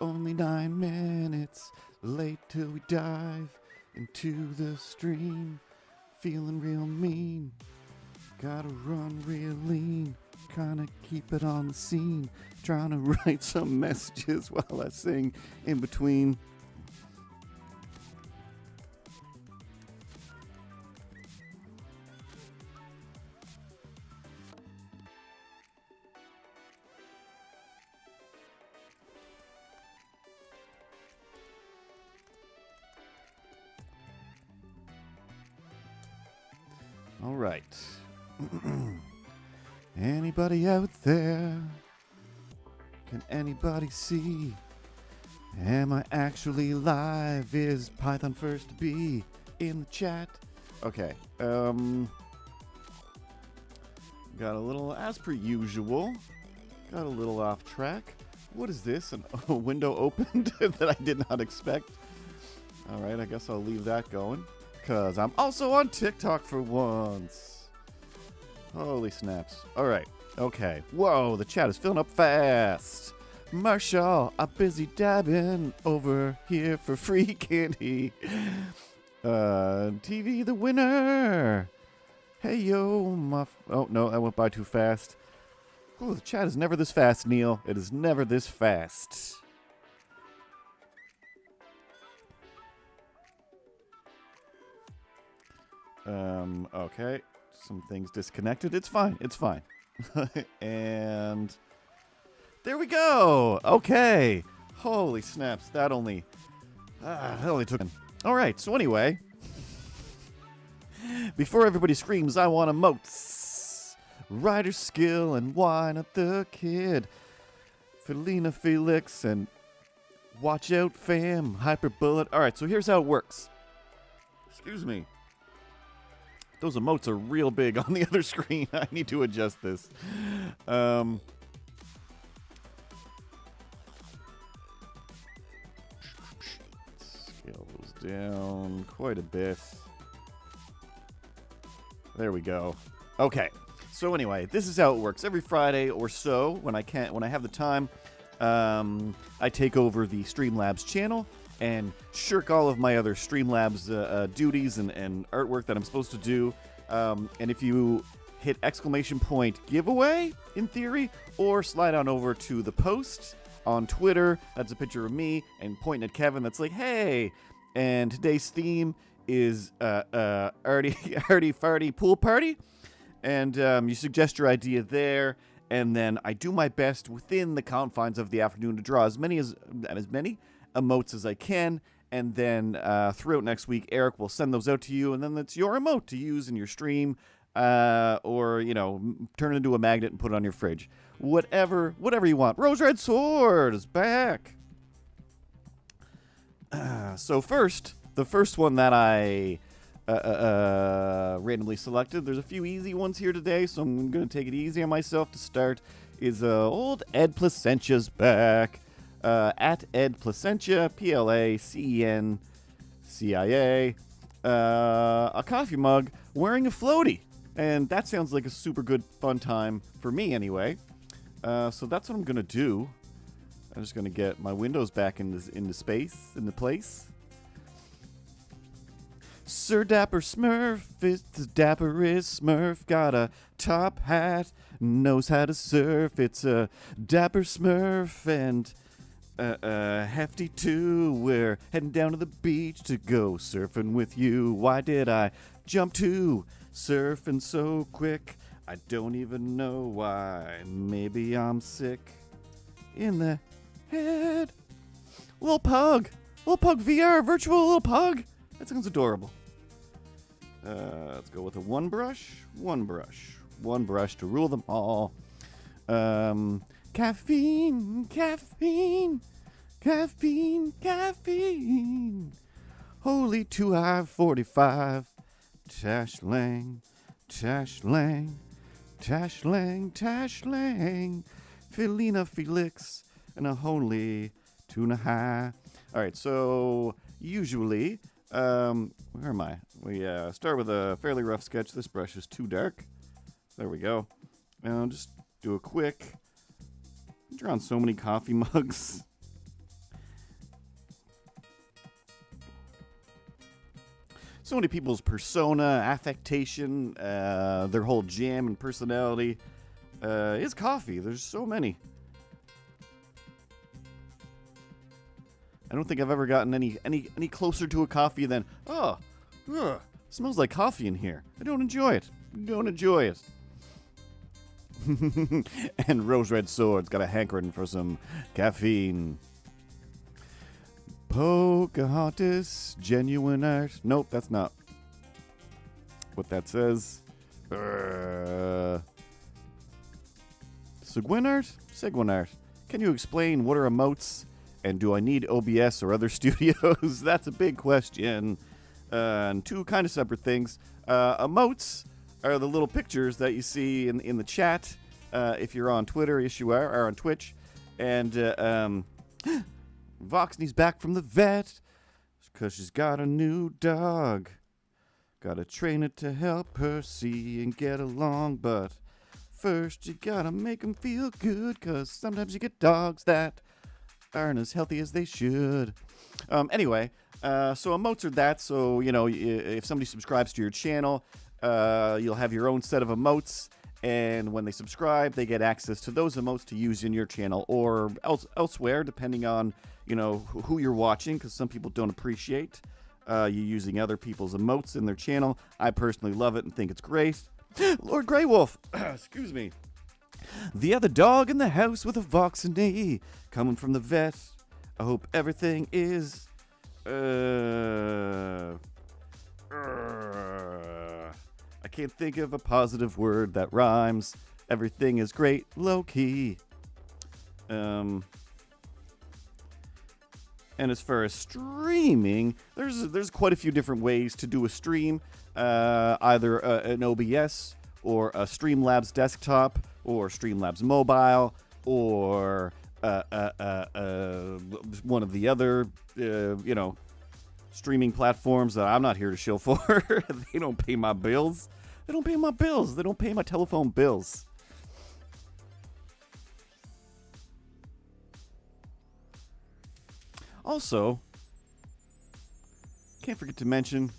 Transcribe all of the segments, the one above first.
Only 9 minutes late till we dive into the stream. Feeling real mean. Gotta run real lean. Kinda keep it on the scene. Trying to write some messages while I sing in between. All right. Anybody out there? Can anybody see? Am I actually live? Is Python first to be in the chat? Okay. Got a little, as per usual, got a little off track. What is this? A window opened that I did not expect. All right, I guess I'll leave that going. Because I'm also on TikTok for once. Holy snaps. All right. Okay. Whoa, the chat is filling up fast. Marshall, I'm busy dabbing over here for free candy. TV the winner. Hey, yo. Oh, no, that went by too fast. Ooh, the chat is never this fast, Neil. It is never this fast. Okay. Some things disconnected. It's fine. It's fine. And there we go. Okay. Holy snaps. That only took... All right. So anyway, before everybody screams, I want emotes. Rider skill and wine at the kid. Felina Felix and watch out fam. Hyper bullet. All right. So here's how it works. Excuse me. Those emotes are real big on the other screen. I need to adjust this. Scale those down quite a bit. There we go. Okay. So anyway, this is how it works. Every Friday or so, when I have the time, I take over the Streamlabs channel and shirk all of my other Streamlabs duties and artwork that I'm supposed to do. And if you hit exclamation point giveaway, in theory, or slide on over to the post on Twitter, that's a picture of me, and pointing at Kevin, that's like, hey. And today's theme is arty farty pool party. And you suggest your idea there, and then I do my best within the confines of the afternoon to draw as many emotes as I can, and then throughout next week, Eric will send those out to you, and then it's your emote to use in your stream, or, you know, turn it into a magnet and put it on your fridge. Whatever you want. Rose Red Sword is back! So first, the first one that I randomly selected, there's a few easy ones here today, so I'm going to take it easy on myself to start, is old Ed Placentia's back. At Ed Placentia, PLACENCIA, a coffee mug wearing a floaty. And that sounds like a super good fun time for me anyway. So that's what I'm going to do. I'm just going to get my windows back into place. Sir Dapper Smurf is the dapperest Smurf. Got a top hat, knows how to surf. It's a Dapper Smurf and... hefty too. We're heading down to the beach to go surfing with you. Why did I jump to surfing so quick? I don't even know why. Maybe I'm sick in the head. Little pug VR, virtual little pug. That sounds adorable. Let's go with a one brush to rule them all. Caffeine. Holy 2I-45. Tash lang. Felina Felix. And a holy tuna high. All right, so usually, where am I? We start with a fairly rough sketch. This brush is too dark. There we go. And I'll just do a quick... I'm drawing so many coffee mugs. so many people's persona, affectation, their whole jam and personality is coffee. There's so many. I don't think I've ever gotten any closer to a coffee than, smells like coffee in here. I don't enjoy it. Don't enjoy it. And Rose Red Sword's got a hankering for some caffeine. Pocahontas, genuine art. Nope, that's not what that says. Seguin art? Seguin art. Can you explain what are emotes? And do I need OBS or other studios? That's a big question. And two kind of separate things. Emotes are the little pictures that you see in the chat if you're on Twitter, if you are on Twitch. And Voxney's back from the vet because she's got a new dog. Gotta train it to help her see and get along, but first you gotta make them feel good, because sometimes you get dogs that aren't as healthy as they should. Anyway, so emotes are that. So, you know, if somebody subscribes to your channel, you'll have your own set of emotes. And when they subscribe, they get access to those emotes to use in your channel or elsewhere, depending on, you know, who you're watching, because some people don't appreciate you using other people's emotes in their channel. I personally love it and think it's great. Lord Grey Wolf, excuse me. The other dog in the house with a Voxney coming from the vet. I hope everything is I can't think of a positive word that rhymes. Everything is great, low key. And as far as streaming, there's quite a few different ways to do a stream. Either an OBS or a Streamlabs desktop or Streamlabs mobile or one of the other you know, streaming platforms that I'm not here to show for. They don't pay my bills. They don't pay my bills. They don't pay my telephone bills. Also, can't forget to mention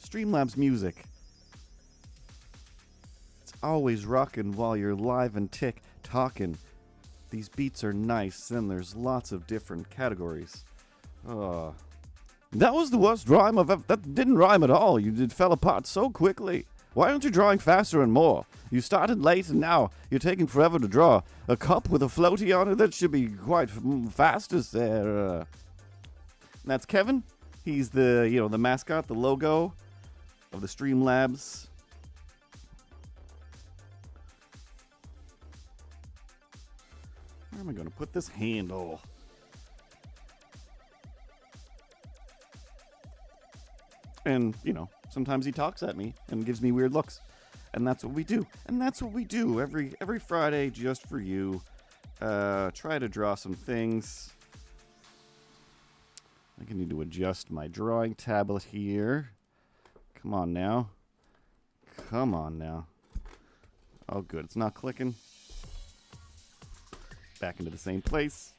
Streamlabs music. It's always rocking while you're live and talking. These beats are nice, and there's lots of different categories. That was the worst rhyme I've ever... That didn't rhyme at all. It fell apart so quickly. Why aren't you drawing faster and more? You started late and now you're taking forever to draw. A cup with a floaty on it, that should be quite fast as there. That's Kevin. He's the, you know, the mascot, the logo of the Streamlabs. Where am I going to put this handle? And, you know, sometimes he talks at me and gives me weird looks. And that's what we do. And that's what we do every Friday just for you. Try to draw some things. I think I need to adjust my drawing tablet here. Come on now. Come on now. Oh, good. It's not clicking. Back into the same place.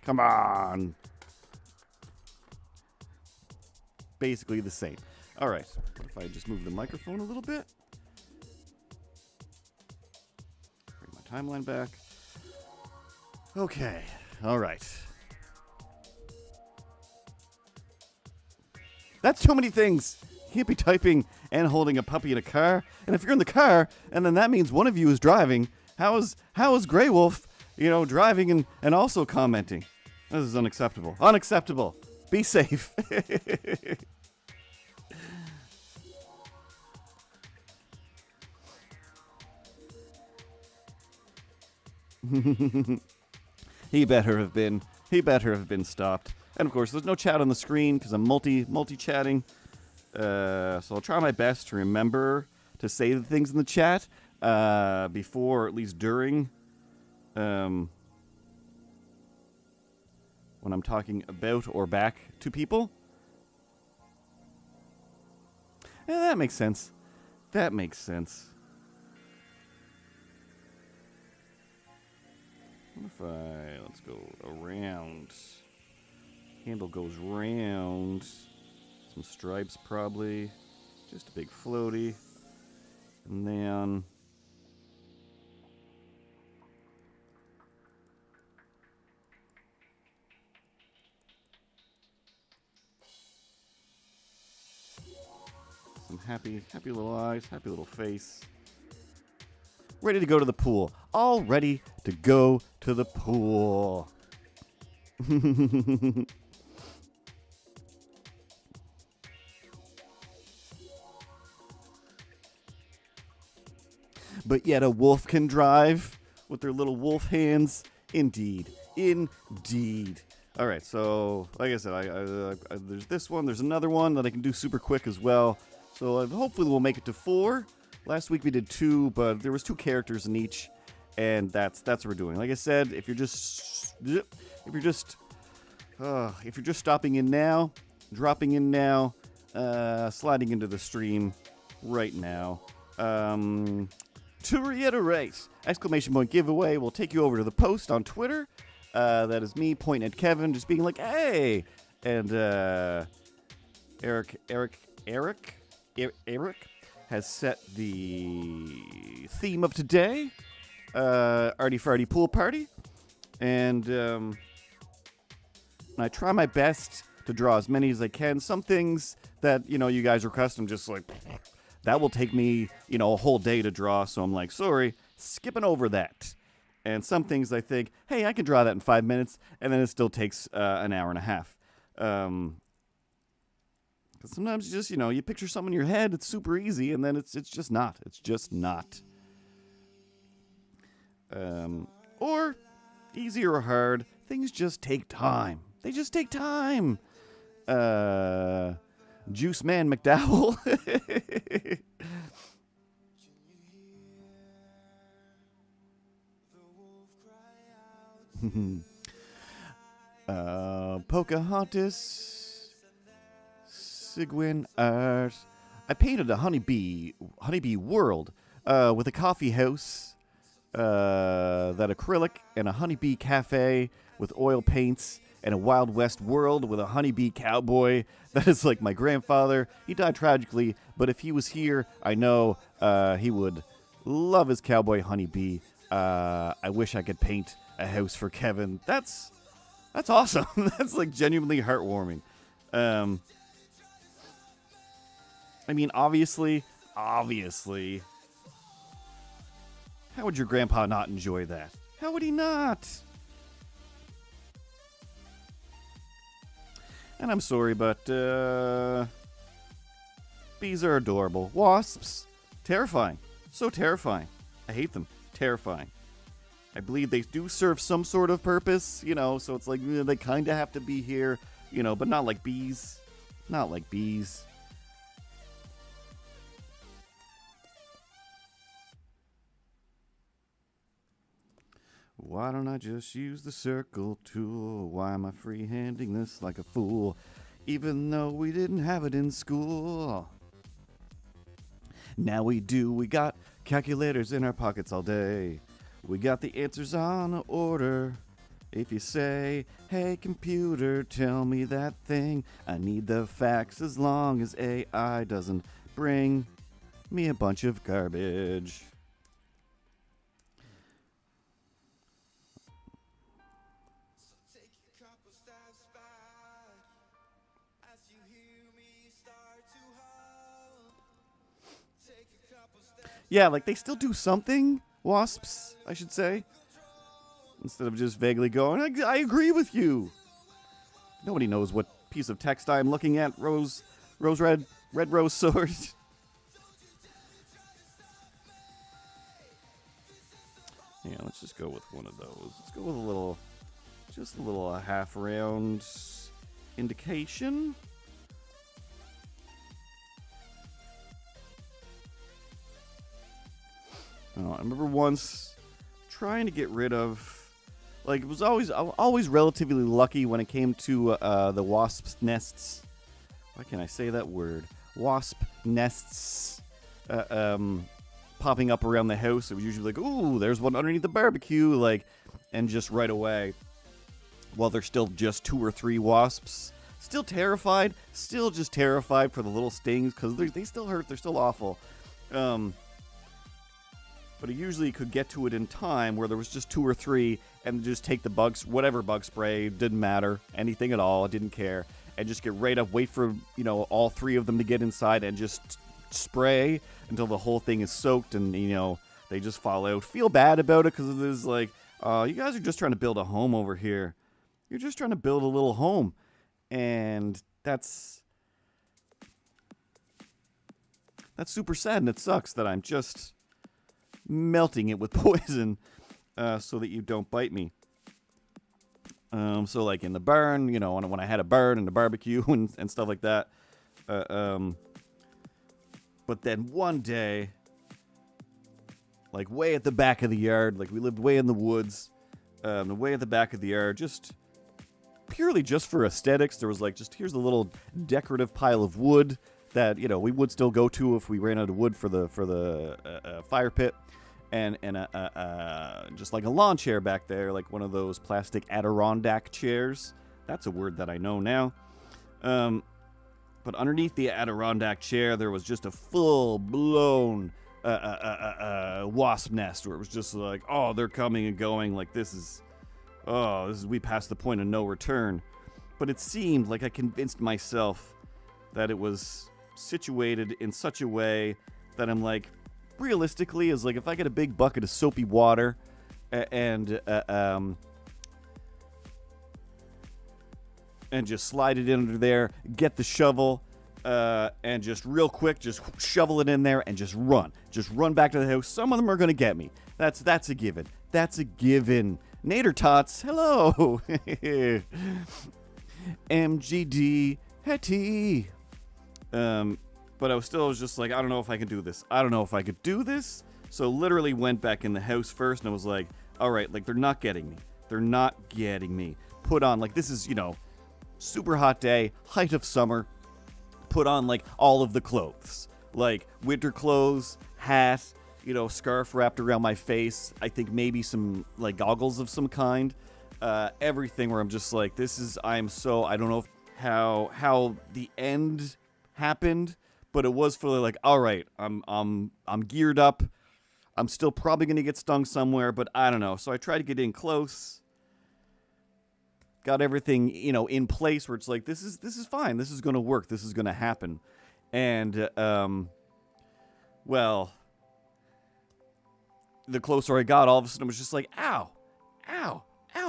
Come on. Basically the same. All right. What if I just move the microphone a little bit? Bring my timeline back. Okay. All right. That's too many things. You can't be typing and holding a puppy in a car. And if you're in the car, and then that means one of you is driving, how is Grey Wolf, you know, driving and also commenting? This is unacceptable. Unacceptable. Be safe. He better have been stopped. And of course, there's no chat on the screen because I'm multi-chatting. So I'll try my best to remember to say the things in the chat before, or at least during, when I'm talking about or back to people. Yeah, that makes sense. That makes sense. What if let's go around. Handle goes round. Let's Some stripes, probably. Just a big floaty. And then... some happy little eyes, happy little face. Ready to go to the pool. All ready to go to the pool. But yet a wolf can drive with their little wolf hands. Indeed. Indeed. All right, so like I said, I there's this one. There's another one that I can do super quick as well. So hopefully we'll make it to 4. Last week we did 2, but there was 2 characters in each, and that's what we're doing. Like I said, if you're just stopping in now, dropping in now, sliding into the stream right now. To reiterate, exclamation point giveaway will take you over to the post on Twitter. That is me pointing at Kevin, just being like, "Hey," and Eric has set the theme of today, Arty Farty Pool Party, and I try my best to draw as many as I can. Some things that, you guys request, I'm just like, that will take me, a whole day to draw, so I'm like, sorry, skipping over that. And some things I think, hey, I can draw that in 5 minutes, and then it still takes an hour and a half. Because sometimes you picture something in your head, it's super easy, and then it's just not. It's just not. Or easy or hard, things just take time. They just take time. Juice Man McDowell. Pocahontas, Sigwin art. I painted a honeybee world with a coffee house, that acrylic, and a honeybee cafe with oil paints, and a Wild West world with a honeybee cowboy. That is like my grandfather. He died tragically, but if he was here, I know he would love his cowboy honeybee. I wish I could paint a house for Kevin. That's awesome. That's like genuinely heartwarming. I mean, obviously, how would your grandpa not enjoy that? How would he not? And I'm sorry, but bees are adorable. Wasps, terrifying. So terrifying. I hate them. Terrifying. I believe they do serve some sort of purpose, so it's like they kind of have to be here, but not like bees. Not like bees. Why don't I just use the circle tool? Why am I freehanding this like a fool? Even though we didn't have it in school. Now we do. We got calculators in our pockets all day. We got the answers on order. If you say, hey computer, tell me that thing, I need the facts as long as AI doesn't bring me a bunch of garbage. Yeah, like they still do something, wasps, I should say. Instead of just vaguely going, I agree with you. Nobody knows what piece of text I'm looking at. Rose red rose sword. Yeah, let's just go with one of those. Let's go with a little half round indication. Oh, I remember once trying to get rid of, like, it was always relatively lucky when it came to the wasp nests. Why can't I say that word? Wasp nests popping up around the house. It was usually like, ooh, there's one underneath the barbecue, like, and just right away, while there's still just 2 or 3 wasps, Still terrified. Still just terrified for the little stings because they still hurt. They're still awful. But I usually could get to it in time where there was just 2 or 3 and just take the bugs, whatever bug spray, didn't matter, anything at all, I didn't care, and just get right up, wait for, all 3 of them to get inside and just spray until the whole thing is soaked and, they just fall out. Feel bad about it because it is like, you guys are just trying to build a home over here. You're just trying to build a little home. And that's super sad, and it sucks that I'm just melting it with poison so that you don't bite me. So like in the barn, when I had a barn and a barbecue and stuff like that. But then one day, like way at the back of the yard, like we lived way in the woods, way at the back of the yard, just purely just for aesthetics. There was like, just here's a little decorative pile of wood that, we would still go to if we ran out of wood for the fire pit. And just like a lawn chair back there, like one of those plastic Adirondack chairs. That's a word that I know now. But underneath the Adirondack chair, there was just a full-blown wasp nest where it was just like, oh, they're coming and going. Like, we passed the point of no return. But it seemed like I convinced myself that it was situated in such a way that I'm like, realistically, is like if I get a big bucket of soapy water and just slide it under there, get the shovel, and just real quick, just shovel it in there and just run back to the house. Some of them are gonna get me. That's a given. That's a given. Nader Tots, hello. MGD Hetty. But I was just like, I don't know if I can do this. I don't know if I could do this. So literally went back in the house first and I was like, all right, like they're not getting me. They're not getting me. Put on, like, this is, super hot day, height of summer. Put on like all of the clothes, like winter clothes, hat, scarf wrapped around my face. I think maybe some like goggles of some kind. Everything where I'm just like, I don't know how the end happened. But it was fully like, all right, I'm geared up. I'm still probably gonna get stung somewhere, but I don't know. So I tried to get in close. Got everything, in place where it's like, this is fine. This is gonna work. This is gonna happen. And well, the closer I got, all of a sudden it was just like, ow,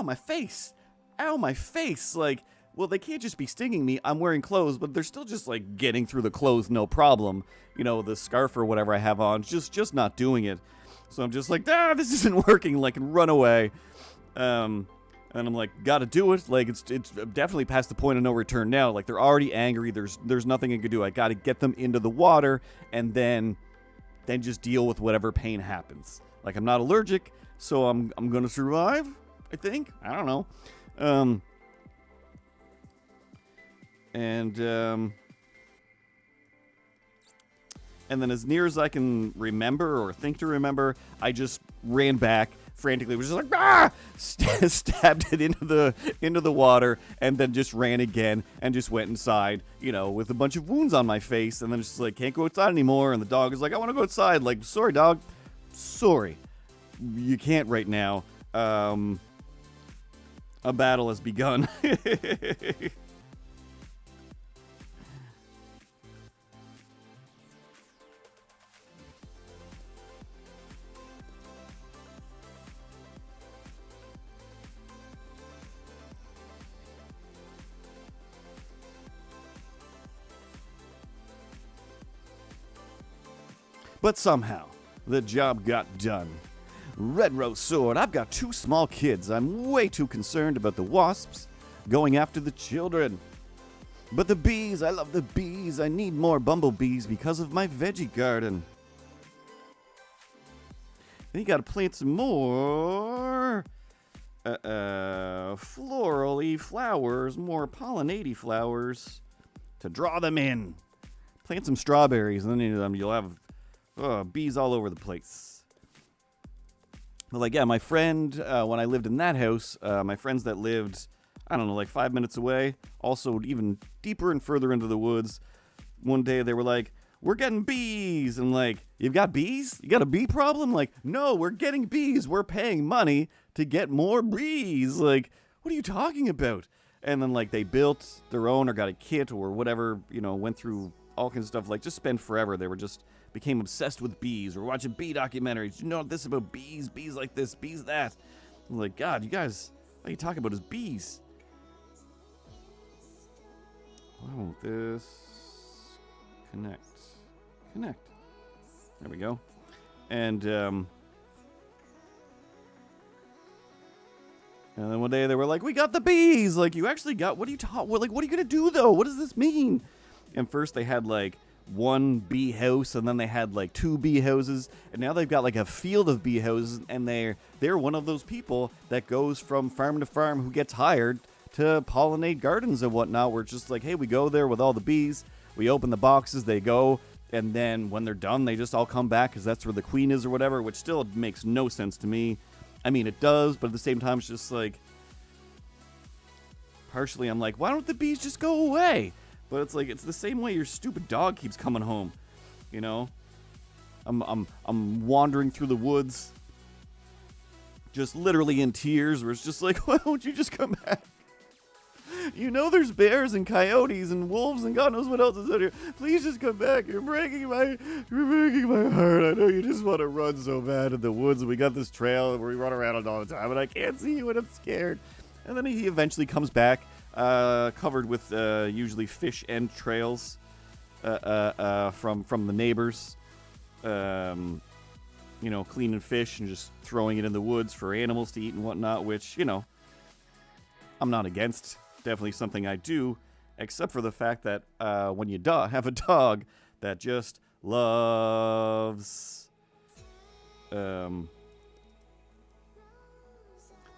my face, my face, like. Well, they can't just be stinging me. I'm wearing clothes, but they're still just, like, getting through the clothes, no problem. The scarf or whatever I have on, just not doing it. So I'm just like, this isn't working, like, and run away. And I'm like, gotta do it. Like, it's definitely past the point of no return now. Like, they're already angry. There's nothing I can do. I gotta get them into the water and then just deal with whatever pain happens. Like, I'm not allergic, so I'm gonna survive, I think. I don't know. And then as near as I can remember or think to remember, I just ran back frantically. Was just like, stabbed it into the water, and then just ran again and just went inside, with a bunch of wounds on my face. And then it's just like, can't go outside anymore. And the dog is like, I want to go outside. Like, sorry, dog. Sorry. You can't right now. A battle has begun. But somehow, the job got done. Red Rose Sword, I've got 2 small kids. I'm way too concerned about the wasps going after the children. But the bees, I love the bees. I need more bumblebees because of my veggie garden. Then you gotta plant some more floral-y flowers, more pollinaty flowers to draw them in. Plant some strawberries, and then you'll have bees all over the place. But like, yeah, my friend, when I lived in that house, my friends that lived, I don't know, like 5 minutes away. Also, even deeper and further into the woods. One day they were like, we're getting bees. And like, you've got bees? You got a bee problem? Like, no, we're getting bees. We're paying money to get more bees. Like, what are you talking about? And then like they built their own or got a kit or whatever, went through all kinds of stuff. Like just spent forever. They were just became obsessed with bees or watching bee documentaries. You know this about bees, bees like this, bees that. I'm like, God, you guys, all you talking about is bees. Why won't this connect? There we go. And then one day they were like, we got the bees. Like, you actually got, what are you what are you going to do though? What does this mean? And first they had like one bee house, and then they had like 2 bee houses, and now they've got like a field of bee houses, and they're one of those people that goes from farm to farm who gets hired to pollinate gardens and whatnot, where it's just like, hey, we go there with all the bees, we open the boxes, they go, and then when they're done, they just all come back because that's where the queen is or whatever, which still makes no sense to me. I mean, it does, but at the same time, it's just like, partially I'm like, why don't the bees just go away? But it's like, it's the same way your stupid dog keeps coming home, I'm wandering through the woods, just literally in tears, where it's just like, why don't you just come back? There's bears and coyotes and wolves and God knows what else is out here. Please just come back. You're breaking my heart. I know you just want to run so bad in the woods. We got this trail where we run around all the time, and I can't see you, and I'm scared. And then he eventually comes back, covered with usually fish and trails from the neighbors. Cleaning fish and just throwing it in the woods for animals to eat and whatnot, which, I'm not against. Definitely something I do, except for the fact that when you have a dog that just loves the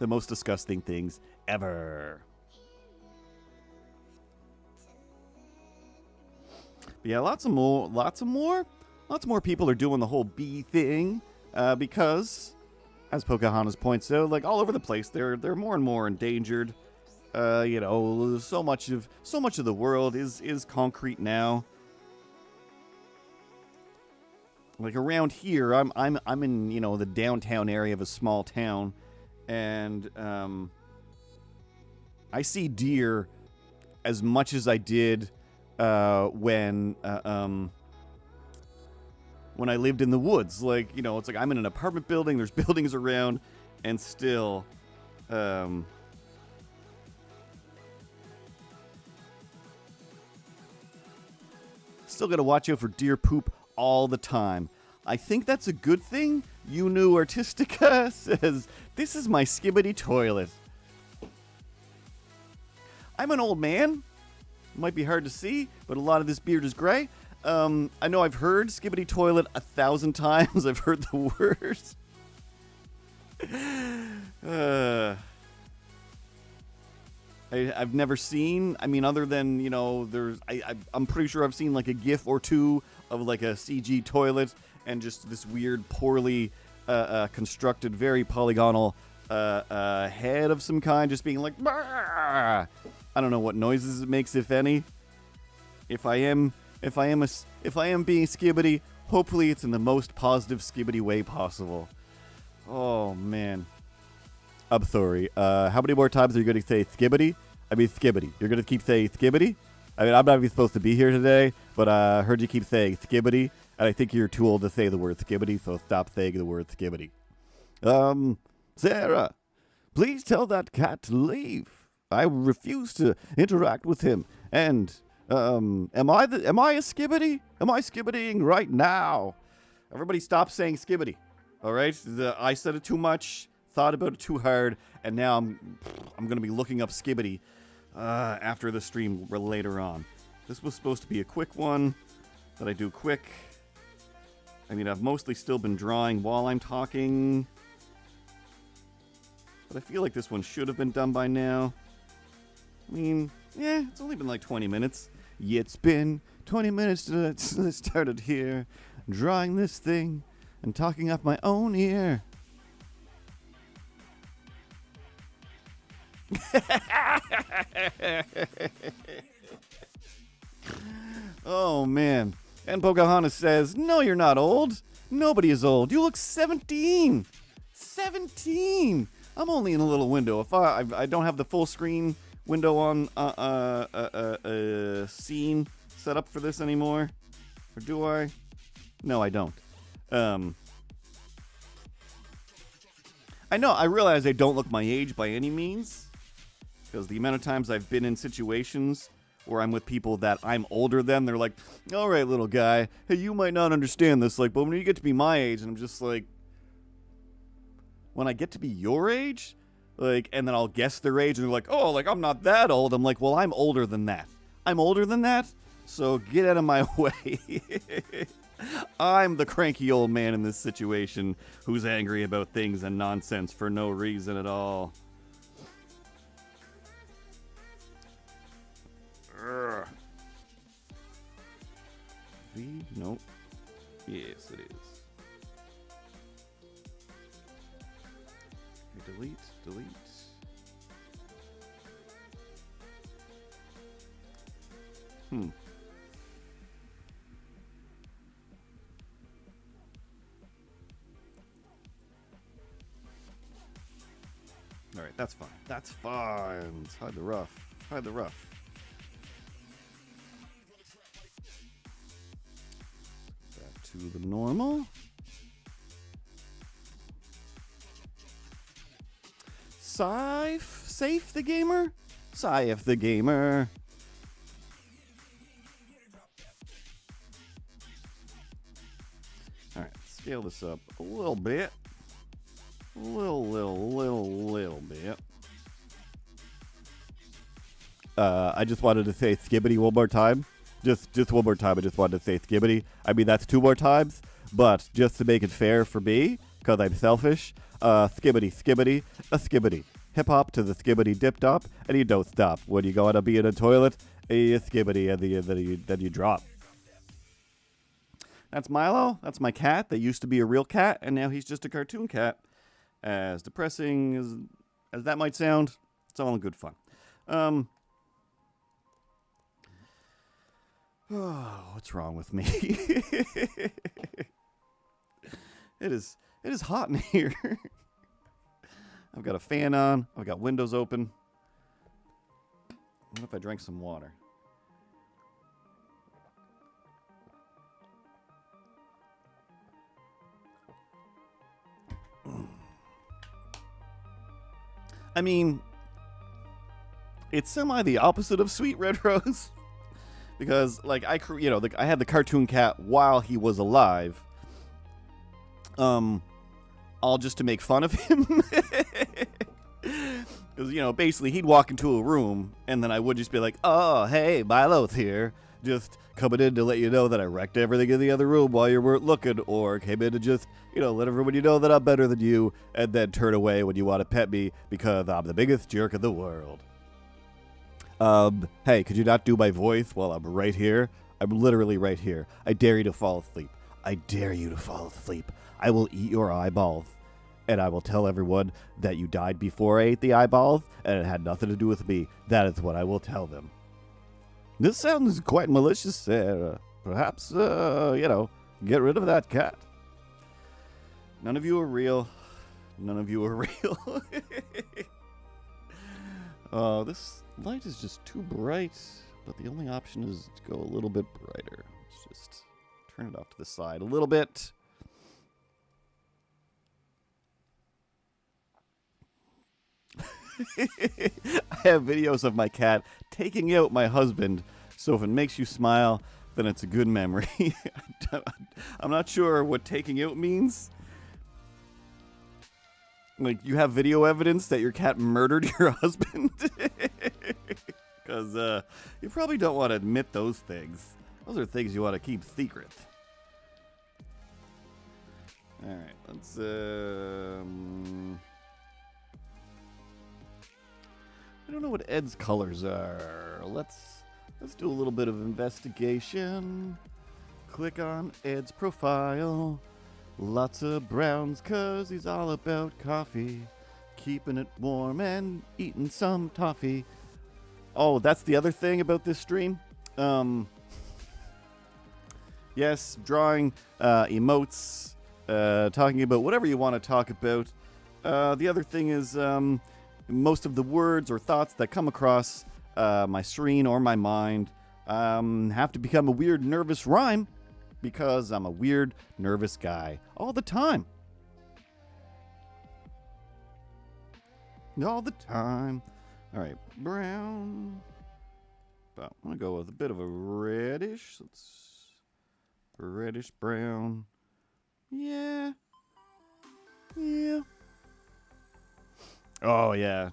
most disgusting things ever. But yeah, lots more people are doing the whole bee thing because, as Pocahontas points out, like all over the place, they're more and more endangered. So much of the world is concrete now. Like around here, I'm in the downtown area of a small town, and I see deer as much as I did when I lived in the woods. Like, it's like I'm in an apartment building. There's buildings around, and still. Still got to watch out for deer poop all the time. I think that's a good thing. Unu Artistica says, this is my skibbity toilet. I'm an old man. Might be hard to see, but a lot of this beard is gray. I know I've heard skibbity toilet 1,000 times. I've heard the words. I've never seen, other than, I'm pretty sure I've seen like a GIF or two of like a CG toilet and just this weird, poorly constructed, very polygonal head of some kind just being like, bah! I don't know what noises it makes, if any. If I am being skibbity, hopefully it's in the most positive skibbity way possible. Oh, man. I'm sorry. How many more times are you going to say skibbity? Skibbity. You're going to keep saying skibbity? I'm not even supposed to be here today, but I heard you keep saying skibbity, and I think you're too old to say the word skibbity, so stop saying the word skibbity. Sarah, please tell that cat to leave. I refuse to interact with him. And, am I a skibbity? Am I skibbitying right now? Everybody stop saying skibbity. All right? I said it too much. Thought about it too hard, and now I'm going to be looking up skibbity after the stream later on. This was supposed to be a quick one that I do quick. I've mostly still been drawing while I'm talking, but I feel like this one should have been done by now. It's only been like 20 minutes. It's been 20 minutes since I started here, drawing this thing and talking off my own ear. Oh, man. And Pocahontas says, no, you're not old. Nobody is old. You look 17. 17. I'm only in a little window. If I don't have the full screen window on scene set up for this anymore. Or do I? No, I don't. I know, I realize I don't look my age by any means. Because the amount of times I've been in situations where I'm with people that I'm older than, they're like, all right, little guy, hey, you might not understand this, like, but when you get to be my age, and I'm just like, when I get to be your age, like, and then I'll guess their age, and they're like, oh, like, I'm not that old. I'm like, well, I'm older than that. I'm older than that, so get out of my way. I'm the cranky old man in this situation who's angry about things and nonsense for no reason at all. V? Nope. Yes, it is. Okay, delete. Alright, that's fine. That's fine. Let's hide the rough. Hide the rough. Back to the normal. Safe the gamer? Safe the gamer. Alright, scale this up a little bit. Little bit. I just wanted to say skibbity one more time. Just one more time, I just wanted to say skibbity. I mean, that's two more times, but just to make it fair for me, because I'm selfish, skibbity, a skibbity. Hip-hop to the skibbity dip-dop, and you don't stop. When you go out to be in a toilet, you skibbity, and then you drop. That's Milo. That's my cat. That used to be a real cat, and now he's just a cartoon cat. As depressing as that might sound, it's all in good fun. What's wrong with me? It is hot in here. I've got a fan on. I've got windows open. What if I drank some water? I mean, it's semi the opposite of Sweet Red Rose. Because, like, I had the cartoon cat while he was alive. All just to make fun of him. Because, basically he'd walk into a room, and then I would just be like, oh, hey, Milo's here. Just coming in to let you know that I wrecked everything in the other room while you weren't looking, or came in to just, let everybody know that I'm better than you, and then turn away when you want to pet me because I'm the biggest jerk in the world. Hey, could you not do my voice while I'm right here? I'm literally right here. I dare you to fall asleep. I dare you to fall asleep. I will eat your eyeballs. And I will tell everyone that you died before I ate the eyeballs, and it had nothing to do with me. That is what I will tell them. This sounds quite malicious, Sarah. Perhaps, get rid of that cat. None of you are real. None of you are real. This light is just too bright, but the only option is to go a little bit brighter. Let's just turn it off to the side a little bit. I have videos of my cat taking out my husband, so if it makes you smile, then it's a good memory. I'm not sure what taking out means. Like, you have video evidence that your cat murdered your husband? Because you probably don't want to admit those things. Those are things you want to keep secret. Alright, let's... I don't know what Ed's colors are. Let's do a little bit of investigation. Click on Ed's profile. Lots of browns, cause he's all about coffee. keeping it warm and eating some toffee. Oh, that's the other thing about this stream. Yes, drawing emotes, talking about whatever you want to talk about. The other thing is most of the words or thoughts that come across my screen or my mind have to become a weird, nervous rhyme because I'm a weird, nervous guy all the time. All the time. All right, brown. But I'm going to go with a bit of a reddish. Reddish brown. Yeah. Oh, yeah.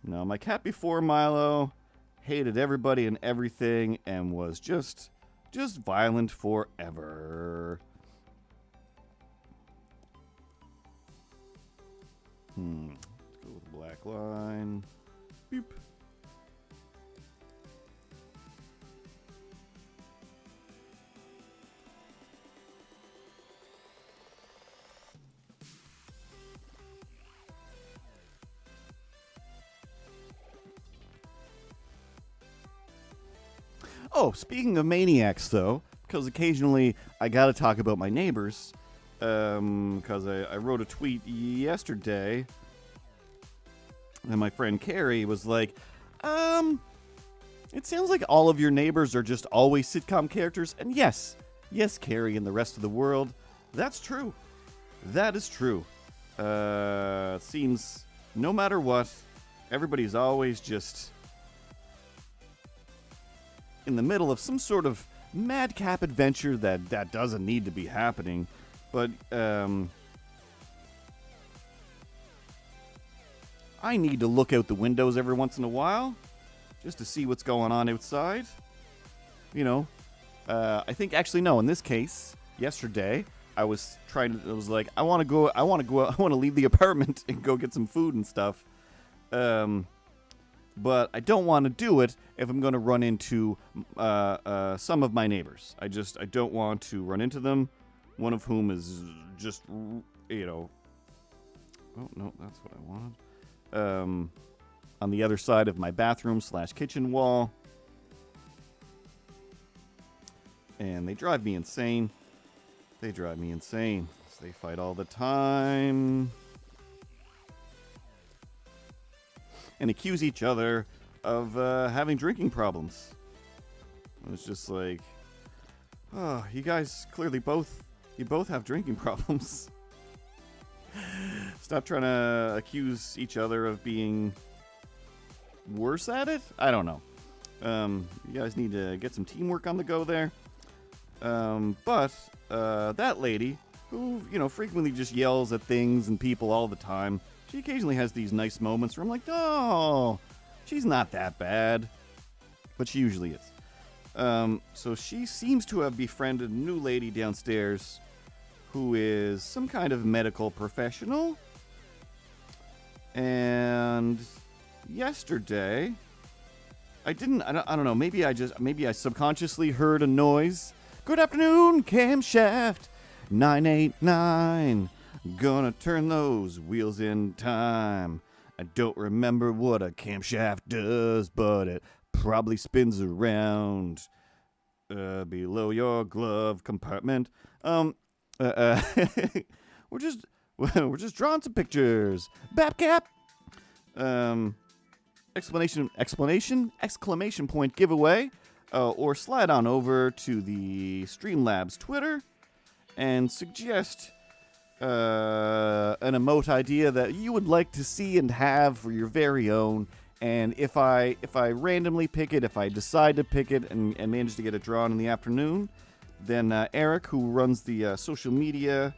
No, my cat before Milo hated everybody and everything and was just violent forever. Let's go with the black line. Boop. Oh, speaking of maniacs, though, because occasionally I gotta talk about my neighbors, because I wrote a tweet yesterday, and my friend Carrie was like, it sounds like all of your neighbors are just always sitcom characters, and yes, Carrie and the rest of the world, that's true. That is true. It seems no matter what, everybody's always just in the middle of some sort of madcap adventure that doesn't need to be happening. But I need to look out the windows every once in a while just to see what's going on outside. You know, I think actually no. In this case, yesterday I was like, I want to leave the apartment and go get some food and stuff. But I don't want to do it if I'm going to run into some of my neighbors. I don't want to run into them. One of whom is just, you know. Oh no, that's what I wanted. On the other side of my bathroom/kitchen wall, and they drive me insane. They fight all the time. And accuse each other of having drinking problems. It's just like, oh, you guys clearly both have drinking problems. Stop trying to accuse each other of being worse at it? I don't know. You guys need to get some teamwork on the go there. But that lady, who, you know, frequently just yells at things and people all the time, she occasionally has these nice moments where I'm like, oh, she's not that bad. But she usually is. So she seems to have befriended a new lady downstairs who is some kind of medical professional. And yesterday, I don't know, maybe I subconsciously heard a noise. Good afternoon, camshaft 989. Gonna turn those wheels in time. I don't remember what a camshaft does, but it probably spins around below your glove compartment. We're just drawing some pictures. Babcap. Exclamation point giveaway. Or slide on over to the Streamlabs Twitter and suggest an emote idea that you would like to see and have for your very own. And if I randomly pick it, if I decide to pick it and manage to get it drawn in the afternoon, then Eric, who runs the social media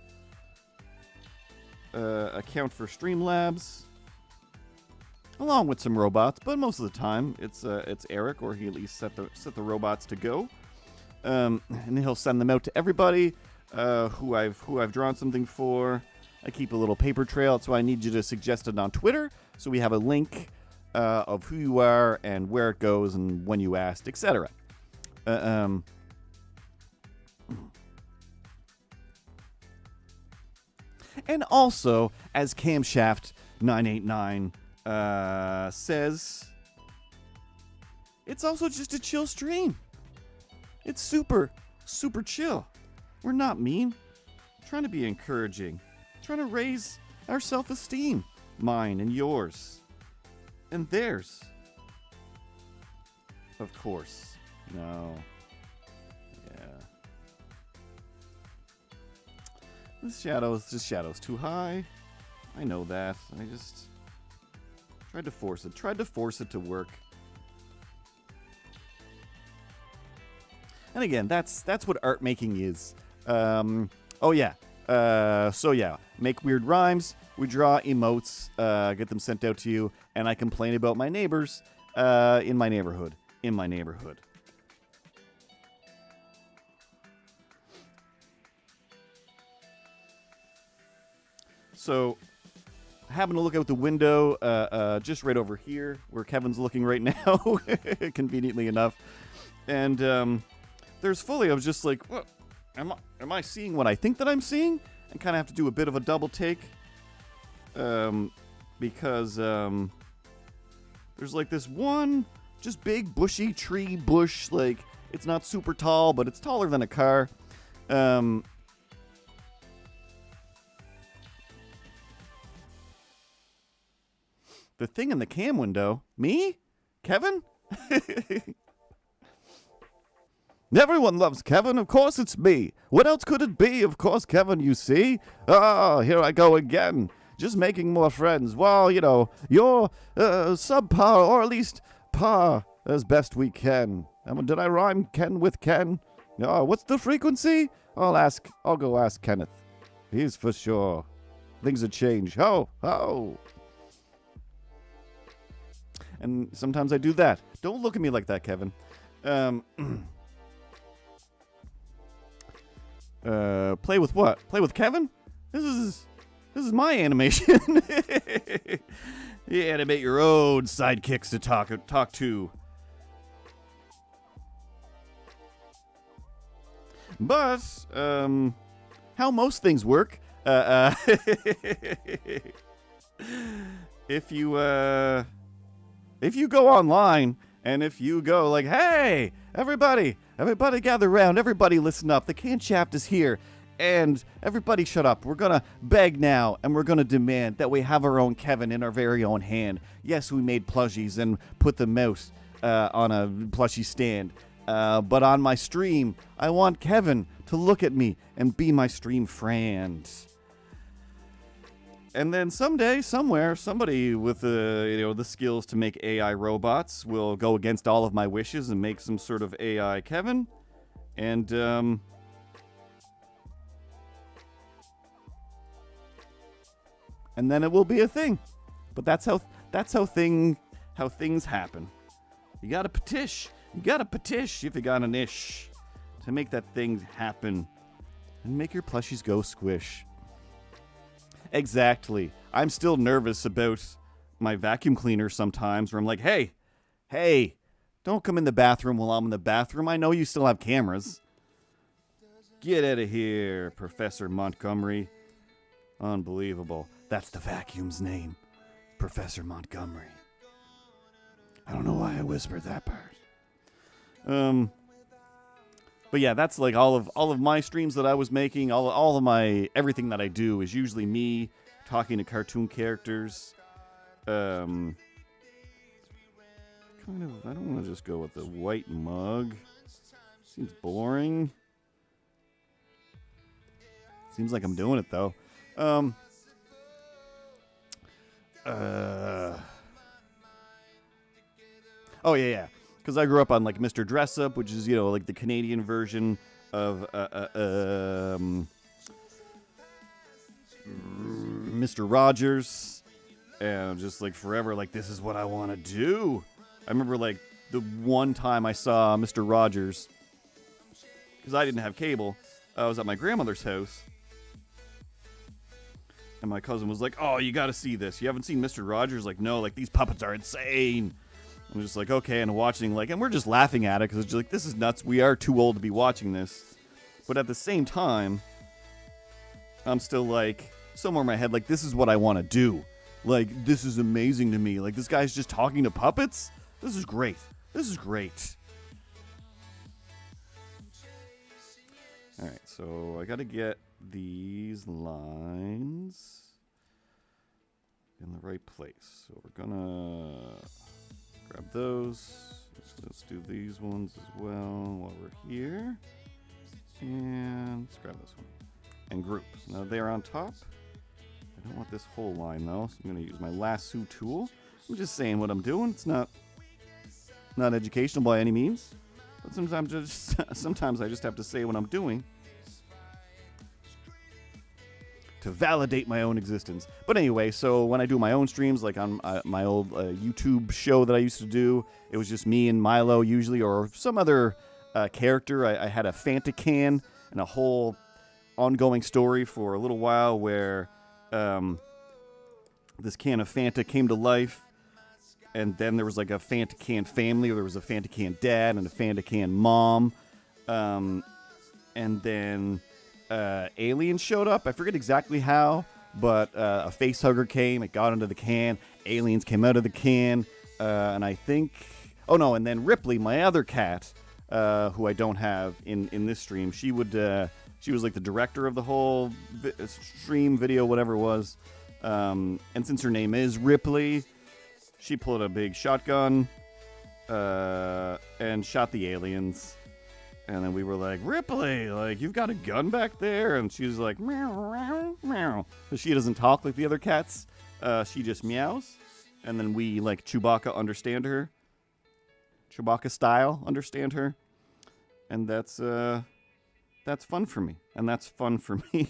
account for Streamlabs, along with some robots, but most of the time it's Eric, or he at least set the robots to go, and he'll send them out to everybody who I've drawn something for. I keep a little paper trail, so I need you to suggest it on Twitter, so we have a link of who you are and where it goes and when you asked, etc. And also, as Camshaft 989 says, it's also just a chill stream. It's super, super chill. We're not mean. We're trying to be encouraging. Trying to raise our self-esteem. Mine and yours. And theirs. Of course. No. Yeah. This shadow's too high. I know that. I just tried to force it to work. And again, that's what art making is. Oh yeah. So yeah, make weird rhymes. We draw emotes, get them sent out to you, and I complain about my neighbors in my neighborhood. So, having to look out the window, just right over here, where Kevin's looking right now, conveniently enough, and there's foliage. Just like, what? Am I seeing what I think that I'm seeing? And kind of have to do a bit of a double take, because there's like this one just big bushy tree bush. Like, it's not super tall, but it's taller than a car. The thing in the cam window. Me? Kevin? Everyone loves Kevin. Of course it's me. What else could it be? Of course, Kevin, you see. Ah, here I go again. Just making more friends. Well, you know, you're subpar, or at least par, as best we can. Did I rhyme Ken with Ken? Oh, what's the frequency? I'll go ask Kenneth. He's for sure. Things have changed. Ho. And sometimes I do that. Don't look at me like that, Kevin. Play with what? Play with Kevin? This is my animation. You animate your own sidekicks to talk to. But how most things work, if you go online and if you go like, hey, everybody gather around, everybody listen up, the can shaft is here, and everybody shut up. We're going to beg now, and we're going to demand that we have our own Kevin in our very own hand. Yes, we made plushies and put them out on a plushie stand. But on my stream, I want Kevin to look at me and be my stream friend. And then someday, somewhere, somebody with the skills to make AI robots will go against all of my wishes and make some sort of AI Kevin. And then it will be a thing. But that's how things happen. You gotta petition. You gotta petition if you got an ish to make that thing happen and make your plushies go squish. Exactly. I'm still nervous about my vacuum cleaner sometimes, where I'm like, hey, don't come in the bathroom while I'm in the bathroom. I know you still have cameras. Get out of here, Professor Montgomery. Unbelievable. That's the vacuum's name. Professor Montgomery. I don't know why I whispered that part. But yeah, that's like all of my streams that I was making. All of my everything that I do is usually me talking to cartoon characters. Kind of. I don't want to just go with the white mug. Seems boring. Seems like I'm doing it though. Oh yeah. Because I grew up on like Mr. Dress Up, which is, like the Canadian version of Mr. Rogers, and just like forever, like this is what I want to do. I remember like the one time I saw Mr. Rogers, because I didn't have cable. I was at my grandmother's house, and my cousin was like, "Oh, you got to see this. You haven't seen Mr. Rogers?" Like, no, like these puppets are insane. I'm just like, okay, and watching, like, and we're just laughing at it because it's just like, this is nuts. We are too old to be watching this. But at the same time, I'm still like, somewhere in my head, like, this is what I want to do. Like, this is amazing to me. Like, this guy's just talking to puppets? This is great. This is great. All right, so I got to get these lines in the right place. So we're going to grab those. Let's do these ones as well while we're here. And let's grab this one. And groups. Now they're on top. I don't want this whole line though, so I'm going to use my lasso tool. I'm just saying what I'm doing. It's not educational by any means, but sometimes I just have to say what I'm doing to validate my own existence. But anyway, so when I do my own streams, like on my old YouTube show that I used to do, it was just me and Milo usually, or some other character. I had a Fanta can and a whole ongoing story for a little while where this can of Fanta came to life, and then there was like a Fanta can family. There was a Fanta can dad and a Fanta can mom, and then aliens showed up. I forget exactly how, but a face hugger came. It got into the can. Aliens came out of the can, and I think, oh no, and then Ripley, my other cat, who I don't have in this stream, she was like the director of the whole stream, video, whatever it was. And since her name is Ripley, she pulled a big shotgun and shot the aliens. And then we were like, Ripley, like, you've got a gun back there? And she was like, meow, meow, meow. So she doesn't talk like the other cats. She just meows. And then we, like Chewbacca, understand her. Chewbacca style, understand her. And that's fun for me. And that's fun for me.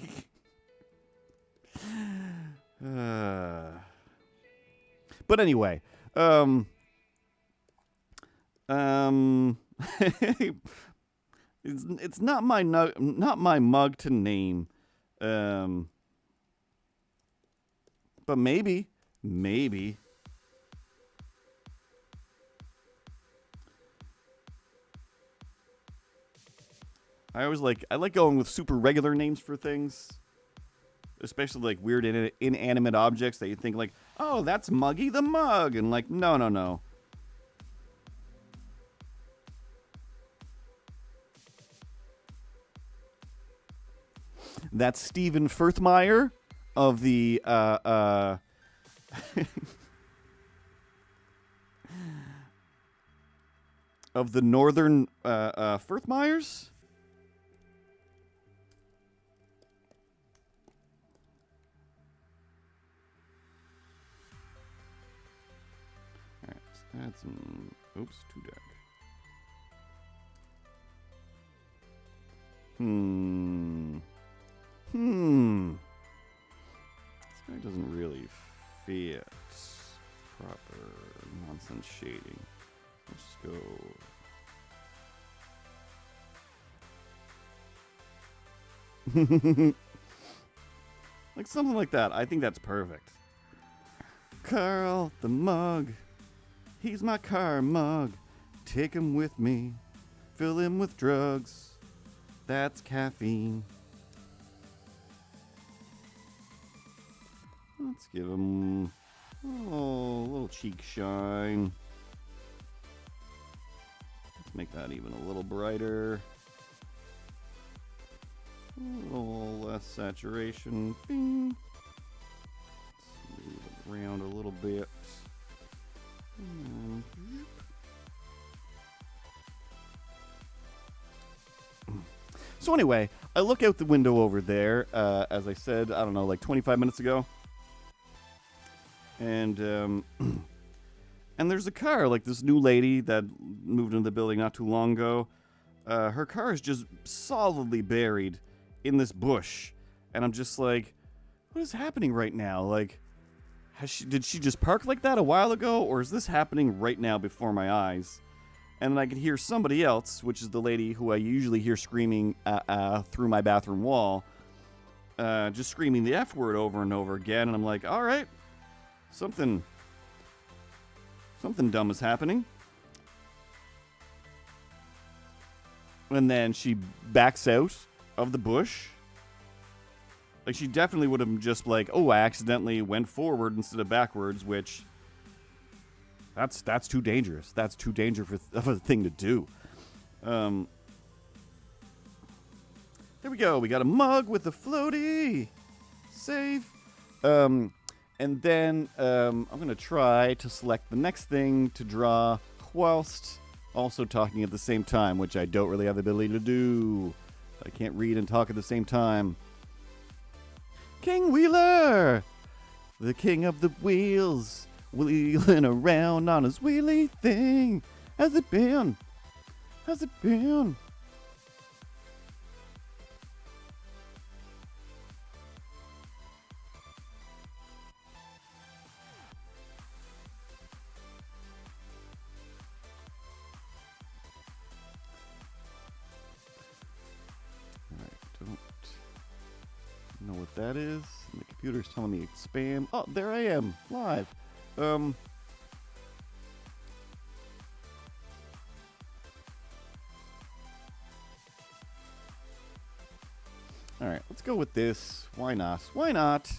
But anyway, it's not my mug to name, but maybe. I like going with super regular names for things, especially like weird inanimate objects that you think like, oh, that's Muggy the Mug, and like, no. That's Stephen Firthmeyer of the of the Northern Firthmeyers. All right, add some. Oops, too dark. This guy doesn't really fit. Proper nonsense shading. Let's go. Like something like that. I think that's perfect. Carl the mug. He's my car mug. Take him with me. Fill him with drugs. That's caffeine. Let's give him a little cheek shine. Let's make that even a little brighter. A little less saturation. Bing. Let's move it around a little bit. So anyway, I look out the window over there, as I said, I don't know, like 25 minutes ago. And there's a car, like this new lady that moved into the building not too long ago. Her car is just solidly buried in this bush. And I'm just like, what is happening right now? Like, did she just park like that a while ago? Or is this happening right now before my eyes? And then I could hear somebody else, which is the lady who I usually hear screaming through my bathroom wall, just screaming the F word over and over again. And I'm like, all right, something dumb is happening. And then she backs out of the bush Like, she definitely would have just like, oh, I accidentally went forward instead of backwards, which that's too dangerous. That's too dangerous of a thing to do. There we go. We got a mug with a floaty. Save. And then I'm going to try to select the next thing to draw whilst also talking at the same time, which I don't really have the ability to do. I can't read and talk at the same time. King Wheeler! The king of the wheels, wheeling around on his wheelie thing. How's it been? How's it been? Know what that is. And the computer's telling me it's spam. Oh, there I am, live. All right, let's go with this. Why not? Why not?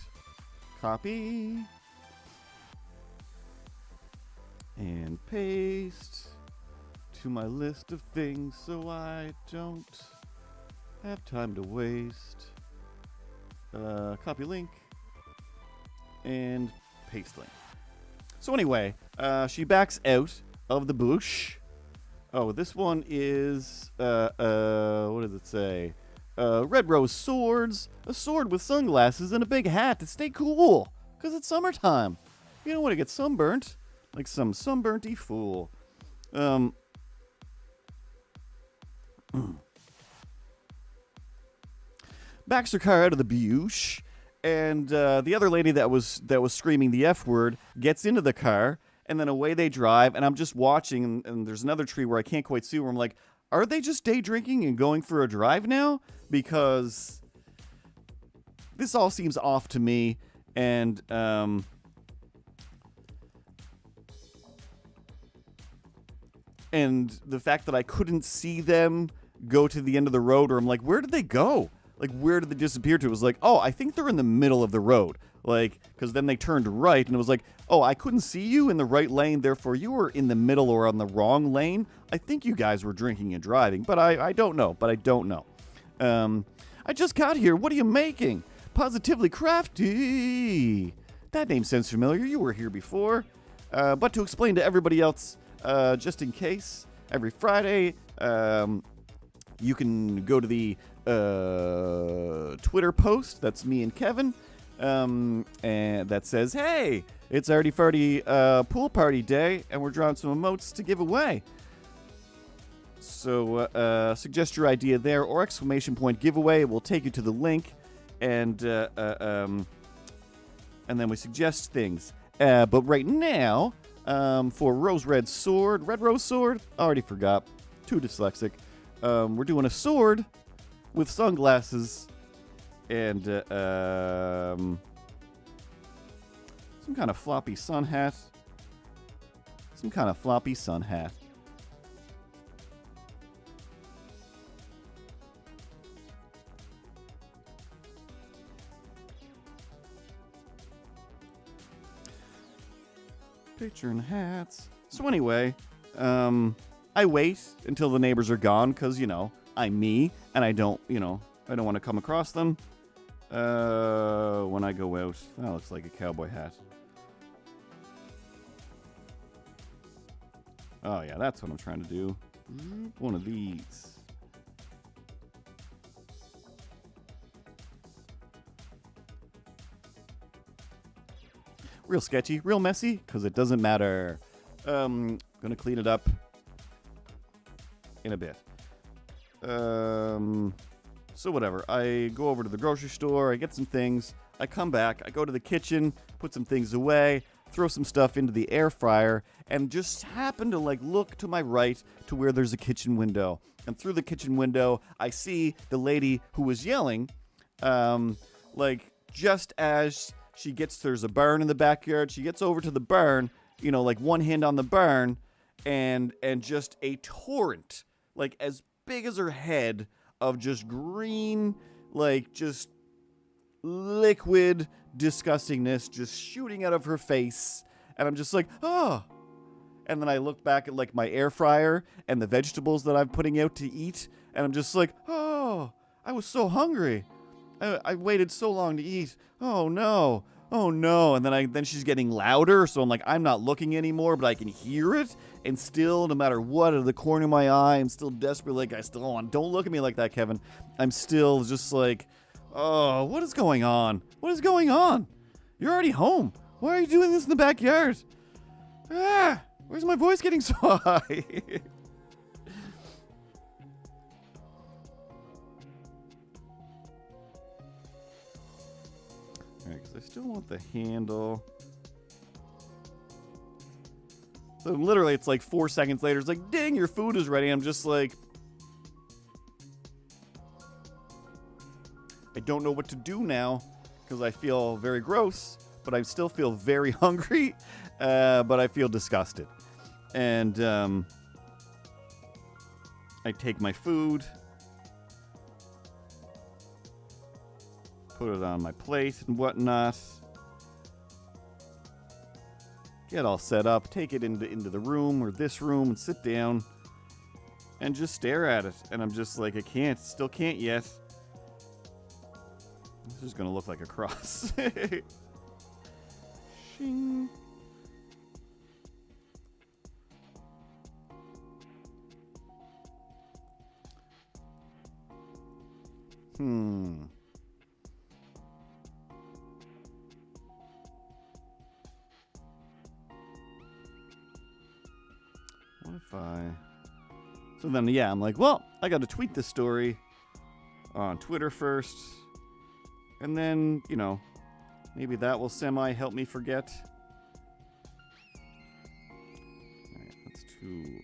Copy. And paste to my list of things so I don't have time to waste. Copy link and paste link. So anyway, she backs out of the bush. Oh, this one is what does it say? Red rose swords, a sword with sunglasses, and a big hat to stay cool, 'cause it's summertime. You don't want to get sunburnt, like some sunburnty fool. Backs her car out of the bush, and the other lady that was screaming the F word gets into the car, and then away they drive. And I'm just watching, and there's another tree where I can't quite see where I'm like, are they just day drinking and going for a drive now? Because this all seems off to me, and the fact that I couldn't see them go to the end of the road, or I'm like, where did they go? Like, where did they disappear to? It was like, oh, I think they're in the middle of the road. Like, because then they turned right, and it was like, oh, I couldn't see you in the right lane, therefore you were in the middle or on the wrong lane. I think you guys were drinking and driving, but I don't know. But I don't know. I just got here. What are you making? Positively crafty. That name sounds familiar. You were here before. But to explain to everybody else, just in case, every Friday, you can go to the Twitter post. That's me and Kevin. And that says, hey, it's Arty Farty pool party day, and we're drawing some emotes to give away. So suggest your idea there, or exclamation point giveaway. We'll take you to the link, and then we suggest things. But right now, for Rose Red Sword, Red Rose Sword, already forgot, too dyslexic. We're doing a sword with sunglasses and some kind of floppy sun hat. Some kind of floppy sun hat. Picture and hats. So anyway, I wait until the neighbors are gone because, you know, I'm me and I don't want to come across them when I go out. That looks like a cowboy hat. Oh, yeah, that's what I'm trying to do. One of these. Real sketchy, real messy, because it doesn't matter. Gonna clean it up in a bit. So whatever. I go over to the grocery store, I get some things, I come back, I go to the kitchen, put some things away, throw some stuff into the air fryer, and just happen to look to my right to where there's a kitchen window. And through the kitchen window, I see the lady who was yelling, just as she gets, there's a barn in the backyard, she gets over to the barn, one hand on the barn, and just a torrent, as big as her head, of just green, just liquid disgustingness just shooting out of her face. And I'm just like, oh. And then I look back at like my air fryer and the vegetables that I'm putting out to eat. And I'm just like, oh, I was so hungry. I waited so long to eat. Oh no. Oh no. And then she's getting louder. So I'm like, I'm not looking anymore, but I can hear it. And still, no matter what, out of the corner of my eye, I'm still desperately like, I still want. Don't look at me like that, Kevin. I'm still just like, oh, what is going on? What is going on? You're already home. Why are you doing this in the backyard? Ah, where's my voice getting so high? Alright, because I still want the handle. So literally, it's like 4 seconds later. It's like, ding, your food is ready. I'm just like, I don't know what to do now because I feel very gross, but I still feel very hungry, but I feel disgusted. And I take my food, put it on my plate and whatnot. Get all set up, take it into the room or this room and sit down and just stare at it. And I'm just like, I can't, still can't yet. This is going to look like a cross. Shing. What if I... So then, yeah, I'm like, well, I got to tweet this story on Twitter first. And then, you know, maybe that will help me forget. Alright, let's do...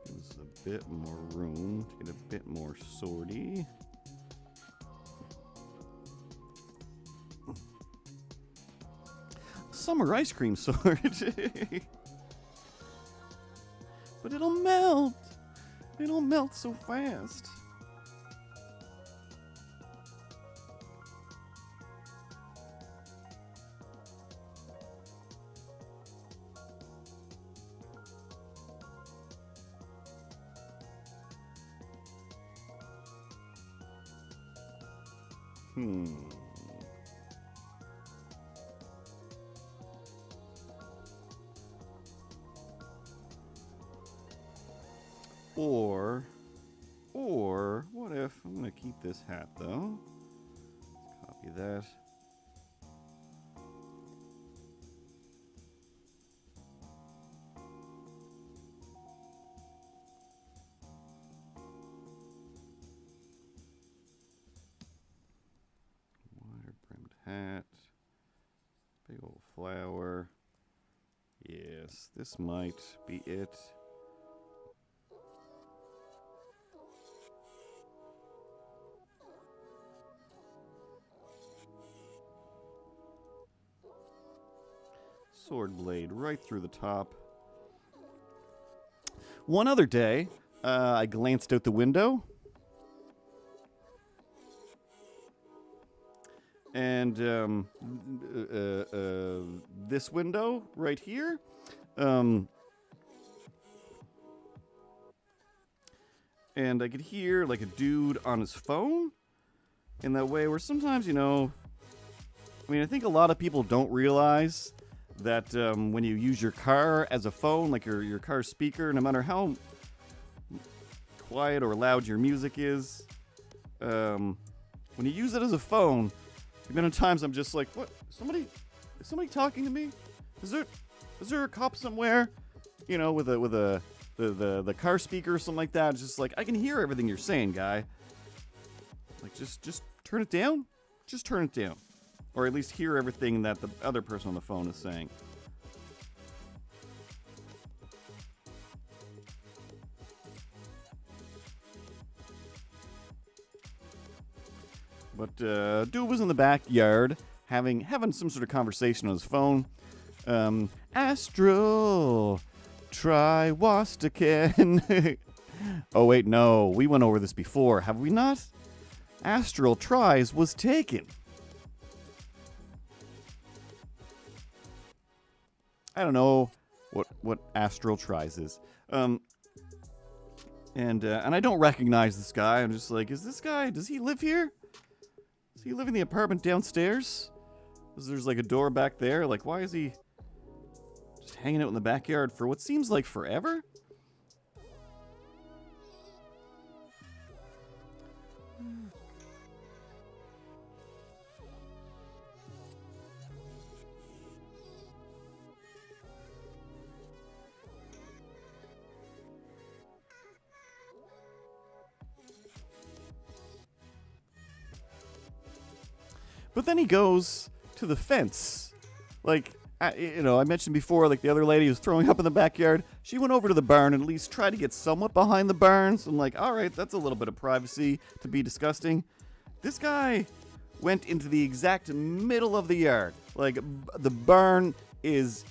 Give us a bit more room to get a bit more sorty. Summer ice cream sort. But it'll melt. It'll melt so fast. Or, what if, I'm going to keep this hat though. Let's copy that. Wire-brimmed hat. Big old flower. Yes, this might be it. Sword blade right through the top. One other day, I glanced out the window. And this window right here. And I could hear like a dude on his phone in that way where sometimes, you know, I mean, I think a lot of people don't realize that when you use your car as a phone, like your car speaker, no matter how quiet or loud your music is, when you use it as a phone, the amount of times I'm just like, what? Is somebody talking to me? Is there a cop somewhere? You know, with the car speaker or something like that. It's just like, I can hear everything you're saying, guy. Like, just Turn it down? Just turn it down. Or at least hear everything that the other person on the phone is saying. But dude was in the backyard having some sort of conversation on his phone. Astral, try wasp again. Oh wait, no, we went over this before, have we not? Astral tries was taken. I don't know what astral tries is. And I don't recognize this guy. I'm just like, is this guy? Does he live here? Does he live in the apartment downstairs? There's like a door back there. Like, why is he just hanging out in the backyard for what seems like forever? But then he goes to the fence. Like, I mentioned before, like the other lady was throwing up in the backyard. She went over to the barn and at least tried to get somewhat behind the barn. So I'm like, all right, that's a little bit of privacy to be disgusting. This guy went into the exact middle of the yard. Like, the barn is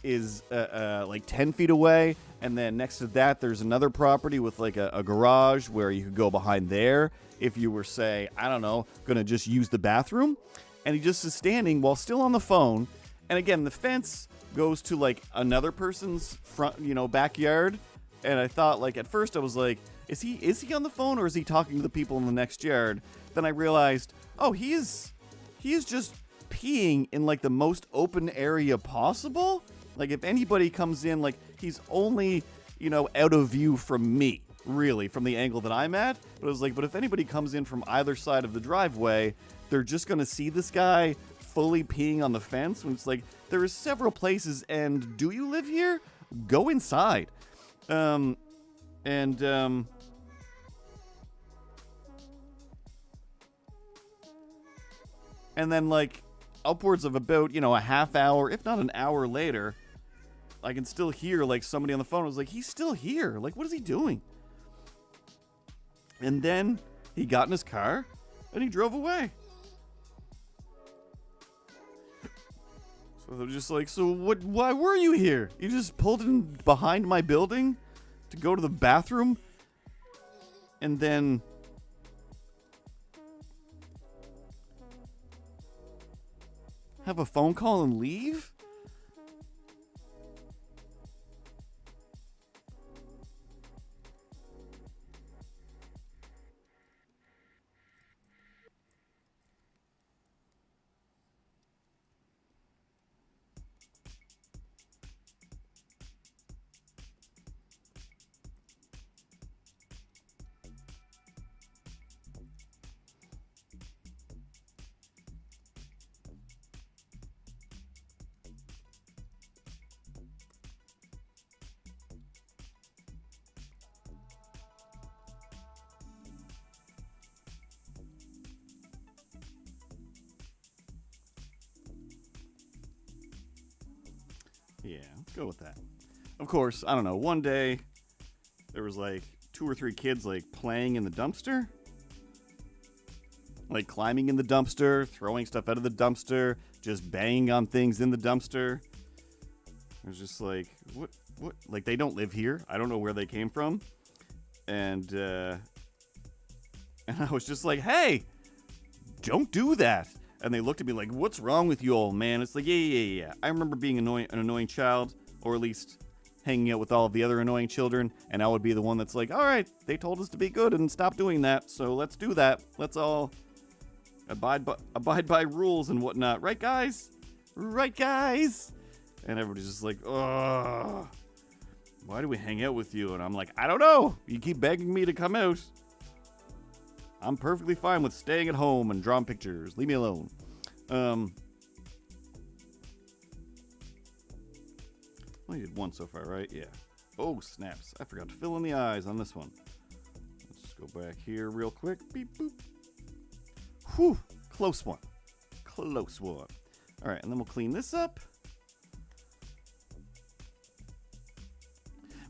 like 10 feet away. And then next to that, there's another property with like a garage where you could go behind there if you were, say, I don't know, going to just use the bathroom. And he just is standing while still on the phone. And again, the fence goes to like another person's front, backyard. And I thought, like, at first I was like, is he on the phone or is he talking to the people in the next yard? Then I realized, oh, he is just peeing in like the most open area possible. Like, if anybody comes in, like, he's only, out of view from me, really, from the angle that I'm at. But I was like, but if anybody comes in from either side of the driveway, they're just going to see this guy fully peeing on the fence. When it's like, there are several places, and do you live here? Go inside. And then, like, upwards of about, a half hour, if not an hour later, I can still hear, like, somebody on the phone. I was like, he's still here. Like, what is he doing? And then he got in his car, and he drove away. So I was just like, so what? Why were you here? You just pulled in behind my building to go to the bathroom, and then have a phone call and leave? Yeah, let's go with that. Of course, I don't know, one day there was like 2 or 3 kids like playing in the dumpster. Like climbing in the dumpster, throwing stuff out of the dumpster, just banging on things in the dumpster. It was just like, what? Like, they don't live here. I don't know where they came from. And I was just like, hey, don't do that. And they looked at me like, what's wrong with you, old man? It's like, yeah. I remember being an annoying child, or at least hanging out with all of the other annoying children, and I would be the one that's like, all right, they told us to be good and stop doing that, so let's do that. Let's all abide by rules and whatnot. Right, guys? Right, guys? And everybody's just like, ugh, why do we hang out with you? And I'm like, I don't know. You keep begging me to come out. I'm perfectly fine with staying at home and drawing pictures. Leave me alone. Only did one so far, right? Yeah. Oh, snaps. I forgot to fill in the eyes on this one. Let's just go back here real quick. Beep, boop. Whew. Close one. Close one. All right, and then we'll clean this up.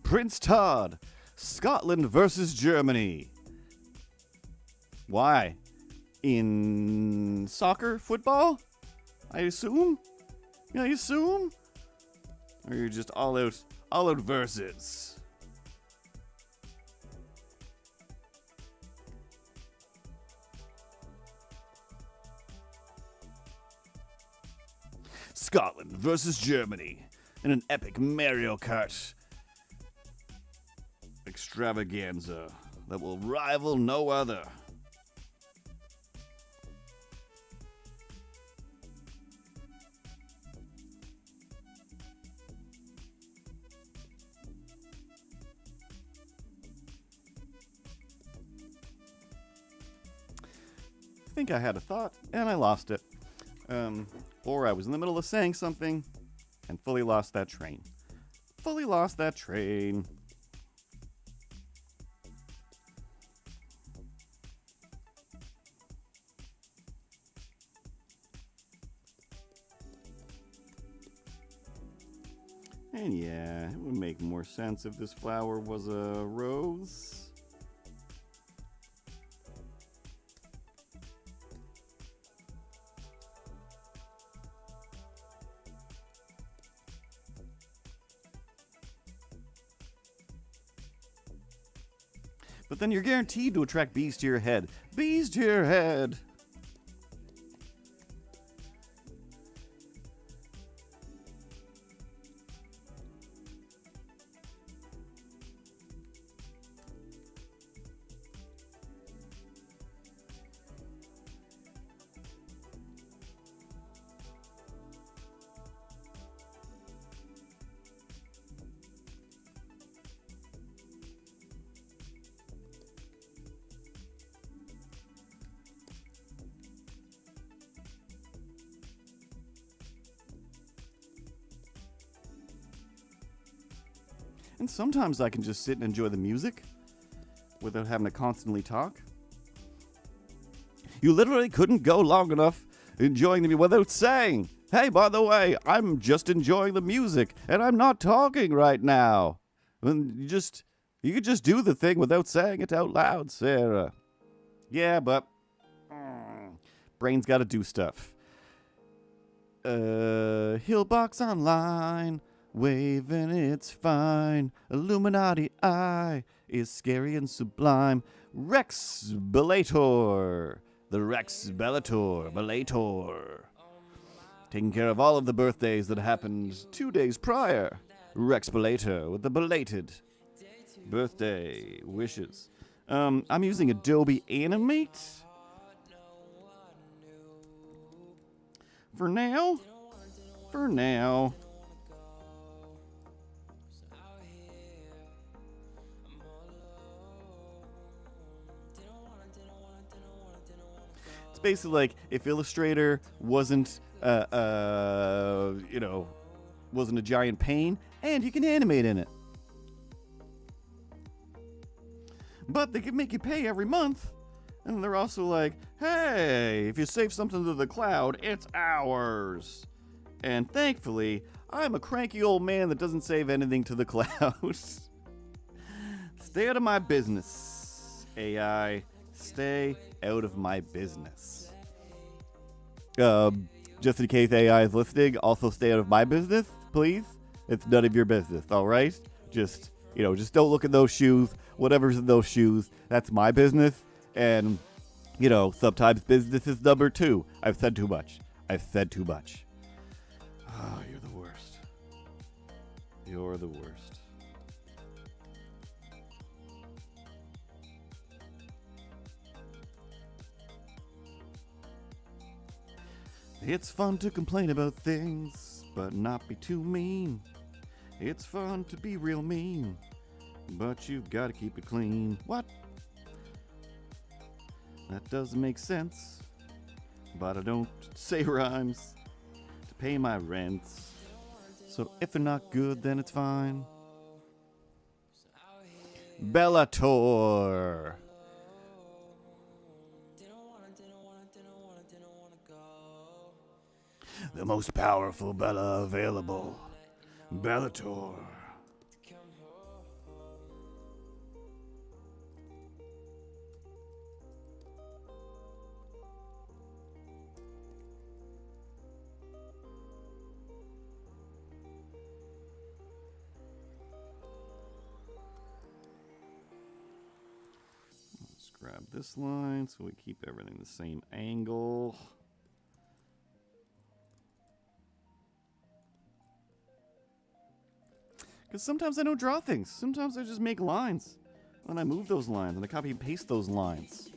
Prince Todd, Scotland versus Germany. Why? In soccer, football? I assume? Yeah, I assume? Or you're just all out versus? Scotland versus Germany in an epic Mario Kart extravaganza that will rival no other. I think I had a thought and I lost it. Or I was in the middle of saying something and fully lost that train. Fully lost that train. And yeah, it would make more sense if this flower was a rose. But then you're guaranteed to attract bees to your head. Bees to your head! And sometimes I can just sit and enjoy the music without having to constantly talk. You literally couldn't go long enough enjoying the music without saying, hey, by the way, I'm just enjoying the music and I'm not talking right now. And you could just do the thing without saying it out loud, Sarah. Yeah, but brain's got to do stuff. Hillbox Online. Waving, it's fine. Illuminati eye is scary and sublime. Rex Bellator. The Rex Bellator. Taking care of all of the birthdays that happened 2 days prior. Rex Bellator with the belated birthday wishes. I'm using Adobe Animate. For now. It's basically like if Illustrator wasn't, wasn't a giant pain, and you can animate in it. But they can make you pay every month, and they're also like, hey, if you save something to the cloud, it's ours. And thankfully, I'm a cranky old man that doesn't save anything to the cloud. Stay out of my business, AI. Stay out of my business. Just in case AI is listening, also stay out of my business, please. It's none of your business, all right? Just don't look at those shoes. Whatever's in those shoes, that's my business. And, sometimes business is number two. I've said too much. Oh, you're the worst. You're the worst. It's fun to complain about things, but not be too mean. It's fun to be real mean, but you've got to keep it clean. What? That doesn't make sense, but I don't say rhymes to pay my rents. So if they're not good, then it's fine. Bellator. The most powerful Bella available. Bellator. Let's grab this line so we keep everything the same angle. Because sometimes I don't draw things. Sometimes I just make lines. And I move those lines, and I copy and paste those lines.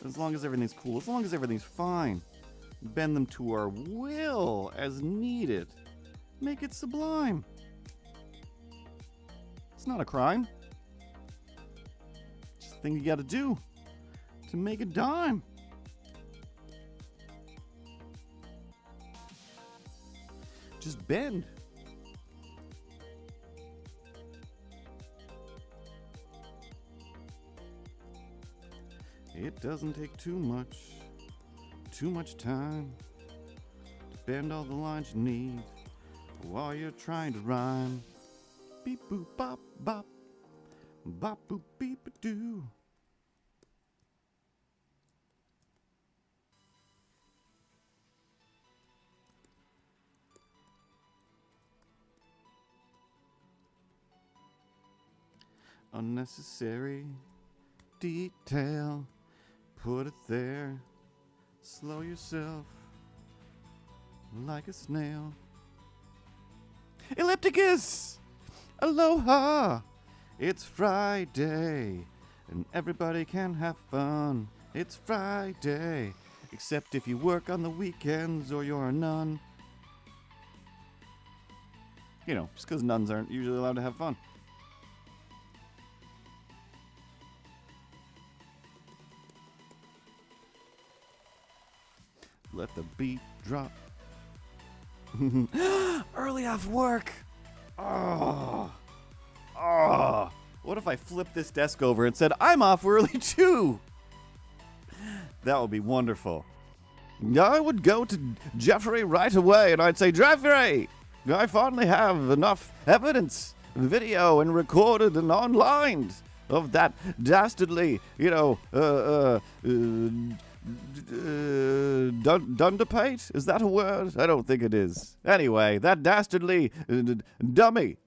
As long as everything's cool, as long as everything's fine. Bend them to our will as needed. Make it sublime. It's not a crime. It's just a thing you gotta do to make a dime. Just bend. It doesn't take too much time to bend all the lines you need while you're trying to rhyme. Beep boop bop bop, bop boop beep a doo. Unnecessary detail. Put it there. Slow yourself like a snail. Ellipticus! Aloha! It's Friday, and everybody can have fun. It's Friday, except if you work on the weekends or you're a nun. You know, just because nuns aren't usually allowed to have fun. Let the beat drop. Early off work. Oh. What if I flipped this desk over and said, I'm off early too? That would be wonderful. I would go to Jeffrey right away and I'd say, Jeffrey, I finally have enough evidence, video and recorded and online of that dastardly, Dundapate? Is that a word? I don't think it is. Anyway, that dastardly dummy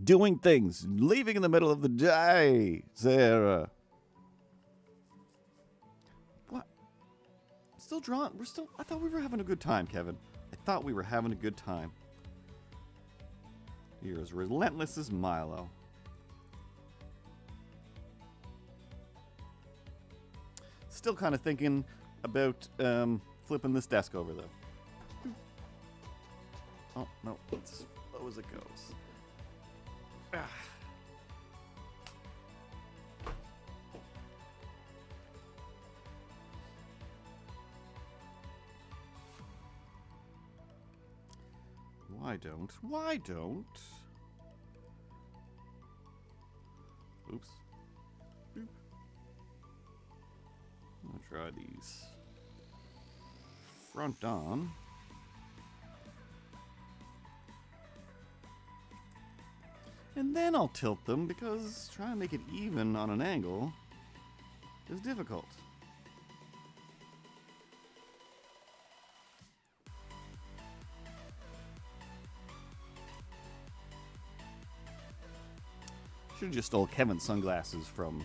doing things, leaving in the middle of the day, Sarah. What? Still drawing? I thought we were having a good time, Kevin. I thought we were having a good time. You're as relentless as Milo. Still kind of thinking about flipping this desk over, though. Oh, no. It's slow as it goes. Ah. Why don't? Oops. Boop. I'll try these front on. And then I'll tilt them because trying to make it even on an angle is difficult. Should have just stole Kevin's sunglasses from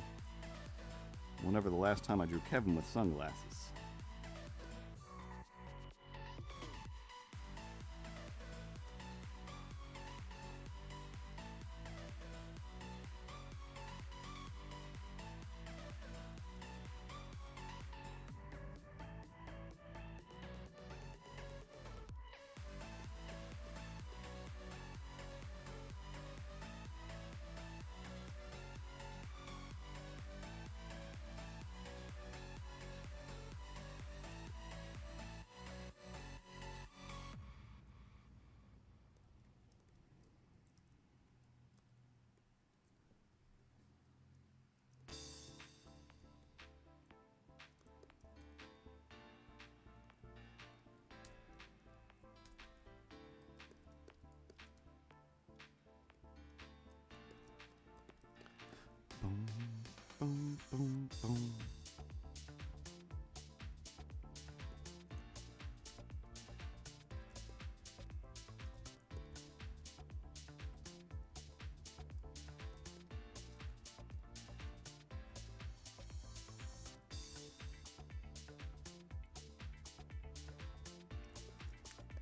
whenever the last time I drew Kevin with sunglasses.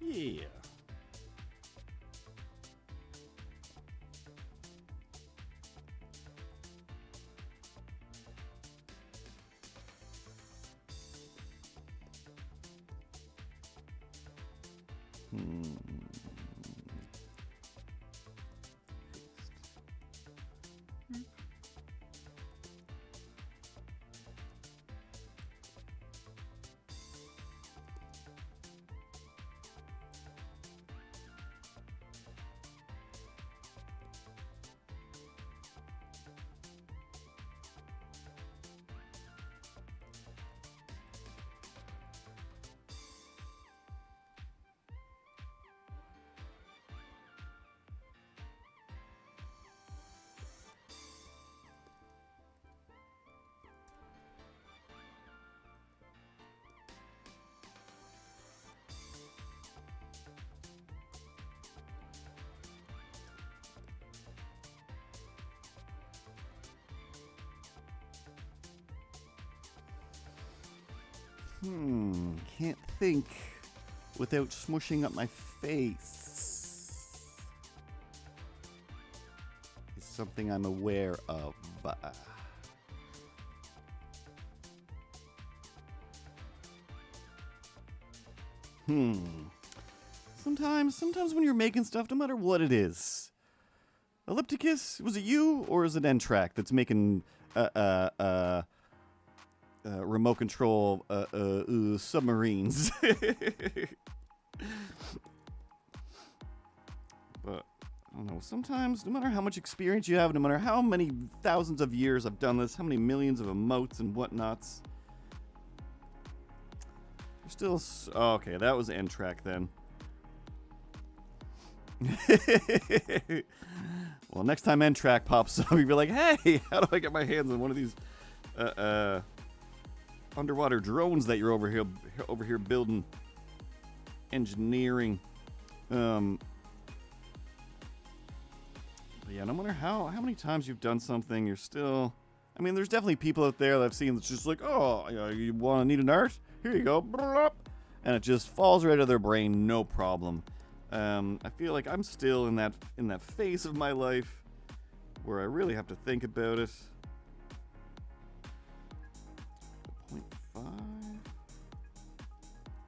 Yeah. Can't think without smushing up my face. It's something I'm aware of. Sometimes when you're making stuff, no matter what it is. Ellipticus, was it you or is it N-Track that's making remote control submarines? But I don't know, sometimes, no matter how much experience you have, no matter how many thousands of years I've done this, how many millions of emotes and whatnots, you're still... okay, that was N-Track then. Well, next time N-Track pops up, you'll be like, hey, how do I get my hands on one of these underwater drones that you're over here building, engineering. But yeah, no matter how many times you've done something, you're still... I mean, there's definitely people out there that I've seen that's just like, oh, you need an art? Here you go. And it just falls right out of their brain, no problem. I feel like I'm still in that phase of my life where I really have to think about it. 0.5.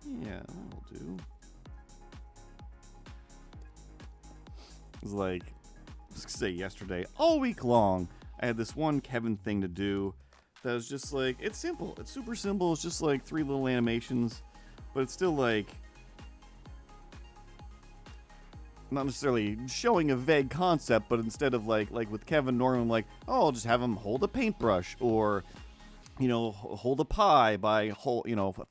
Yeah, that'll do. It was like, let's say yesterday, all week long, I had this one Kevin thing to do that was just like, it's simple. It's super simple. It's just like 3 little animations, but it's still like, not necessarily showing a vague concept, but instead of like with Kevin Norman, like, oh, I'll just have him hold a paintbrush, or, hold a pie by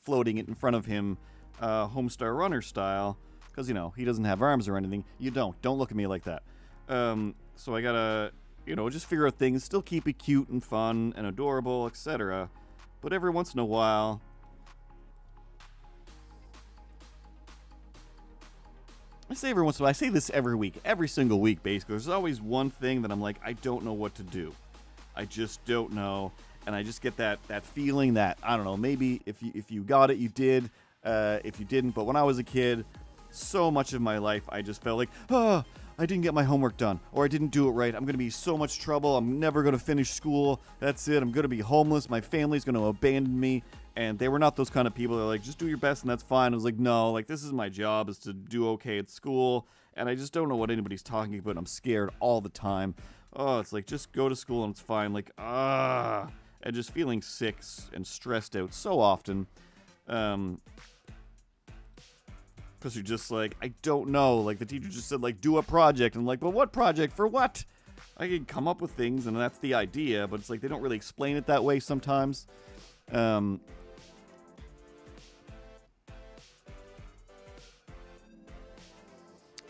floating it in front of him, Homestar Runner style, because he doesn't have arms or anything. You don't look at me like that. So I gotta just figure out things, still keep it cute and fun and adorable, etc. But every once in a while, I say every once in a while, I say this every week, every single week, basically. There's always one thing that I'm like, I don't know what to do. I just don't know. And I just get that feeling that, I don't know, maybe if you got it, you did. If you didn't. But when I was a kid, so much of my life, I just felt like, I didn't get my homework done, or I didn't do it right. I'm going to be so much trouble. I'm never going to finish school. That's it. I'm going to be homeless. My family's going to abandon me. And they were not those kind of people. They're like, just do your best and that's fine. I was like, no, like, this is my job, is to do okay at school. And I just don't know what anybody's talking about. I'm scared all the time. Oh, it's like, just go to school and it's fine. Like, and just feeling sick and stressed out so often. Because you're just like, I don't know. Like, the teacher just said, like, do a project. And I'm like, but what project? For what? I can come up with things, and that's the idea. But it's like, they don't really explain it that way sometimes.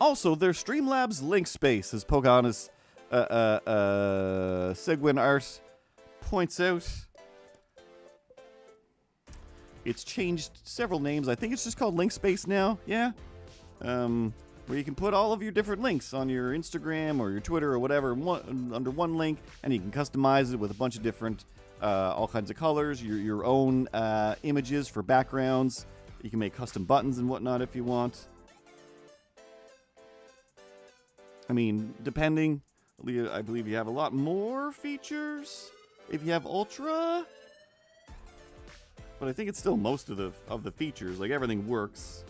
Also, their Streamlabs link space, as Pocahontas Seguin Art points out. It's changed several names. I think it's just called Link Space now. Yeah. Where you can put all of your different links on your Instagram or your Twitter or whatever under one link, and you can customize it with a bunch of different, all kinds of colors, your own images for backgrounds. You can make custom buttons and whatnot if you want. I mean, depending, I believe you have a lot more features if you have Ultra. But I think it's still most of the features. Like, everything works,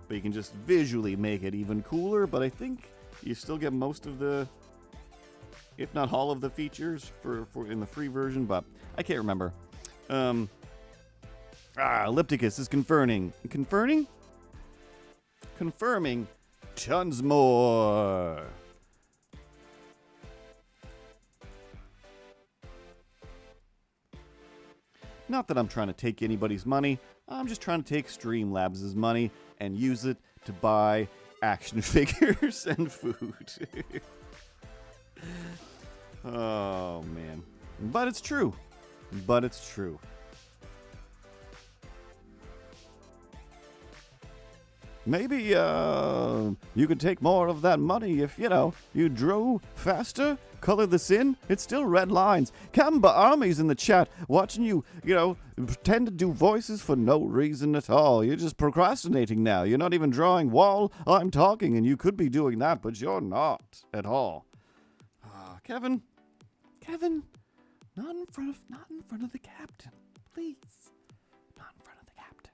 but you can just visually make it even cooler. But I think you still get most of the, if not all of the features for in the free version. But I can't remember. Ellipticus is confirming tons more. Not that I'm trying to take anybody's money. I'm just trying to take Streamlabs' money and use it to buy action figures and food. Oh, man. But it's true. Maybe you could take more of that money if, you drew faster. Color this in. It's still red lines. Kamba Army's in the chat watching you, pretend to do voices for no reason at all. You're just procrastinating now. You're not even drawing while I'm talking, and you could be doing that, but you're not at all. Kevin, not in front of the captain, please. Not in front of the captain.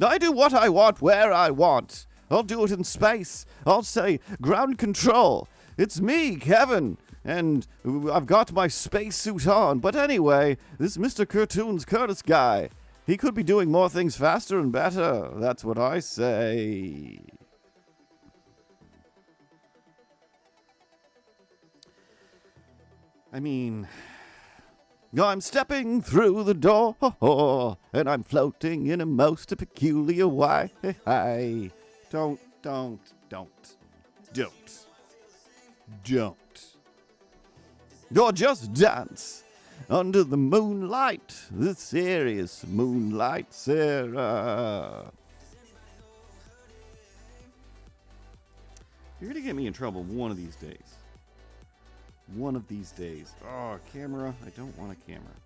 I do what I want, where I want. I'll do it in space. I'll say ground control. It's me, Kevin, and I've got my spacesuit on. But anyway, this Mr. Cartoons Curtis guy, he could be doing more things faster and better. That's what I say. I mean, I'm stepping through the door, and I'm floating in a most peculiar way. Don't. Or just dance under the moonlight, the serious moonlight, Sarah. You're going to get me in trouble one of these days. Oh, camera. I don't want a camera.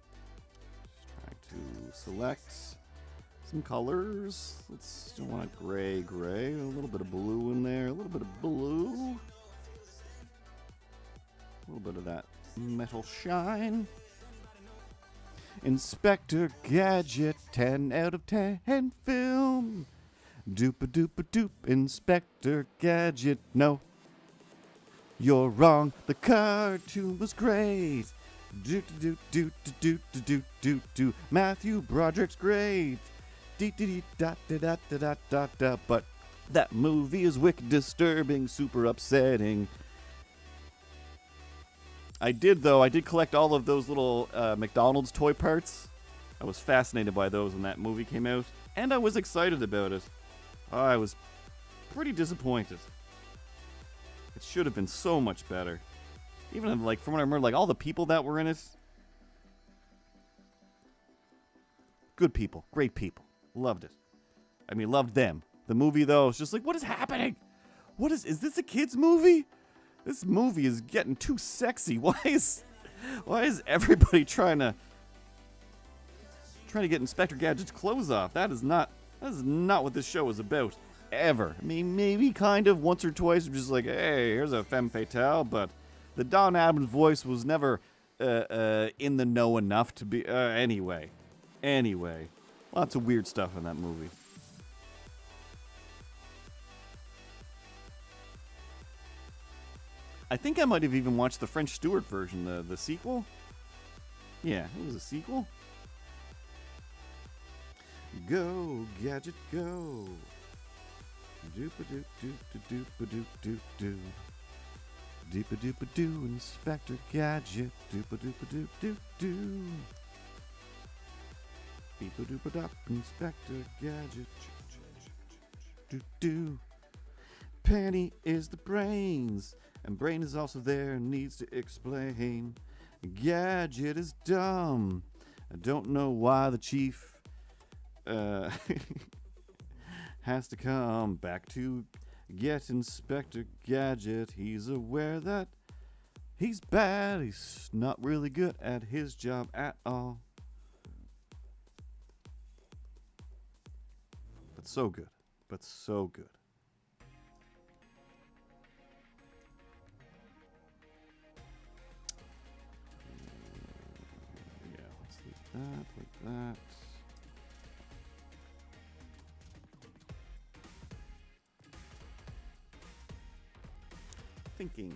Just trying to select some colors. Don't want a gray. A little bit of blue in there. A little bit of blue. A little bit of that metal shine. Inspector Gadget, 10 out of 10 film. Doop-a-doop-a-doop, Inspector Gadget. No, you're wrong. The cartoon was great. Do-do-do-do-do-do-do-do. Matthew Broderick's great. Dee-dee-dee-da-da-da-da-da-da. But that movie is wicked disturbing, super upsetting. I did collect all of those little McDonald's toy parts. I was fascinated by those when that movie came out, and I was excited about it. I was pretty disappointed. It should have been so much better. Even from what I remember, all the people that were in it. Good people, great people. Loved it. I mean, loved them. The movie, though, was just like, what is happening? Is this a kid's movie? This movie is getting too sexy. Why is everybody trying to get Inspector Gadget's clothes off? That is not what this show is about, ever. I mean, maybe kind of once or twice, just like, hey, here's a femme fatale, but the Don Adams voice was never in the know enough to be. Anyway, lots of weird stuff in that movie. I think I might have even watched the French Stewart version, the sequel. Yeah, it was a sequel. Go, Gadget, go. Doop-a-doop-doop-a-doop-a-doop-a-doop-doo. Doop-a-doop-a-doo, Inspector Gadget. Doop-a-doop-a-doop-doo-doo. Beep-a-doop-a-dop, Inspector Gadget. Doo-doo. Penny is the brains. And Brain is also there and needs to explain. Gadget is dumb. I don't know why the chief has to come back to get Inspector Gadget. He's aware that he's bad. He's not really good at his job at all. But so good. that. Thinking.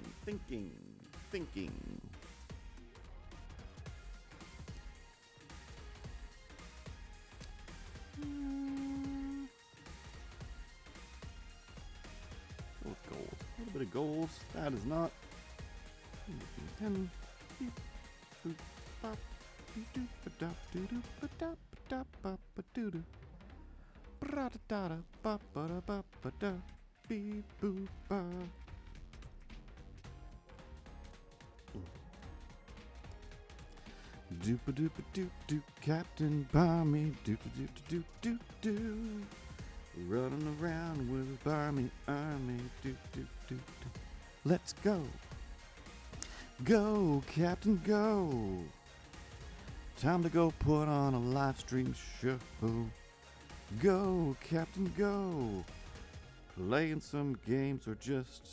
Gold. A little bit of gold. That is not. 10. Doop Captain Barmy doop running around with his Barmy army doop. Let's go. Go, Captain, go. Time to go put on a live stream show. Go, Captain, go. Playing some games or just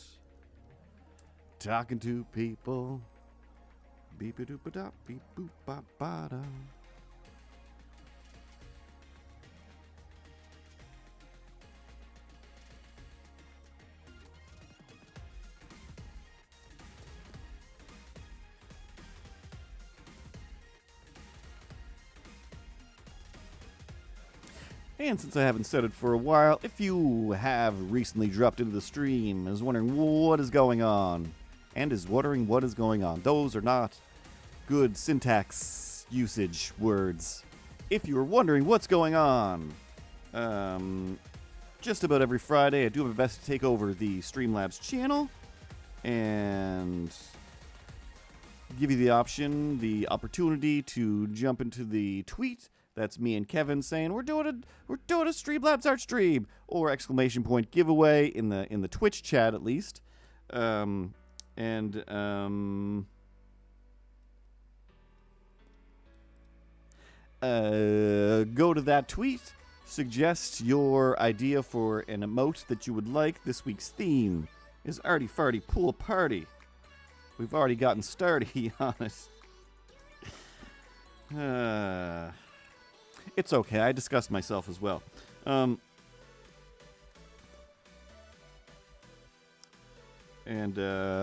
talking to people. Beep a doop a dop, beep boop ba ba da. And since I haven't said it for a while, if you have recently dropped into the stream and is wondering what is going on, those are not good syntax usage words. If you are wondering what's going on, just about every Friday I do my best to take over the Streamlabs channel and give you the opportunity to jump into the tweet. That's me and Kevin saying we're doing a Streamlabs art stream or exclamation point giveaway in the Twitch chat at least. Go to that tweet, suggest your idea for an emote that you would like. This week's theme is Arty Farty Pool Party. We've already gotten started on it. It's okay. I discussed myself as well.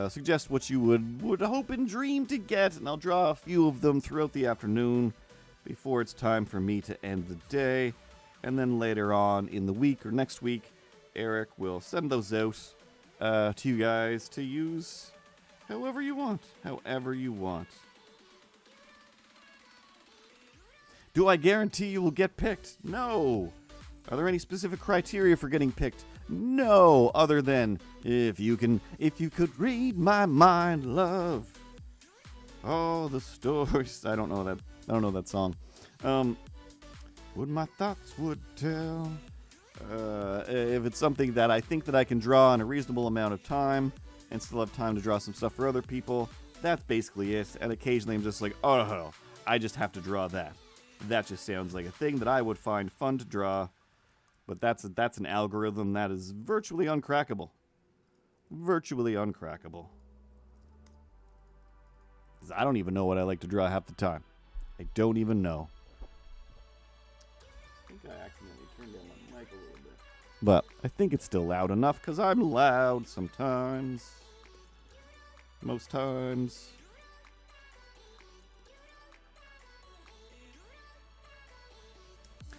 Suggest what you would hope and dream to get, and I'll draw a few of them throughout the afternoon before it's time for me to end the day. And then later on in the week or next week, Eric will send those out to you guys to use however you want. Do I guarantee you will get picked? No. Are there any specific criteria for getting picked? No, other than if you could read my mind, love. All the stories. I don't know that song. What my thoughts would tell. If it's something that I think that I can draw in a reasonable amount of time and still have time to draw some stuff for other people, that's basically it. And occasionally I'm just like, oh, I just have to draw that. That just sounds like a thing that I would find fun to draw, but that's an algorithm that is virtually uncrackable. Virtually uncrackable. 'Cause I don't even know what I like to draw half the time. I don't even know. I think I accidentally turned down my mic a little bit. But I think it's still loud enough because I'm loud sometimes. Most times.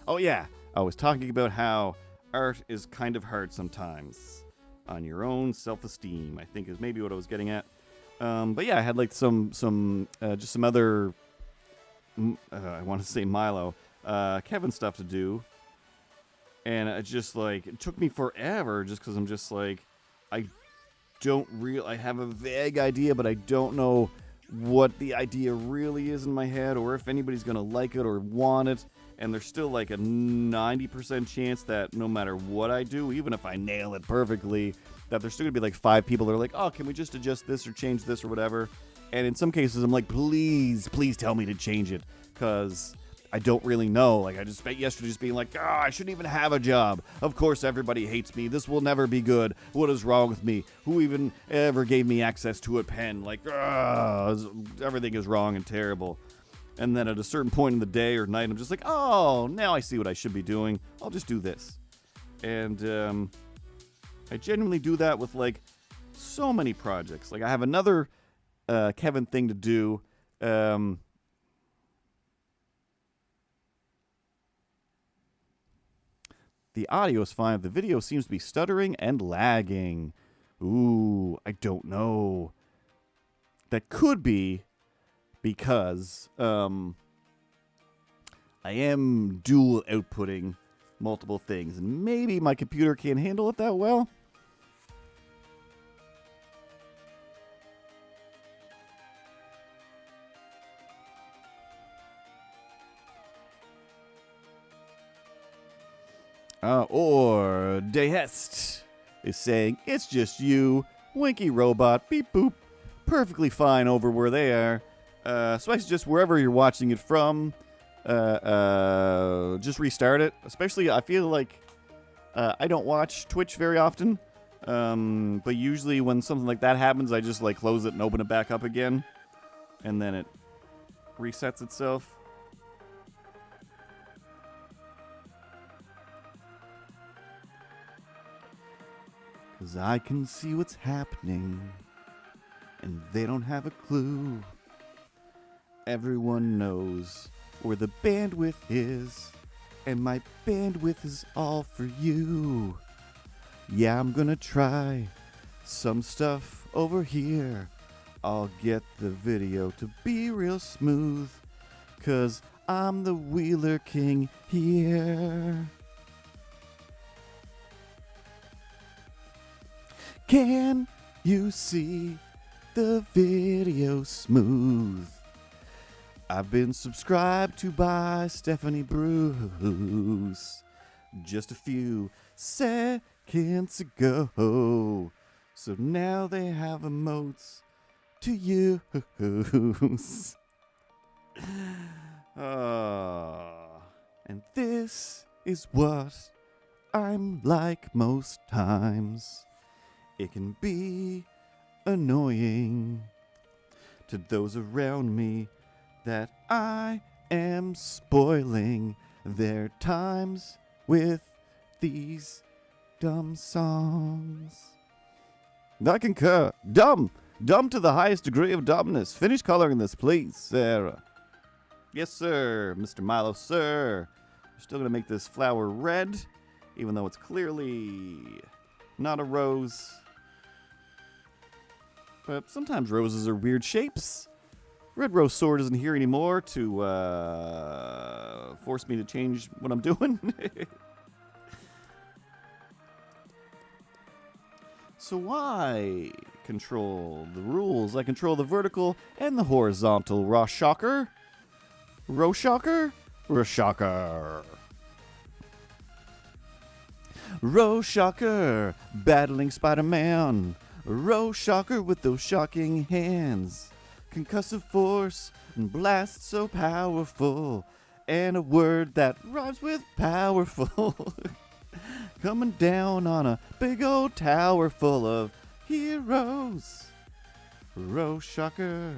Oh yeah, I was talking about how art is kind of hard sometimes on your own self-esteem, I think is maybe what I was getting at. But yeah, I had like some other, I want to say Milo, Kevin stuff to do. And it just like, it took me forever just because I'm just like, I have a vague idea, but I don't know what the idea really is in my head or if anybody's going to like it or want it. And there's still like a 90% chance that no matter what I do, even if I nail it perfectly, that there's still going to be like 5 people that are like, oh, can we just adjust this or change this or whatever? And in some cases, I'm like, please tell me to change it. Because I don't really know. Like, I just spent yesterday just being like, I shouldn't even have a job. Of course, everybody hates me. This will never be good. What is wrong with me? Who even ever gave me access to a pen? Like, everything is wrong and terrible. And then at a certain point in the day or night, I'm just like, oh, now I see what I should be doing. I'll just do this. And I genuinely do that with, like, so many projects. Like, I have another Kevin thing to do. The audio is fine. The video seems to be stuttering and lagging. Ooh, I don't know. That could be because I am dual outputting multiple things, and maybe my computer can't handle it that well. Or Dehest is saying, it's just you, Winky Robot, beep boop, perfectly fine over where they are. So I suggest wherever you're watching it from, just restart it. Especially, I feel like I don't watch Twitch very often, but usually when something like that happens, I just like close it and open it back up again, and then it resets itself. Cause I can see what's happening, and they don't have a clue. Everyone knows where the bandwidth is, and my bandwidth is all for you. Yeah, I'm gonna try some stuff over here. I'll get the video to be real smooth, cause I'm the Wheeler King here. Can you see the video smooth? I've been subscribed to by Stephanie Bruce just a few seconds ago. So now they have emotes to use. And this is what I'm like most times. It can be annoying to those around me that I am spoiling their times with these dumb songs. I concur. Dumb. Dumb to the highest degree of dumbness. Finish coloring this, please, Sarah. Yes, sir. Mr. Milo, sir. We're still going to make this flower red, even though it's clearly not a rose. But sometimes roses are weird shapes. Red Rose Sword isn't here anymore to force me to change what I'm doing. So I control the rules. I control the vertical and the horizontal Roshocker. Roshocker? Roshocker. Roshocker, battling Spider-Man. Roshocker with those shocking hands. Concussive force and blast so powerful. And a word that rhymes with powerful. Coming down on a big old tower full of heroes. Roshocker.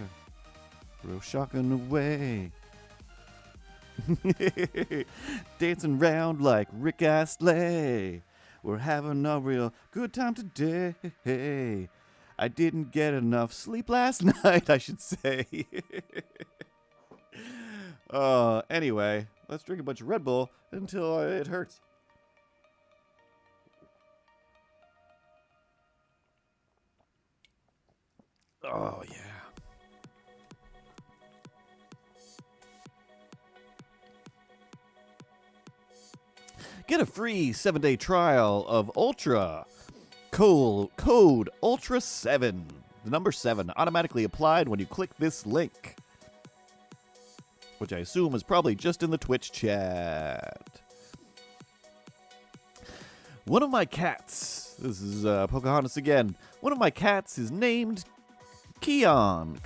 Roshocking away. Dancing round like Rick Astley. We're having a real good time today. I didn't get enough sleep last night, I should say. Anyway, let's drink a bunch of Red Bull until it hurts. Oh, yeah. Get a free 7-day trial of Ultra. Code Ultra7. The number 7 automatically applied when you click this link. Which I assume is probably just in the Twitch chat. One of my cats, this is Pocahontas again. One of my cats is named Kion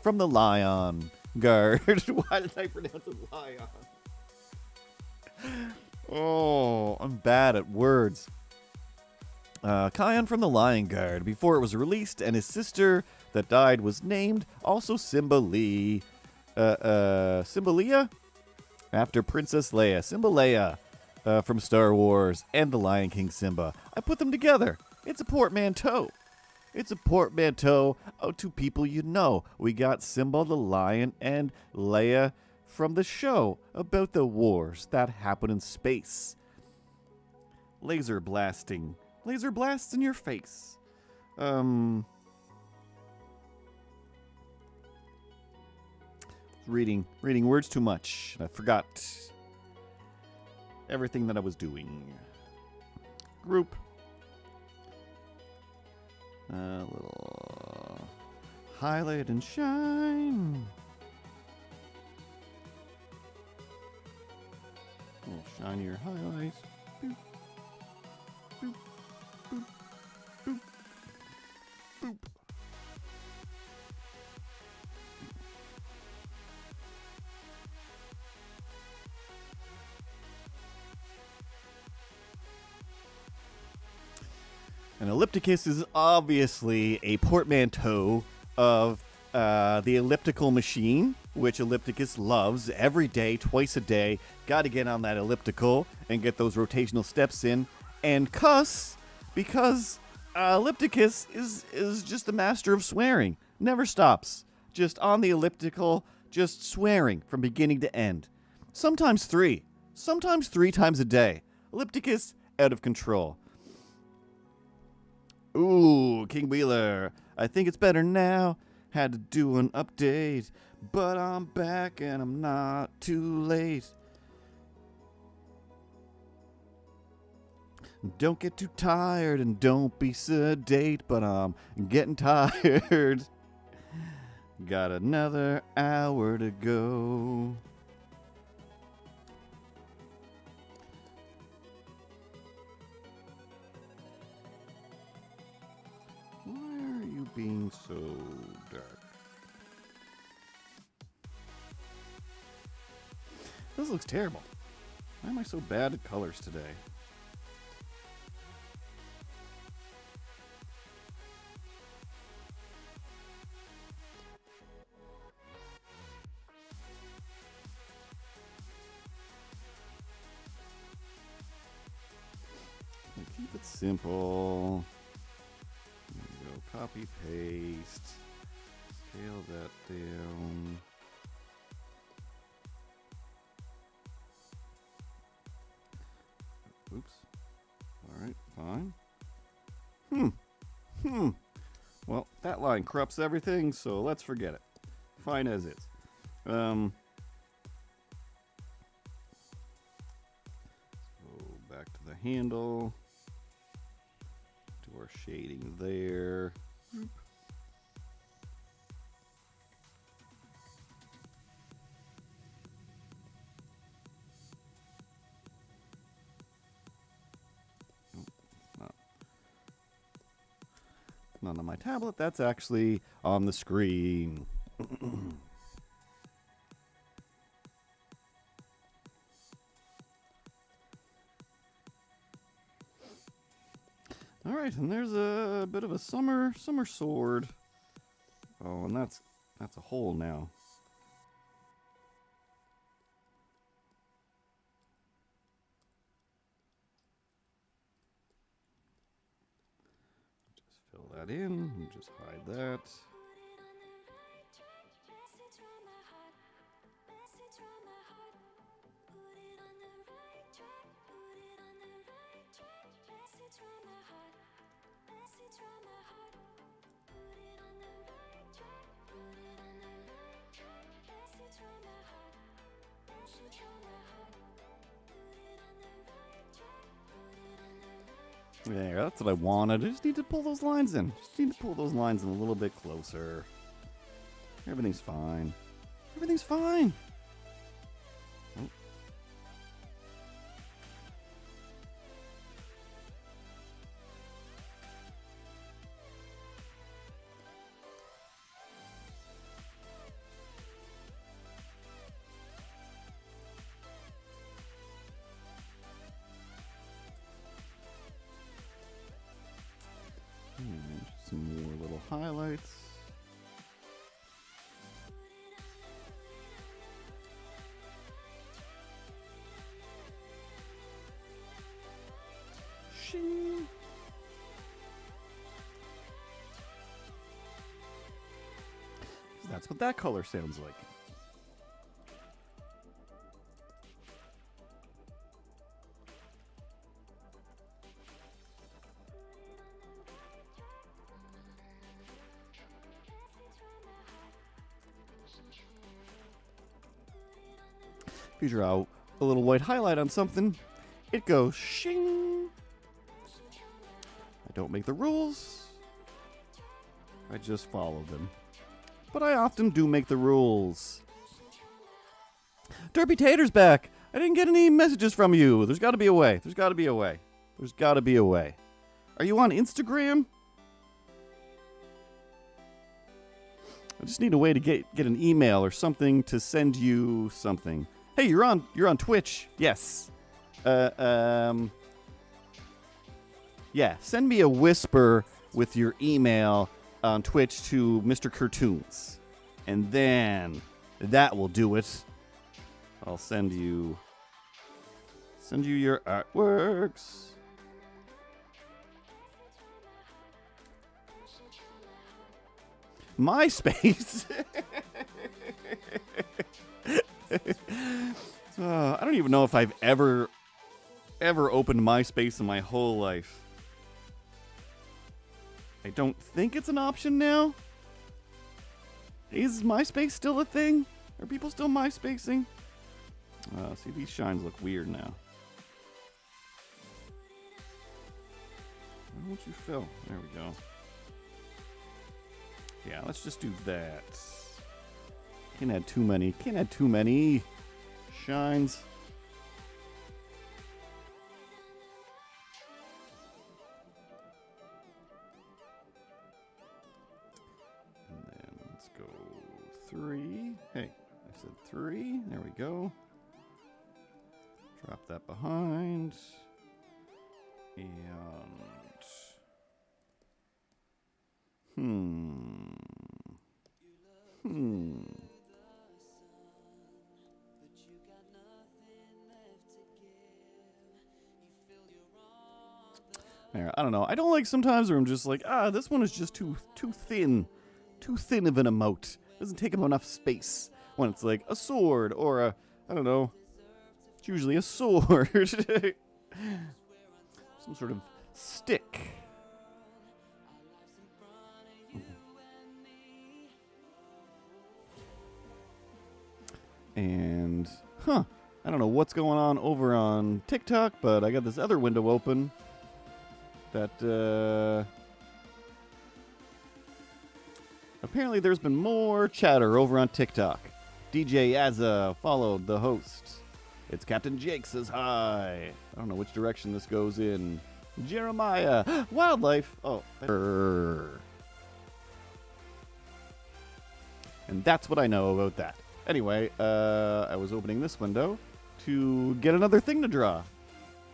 from the Lion Guard. Why did I pronounce it Lion? Oh, I'm bad at words. Kion from the Lion Guard, before it was released, and his sister that died was named also Cymbelee. Cymbelia? After Princess Leia. Cymbelia from Star Wars and The Lion King Simba. I put them together. It's a portmanteau. It's a portmanteau of two people you know. We got Simba the lion and Leia from the show about the wars that happen in space. Laser blasting. Laser blasts in your face. Reading words too much. And I forgot everything that I was doing. Group. A little highlight and shine. A little shinier highlights. Boop, boop, boop, boop, boop. An ellipticus is obviously a portmanteau of the elliptical machine, which ellipticus loves every day, twice a day. Got to get on that elliptical and get those rotational steps in. And cuss, because ellipticus is just a master of swearing. Never stops. Just on the elliptical, just swearing from beginning to end. Sometimes three times a day. Ellipticus out of control. Ooh, King Wheeler. I think it's better now. Had to do an update, but I'm back and I'm not too late. Don't get too tired and don't be sedate, but I'm getting tired. Got another hour to go. Being so dark. This looks terrible. Why am I so bad at colors today? Keep it simple. Copy, paste, scale that down. Oops. All right, fine. Well, that line corrupts everything, so let's forget it. Fine as is. So back to the handle. Do our shading there. Not on my tablet, that's actually on the screen. All right, and there's a bit of a summer sword. Oh, and that's a hole now. Just fill that in and just hide that. There, that's what I wanted. I just need to pull those lines in. Just need to pull those lines in a little bit closer. Everything's fine. Everything's fine. Oh. Some more little highlights. That's what that color sounds like. If you draw a little white highlight on something, it goes shing. I don't make the rules. I just follow them. But I often do make the rules. Derpy Tater's back. I didn't get any messages from you. There's got to be a way. There's got to be a way. There's got to be a way. Are you on Instagram? I just need a way to get an email or something to send you something. Hey, you're on Twitch. Yes. Yeah, send me a whisper with your email on Twitch to Mr. Cartoons. And then that will do it. I'll send you your artworks. MySpace. I don't even know if I've ever opened MySpace in my whole life. I don't think it's an option now. Is MySpace still a thing? Are people still MySpacing? See, these shines look weird now. Why don't you fill? There we go. Yeah, let's just do that. Can't add too many. Can't add too many shines. And then let's go 3. Hey, I said 3. There we go. Drop that behind. And I don't know. I don't like sometimes where I'm just like, this one is just too thin. Too thin of an emote. Doesn't take up enough space. When it's like a sword or a, I don't know. It's usually a sword. Some sort of stick. And, I don't know what's going on over on TikTok, but I got this other window open that, apparently there's been more chatter over on TikTok. DJ Azza followed the host. It's Captain Jake says hi. I don't know which direction this goes in. Jeremiah. Wildlife. Oh. And that's what I know about that. Anyway, I was opening this window to get another thing to draw.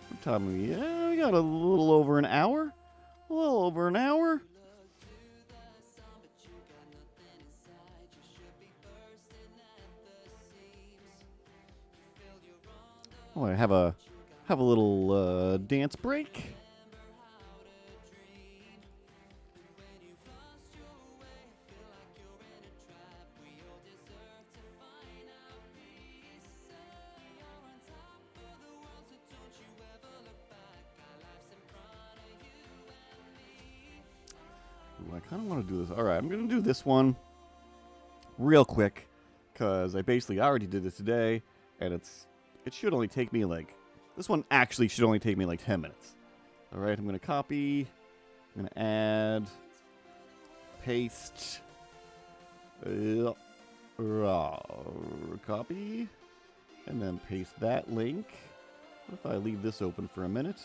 What time are we? Yeah, we got a little over an hour. A little over an hour. Oh, I have a little dance break. Ooh, I kind of want to do this. All right, I'm going to do this one real quick because I basically already did this today, and it should only take me this one actually should only take me 10 minutes. All right, I'm going to copy. I'm going to add, paste, copy, and then paste that link. What if I leave this open for a minute?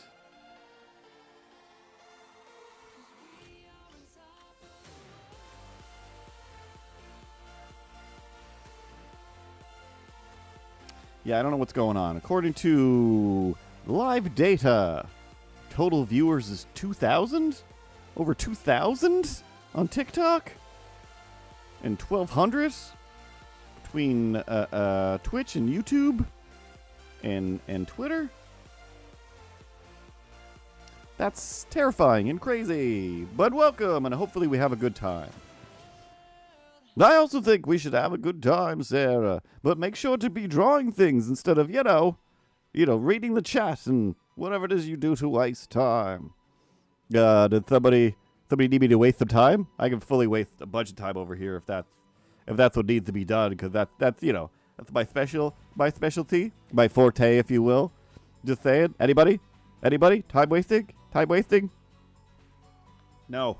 Yeah, I don't know what's going on. According to live data, total viewers is 2,000? Over 2,000 on TikTok? And 1,200 between Twitch and YouTube and Twitter? That's terrifying and crazy. But welcome, and hopefully we have a good time. I also think we should have a good time, Sarah, but make sure to be drawing things instead of, reading the chat and whatever it is you do to waste time. Did somebody need me to waste some time? I can fully waste a bunch of time over here if that's what needs to be done, because that's that's my specialty, my forte, if you will. Just saying. Anybody? Time wasting? No.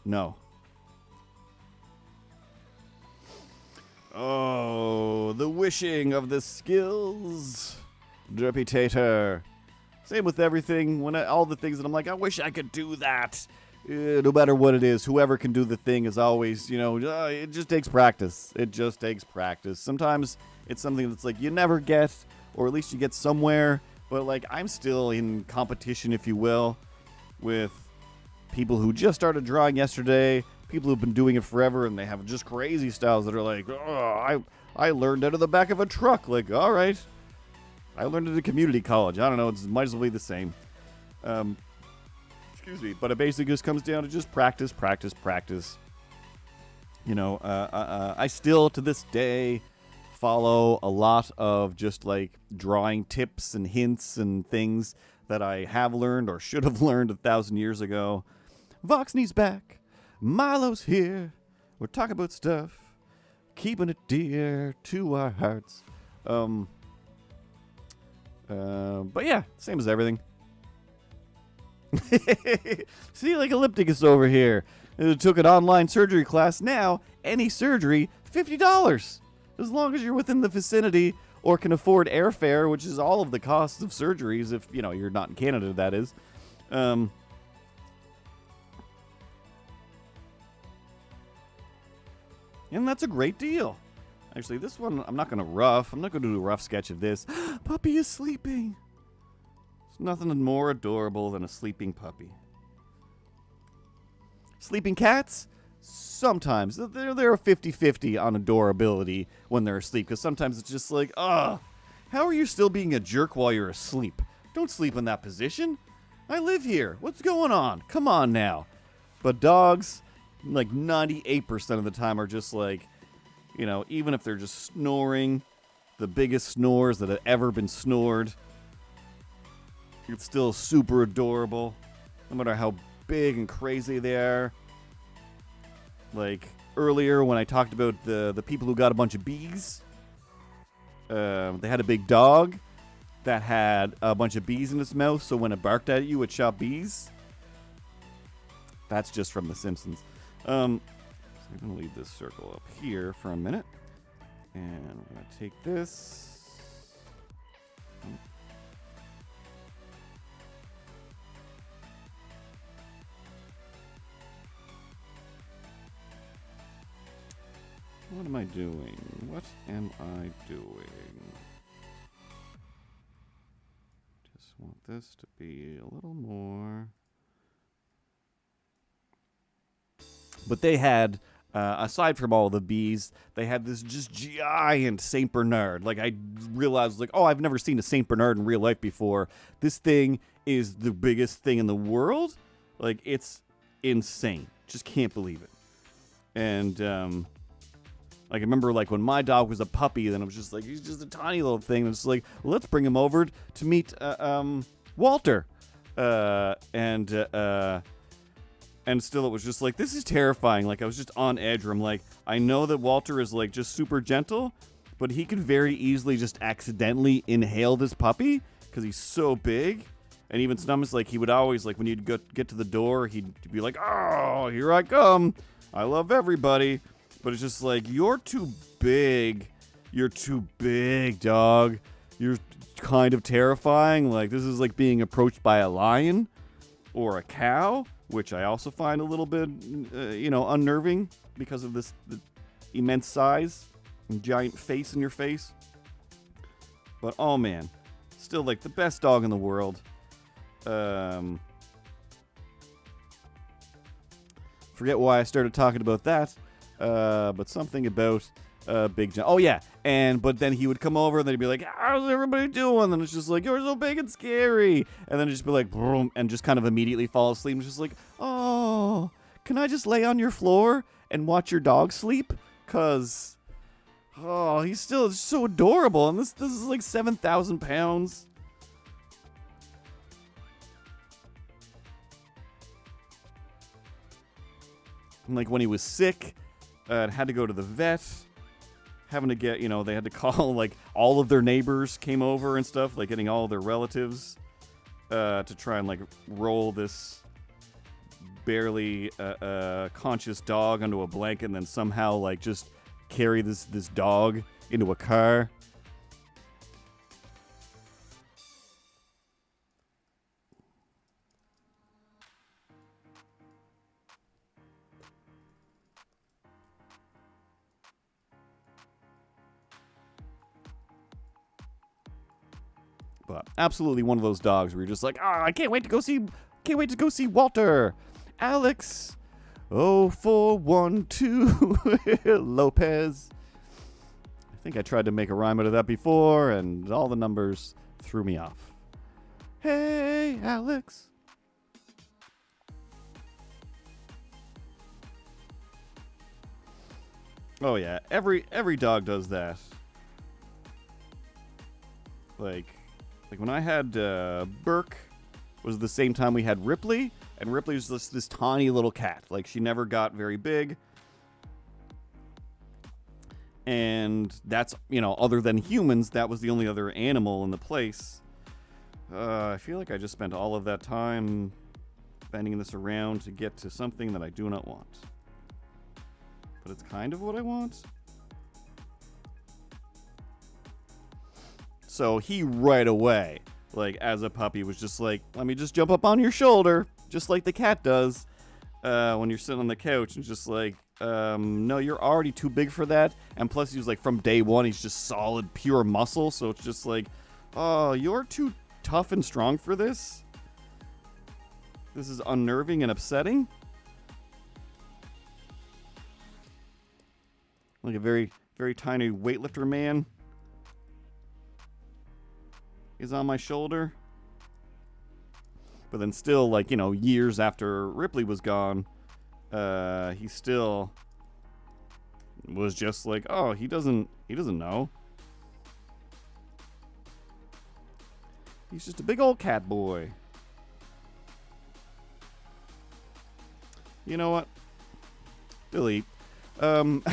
No. Oh, the wishing of the skills. Derpy Tater. Same with everything. All the things that I'm like, I wish I could do that. No matter what it is, whoever can do the thing is always, it just takes practice. Sometimes it's something that's like you never get, or at least you get somewhere. But like I'm still in competition, if you will, with people who just started drawing yesterday. People who've been doing it forever, and they have just crazy styles that are like, I learned out of the back of a truck. Like, all right. I learned it at community college. I don't know. It might as well be the same. Excuse me. But it basically just comes down to just practice. I still, to this day, follow a lot of just, like, drawing tips and hints and things that I have learned or should have learned 1,000 years ago. Voxney's back. Milo's here. We're talking about stuff. Keeping it dear to our hearts. But yeah, same as everything. See, like Ellipticus over here. Took an online surgery class. Now, any surgery, $50. As long as you're within the vicinity or can afford airfare, which is all of the costs of surgeries if, you're not in Canada, that is. And that's a great deal. Actually, this one, I'm not going to do a rough sketch of this. Puppy is sleeping. There's nothing more adorable than a sleeping puppy. Sleeping cats? Sometimes. They're a 50-50 on adorability when they're asleep. Because sometimes it's just like, how are you still being a jerk while you're asleep? Don't sleep in that position. I live here. What's going on? Come on now. But dogs, like 98% of the time, are just like, even if they're just snoring, the biggest snores that have ever been snored, it's still super adorable, no matter how big and crazy they are. Like, earlier when I talked about the people who got a bunch of bees, they had a big dog that had a bunch of bees in its mouth, so when it barked at you, it shot bees. That's just from The Simpsons. I'm going to leave this circle up here for a minute. And we're going to take this. What am I doing? Just want this to be a little more. But they had, aside from all the bees, they had this just giant St. Bernard. Like, I realized, like, I've never seen a St. Bernard in real life before. This thing is the biggest thing in the world. Like, it's insane. Just can't believe it. And, I remember, like, when my dog was a puppy, then it was just like, he's just a tiny little thing. And it's like, let's bring him over to meet, Walter. And still, it was just like, this is terrifying. Like, I was just on edge where I'm like, I know that Walter is, like, just super gentle, but he could very easily just accidentally inhale this puppy because he's so big. And even sometimes, like, he would always, like, when you'd get to the door, he'd be like, oh, here I come. I love everybody. But it's just like, you're too big. You're too big, dog. You're kind of terrifying. Like, this is like being approached by a lion or a cow, which I also find a little bit, unnerving because of the immense size and giant face in your face. But, oh man, still like the best dog in the world. Forget why I started talking about that, but something about Big John. Oh yeah, but then he would come over and then he'd be like, "How's everybody doing?" And it's just like, "You're so big and scary." And then it'd just be like, boom, and just kind of immediately fall asleep. And just like, "Oh, can I just lay on your floor and watch your dog sleep? Cause, oh, he's still so adorable, and this is like 7,000 pounds. And like when he was sick, had to go to the vet, having to get, they had to call like all of their neighbors came over and stuff, like getting all of their relatives to try and like roll this barely conscious dog onto a blanket and then somehow like just carry this dog into a car. But absolutely one of those dogs where you're just like, I can't wait to go see Walter. Alex 0412 Lopez. I think I tried to make a rhyme out of that before, and all the numbers threw me off. Hey, Alex. Oh yeah, every dog does that. Like when I had Burke, was the same time we had Ripley, and Ripley was this tiny little cat. Like, she never got very big. And that's, other than humans, that was the only other animal in the place. I feel like I just spent all of that time bending this around to get to something that I do not want. But it's kind of what I want. So he right away, like as a puppy, was just like, let me just jump up on your shoulder, just like the cat does when you're sitting on the couch, and just like, no, you're already too big for that. And plus he was like, from day one, he's just solid, pure muscle. So it's just like, oh, you're too tough and strong for this. This is unnerving and upsetting. Like a very, very tiny weightlifter man is on my shoulder. But then still, like, years after Ripley was gone, he still was just like, oh, he doesn't know. He's just a big old cat boy. You know what? Delete. Sometimes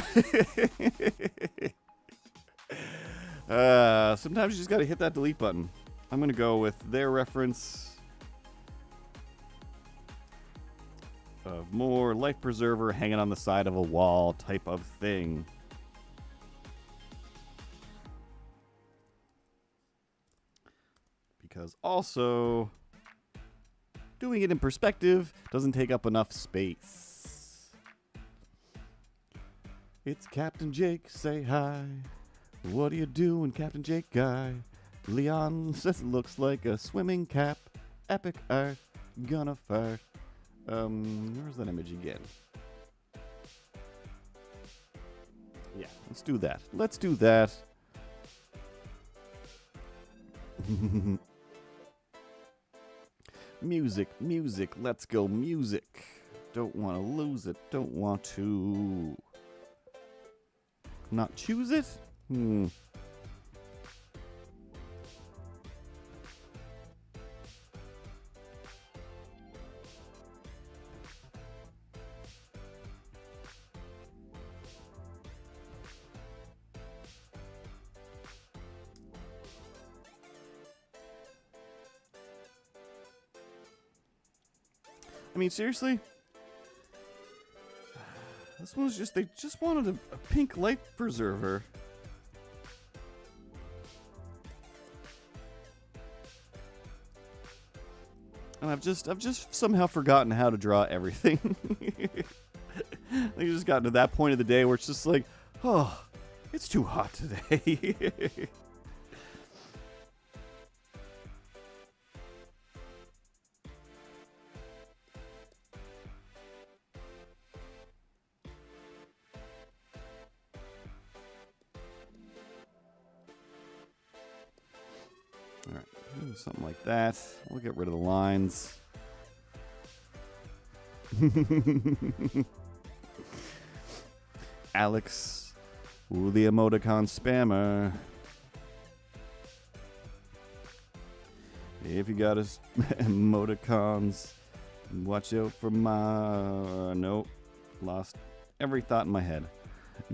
you just gotta hit that delete button. I'm gonna go with their reference of more life preserver hanging on the side of a wall type of thing. Because also, doing it in perspective doesn't take up enough space. It's Captain Jake, say hi. What are you doing, Captain Jake guy? Leon says it looks like a swimming cap. Epic art, gonna fart. Where's that image again? Yeah, let's do that. Let's do that. Music, let's go music. Don't want to lose it, don't want to not choose it? I mean, seriously? This one's just, they just wanted a pink life preserver. And I've just somehow forgotten how to draw everything. I just gotten to that point of the day where it's just like, oh, it's too hot today. Alright, something like that. We'll get rid of the lines. Alex, ooh, the emoticon spammer. If you got emoticons, watch out for my... nope. Lost every thought in my head.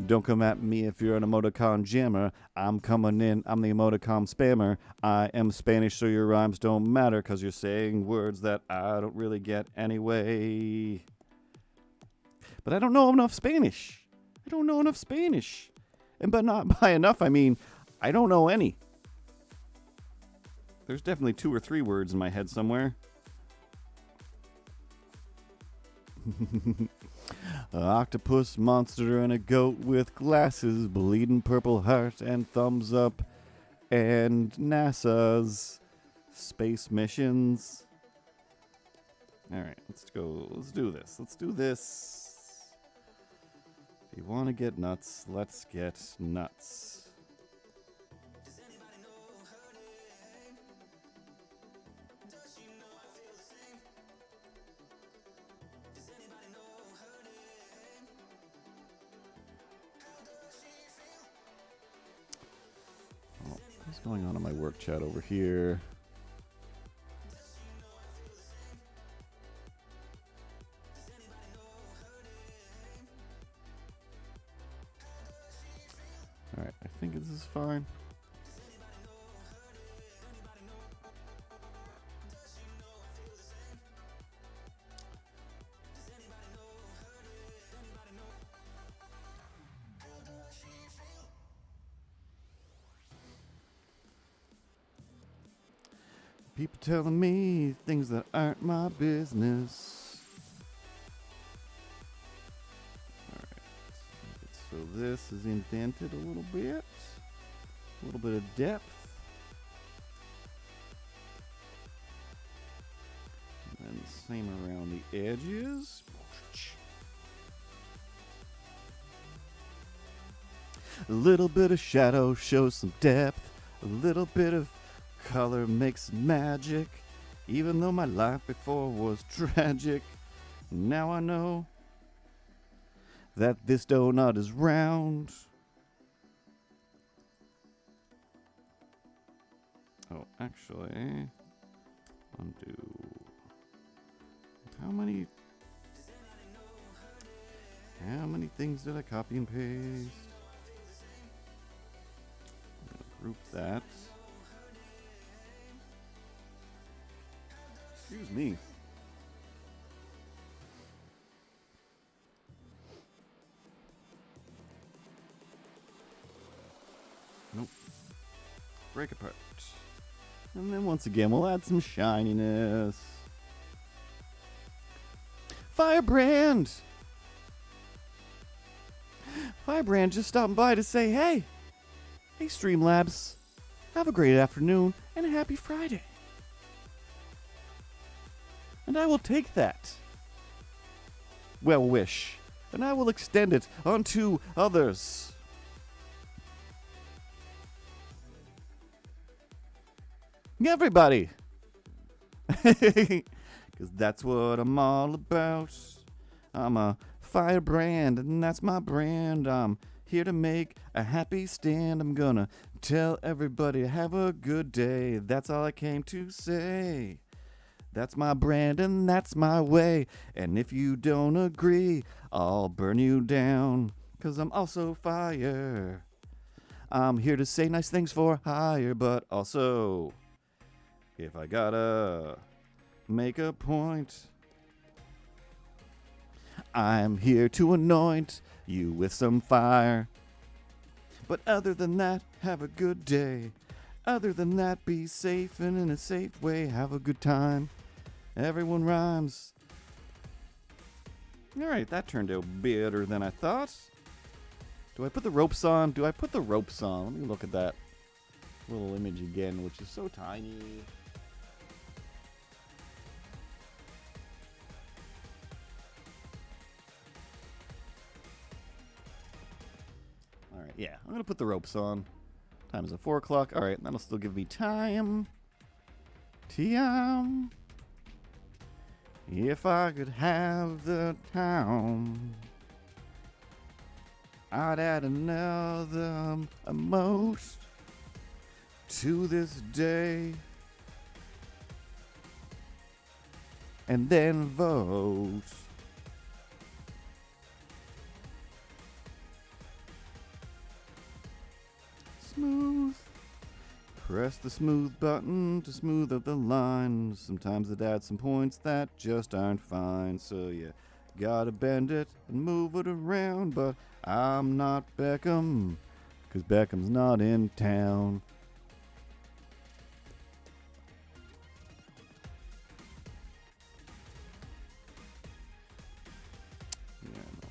Don't come at me if you're an emoticon jammer. I'm coming in. I'm the emoticon spammer. I am Spanish, so your rhymes don't matter because you're saying words that I don't really get anyway. But I don't know enough Spanish. I don't know enough Spanish. And but not by enough, I mean, I don't know any. There's definitely 2 or 3 words in my head somewhere. An octopus monster and a goat with glasses, bleeding purple heart and thumbs up, and NASA's space missions. All right, let's go. Let's do this. Let's do this. If you want to get nuts, let's get nuts. What's going on in my work chat over here? Alright, I think this is fine. People telling me things that aren't my business. Alright, so this is indented a little bit. A little bit of depth. And same around the edges. A little bit of shadow shows some depth. A little bit of color makes magic. Even though my life before was tragic, now I know that this donut is round. Oh, actually, undo. How many things did I copy and paste? I'm gonna group that. Excuse me. Nope. Break apart. And then once again, we'll add some shininess. Firebrand! Firebrand just stopping by to say, hey, Streamlabs, have a great afternoon and a happy Friday. And I will take that well wish, and I will extend it unto others. Everybody! Because that's what I'm all about. I'm a firebrand, and that's my brand. I'm here to make a happy stand. I'm gonna tell everybody to have a good day. That's all I came to say. That's my brand and that's my way. And if you don't agree, I'll burn you down. 'Cause I'm also fire. I'm here to say nice things for hire, but also, if I gotta make a point, I'm here to anoint you with some fire. But other than that, have a good day. Other than that, be safe and in a safe way. Have a good time. Everyone rhymes. Alright, that turned out better than I thought. Do I put the ropes on? Do I put the ropes on? Let me look at that little image again, which is so tiny. Alright, yeah, I'm going to put the ropes on. Time is at 4 o'clock. Alright, that'll still give me time. If I could have the town. I'd add another emote to this day and then vote. Smooth. Press the smooth button to smooth out the line. Sometimes it adds some points that just aren't fine. So you gotta bend it and move it around. But I'm not Beckham, 'cause Beckham's not in town. Yeah, no,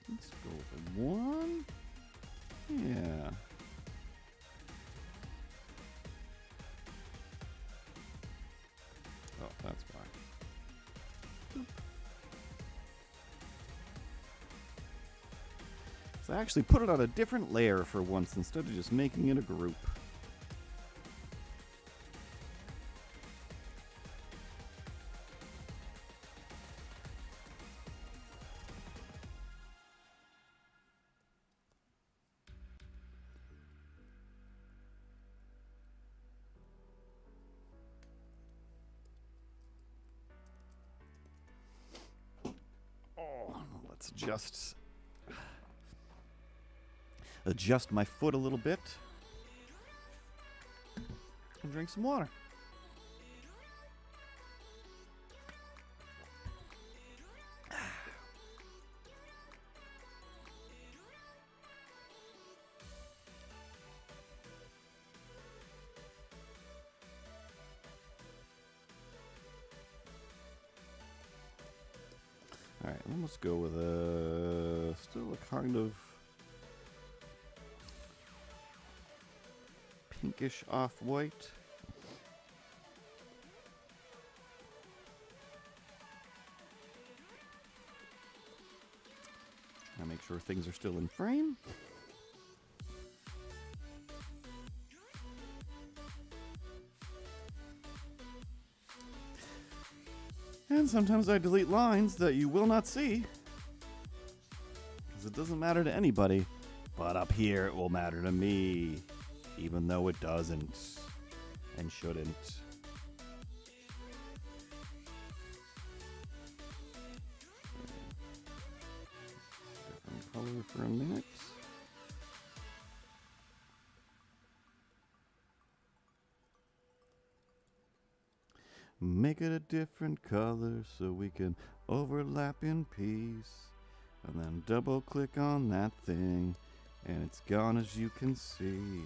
let's go with one. Yeah. Oh, that's why. So I actually put it on a different layer for once instead of just making it a group. Oh, let's adjust my foot a little bit and drink some water. All right, let's go with still a kind of pinkish off-white. Trying to make sure things are still in frame. And sometimes I delete lines that you will not see, because it doesn't matter to anybody, but up here it will matter to me, even though it doesn't and shouldn't. Different color for a minute. Make it a different color so we can overlap in peace. And then double click on that thing and it's gone, as you can see.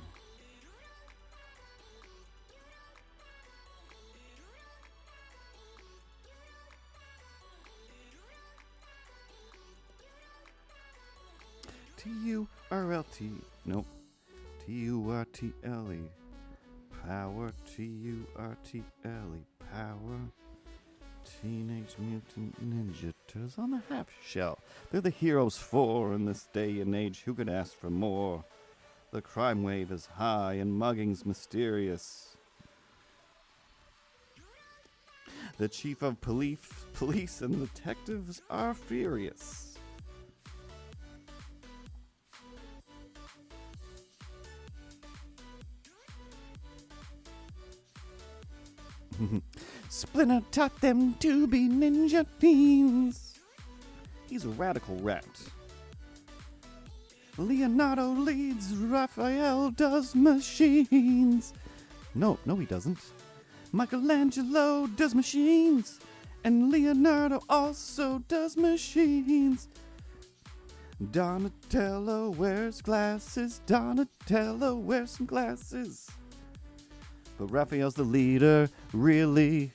T-U-R-L-T, nope, T-U-R-T-L-E, power, T-U-R-T-L-E, power. Teenage Mutant Ninja Turtles on the half shell. They're the heroes for in this day and age. Who could ask for more? The crime wave is high and mugging's mysterious. The chief of police and detectives are furious. Splinter taught them to be ninja teens. He's a radical rat. Leonardo leads, Raphael does machines. No, he doesn't. Michelangelo does machines, and Leonardo also does machines. Donatello wears glasses, Donatello wears some glasses. But Raphael's the leader, really.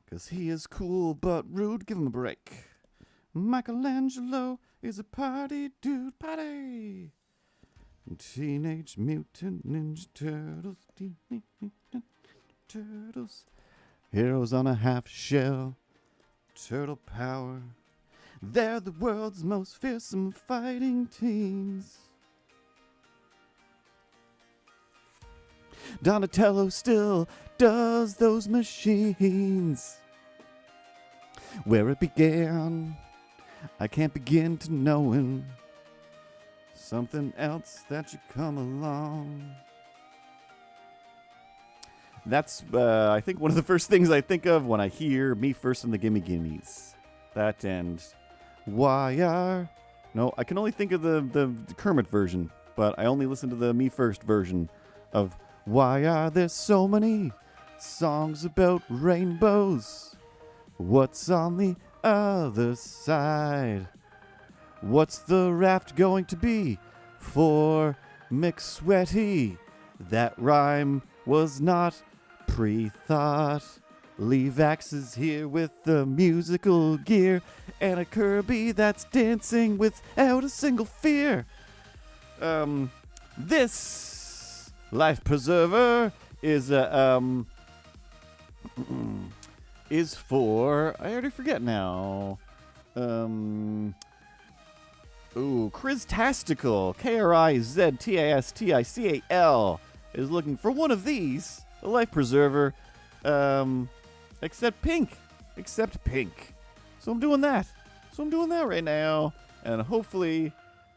'Cause he is cool but rude, give him a break. Michelangelo is a party dude, party. Teenage Mutant Ninja Turtles, Teenage Mutant Turtles. Heroes on a half shell, turtle power. They're the world's most fearsome fighting teens. Donatello still does those machines. Where it began I can't begin to knowing something else that you come along. That's, I think, one of the first things I think of when I hear Me First and the Gimme Gimmes. That and why are... No, I can only think of the Kermit version, but I only listen to the Me First version of why are there so many songs about rainbows? What's on the other side? What's the raft going to be for McSweaty? That rhyme was not pre-thought. Levax is here with the musical gear and a Kirby that's dancing without a single fear. This life preserver is is for, I already forget now. Kriztastical, Kriztastical is looking for one of these, a life preserver. Except pink. So I'm doing that. Right now. And hopefully,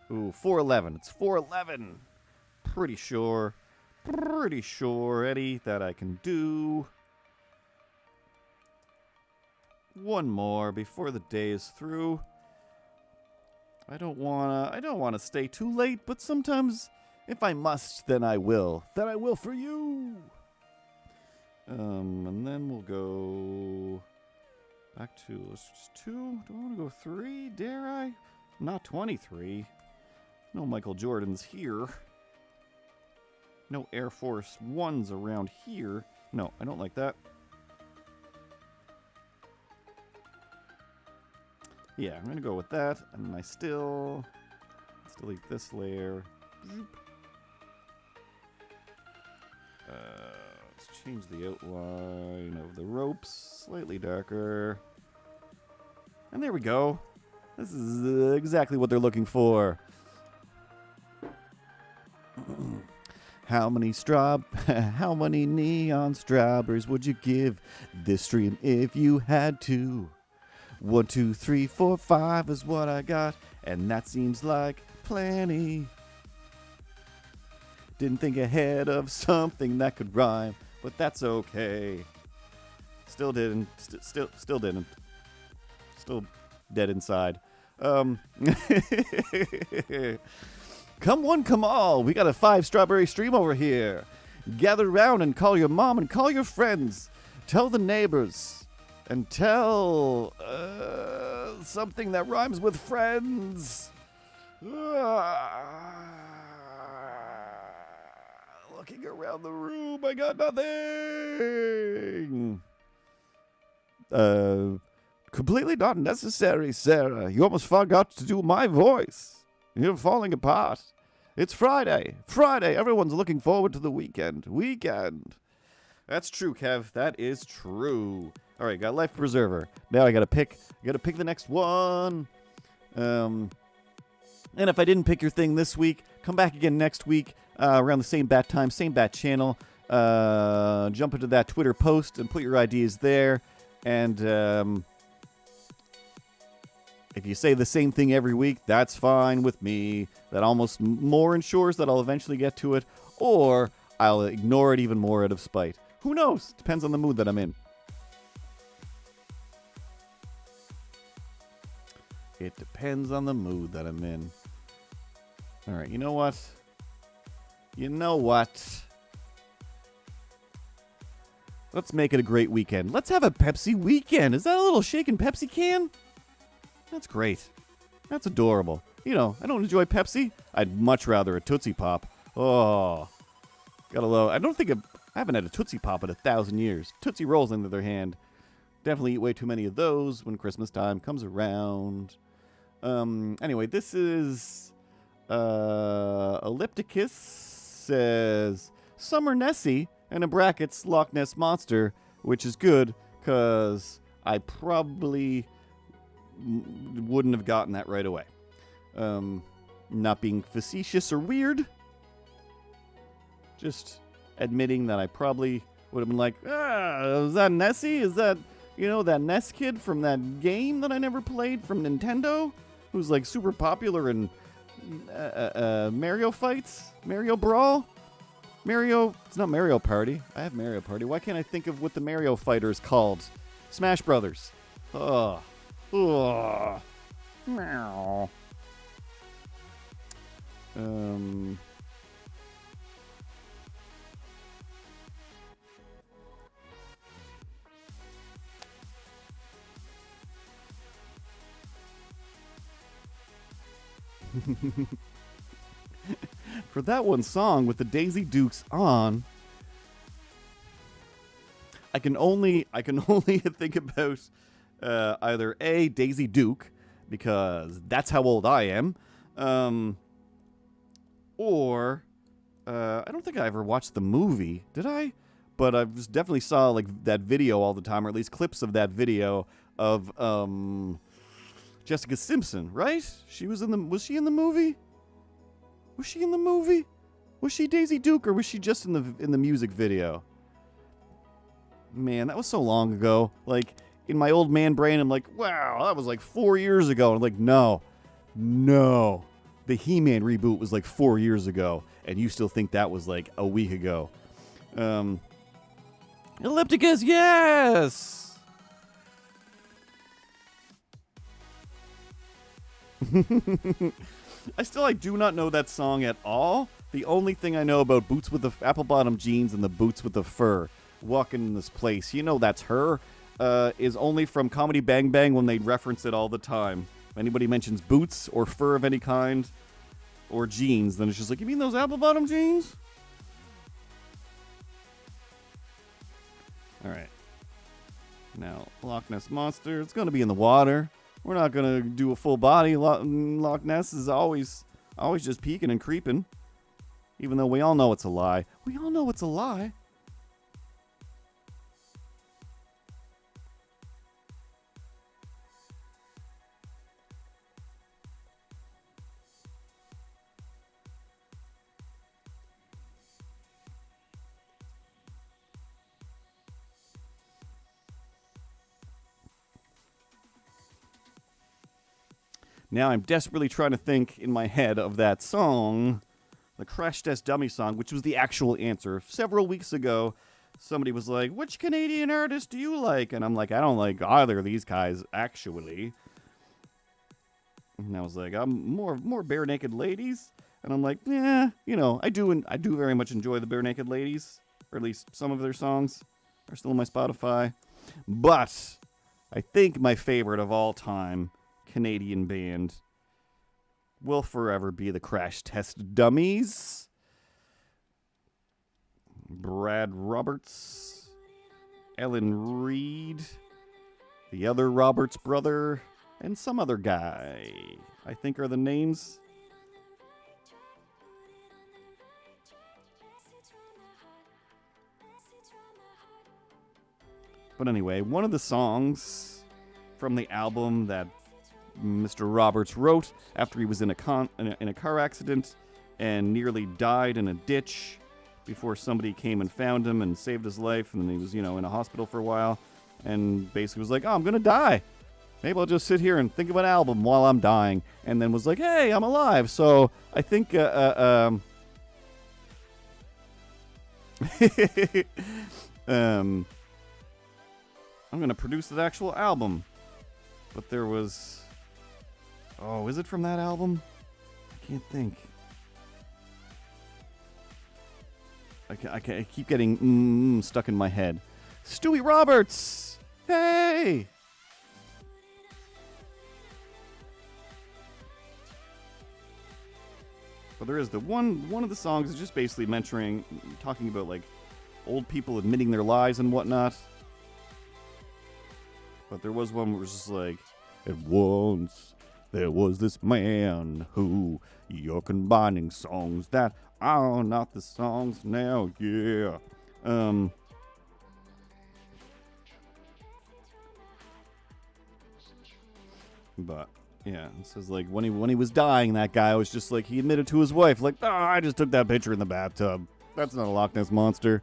411. It's 411. Pretty sure, Eddie, that I can do one more before the day is through. I don't wanna stay too late, but sometimes if I must, then I will. For you. And then we'll go back to just 2. Do I want to go 3? Dare I? Not 23. No Michael Jordans here. No Air Force Ones around here. No, I don't like that. Yeah, I'm going to go with that. And I still... Let's delete this layer. Let's change the outline of the ropes. Slightly darker. And there we go. This is exactly what they're looking for. How many neon strawberries would you give this stream if you had to? 1, 2, 3, 4, 5 is what I got, and that seems like plenty. Didn't think ahead of something that could rhyme, but that's okay. Still didn't. Still didn't. Still dead inside. Come one, come all. We got a 5 strawberry stream over here. Gather round and call your mom and call your friends. Tell the neighbors. And tell something that rhymes with friends. Looking around the room, I got nothing. Completely not necessary, Sarah. You almost forgot to do my voice. You're falling apart. It's Friday. Everyone's looking forward to the weekend. That's true, Kev. That is true. All right, got Life Preserver. Now I gotta pick the next one. And if I didn't pick your thing this week, come back again next week around the same bat time, same bat channel. Jump into that Twitter post and put your ideas there. And if you say the same thing every week, that's fine with me. That almost more ensures that I'll eventually get to it, or I'll ignore it even more out of spite. Who knows? Depends on the mood that I'm in. It depends on the mood that I'm in. All right, you know what? Let's make it a great weekend. Let's have a Pepsi weekend. Is that a little shaken Pepsi can? That's great. That's adorable. You know, I don't enjoy Pepsi. I'd much rather a Tootsie Pop. Oh, gotta love. I haven't had a Tootsie Pop in 1,000 years. Tootsie Rolls, on the other hand, definitely eat way too many of those when Christmas time comes around. Anyway, this is Ellipticus says Summer Nessie, and in brackets Loch Ness Monster, which is good because I probably wouldn't have gotten that right away. Not being facetious or weird, just admitting that I probably would have been like, is that Nessie? Is that You know, that Ness kid from that game that I never played from Nintendo? Who's like super popular in Mario fights? Mario Brawl? It's not Mario Party. I have Mario Party. Why can't I think of what the Mario fighter is called? Smash Brothers. Ugh. Ugh. Meow. For that one song with the Daisy Dukes on, I can only think about either A, Daisy Duke, because that's how old I am, or I don't think I ever watched the movie, did I? But I just definitely saw like that video all the time, or at least clips of that video of Jessica Simpson, right? Was she in the movie? Was she in the movie? Was she Daisy Duke, or was she just in the music video? Man, that was so long ago. Like, in my old man brain, I'm like, wow, that was like 4 years ago. And I'm like, no. The He-Man reboot was like 4 years ago, and you still think that was like a week ago. Ellipticus, yes! I do not know that song at all. The only thing I know about boots with the apple-bottom jeans and the boots with the fur walking in this place, you know that's her, is only from Comedy Bang Bang when they reference it all the time. If anybody mentions boots or fur of any kind or jeans, then it's just like, you mean those apple-bottom jeans? All right. Now, Loch Ness Monster, it's going to be in the water. We're not going to do a full body. Loch Ness is always just peeking and creeping. Even though we all know it's a lie. We all know it's a lie. Now I'm desperately trying to think in my head of that song, the Crash Test Dummy song, which was the actual answer. Several weeks ago, somebody was like, which Canadian artist do you like? And I'm like, I don't like either of these guys, actually. And I was like, I'm more Bare Naked Ladies. And I'm like, yeah, you know, I do very much enjoy the Bare Naked Ladies, or at least some of their songs are still on my Spotify. But I think my favorite of all time Canadian band will forever be the Crash Test Dummies. Brad Roberts, Ellen Reed, the other Roberts brother, and some other guy, I think are the names. But anyway, one of the songs from the album that Mr. Roberts wrote after he was in a car accident and nearly died in a ditch before somebody came and found him and saved his life, and then he was, in a hospital for a while, and basically was like, oh, I'm gonna die. Maybe I'll just sit here and think of an album while I'm dying, and then was like, hey, I'm alive. So I think I'm gonna produce the actual album. But there was... Oh, is it from that album? I can't think. I keep getting stuck in my head. Stewie Roberts! Hey! But there is the one of the songs is just basically talking about like old people admitting their lies and whatnot. But there was one where it was just like, at once there was this man who you're combining songs that are not the songs now, yeah. But yeah, it says like when he was dying, that guy was just like, he admitted to his wife, like, I just took that picture in the bathtub. That's not a Loch Ness Monster.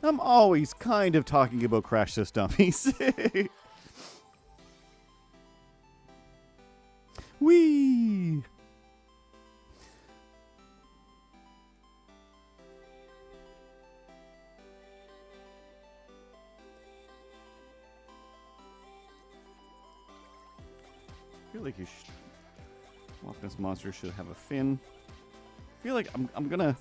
I'm always kind of talking about Crash Test Dummies. Whee! I feel like Loch Ness Monster should have a fin. I feel like I'm gonna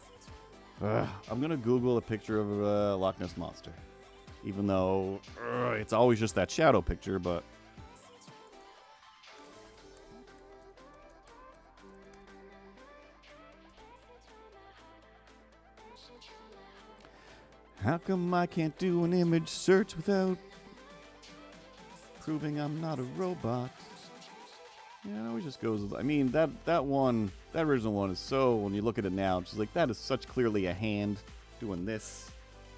Google a picture of a Loch Ness Monster, even though it's always just that shadow picture. But how come I can't do an image search without proving I'm not a robot? Yeah, it always just goes. I mean, that original one is so. When you look at it now, it's just like that is such clearly a hand doing this,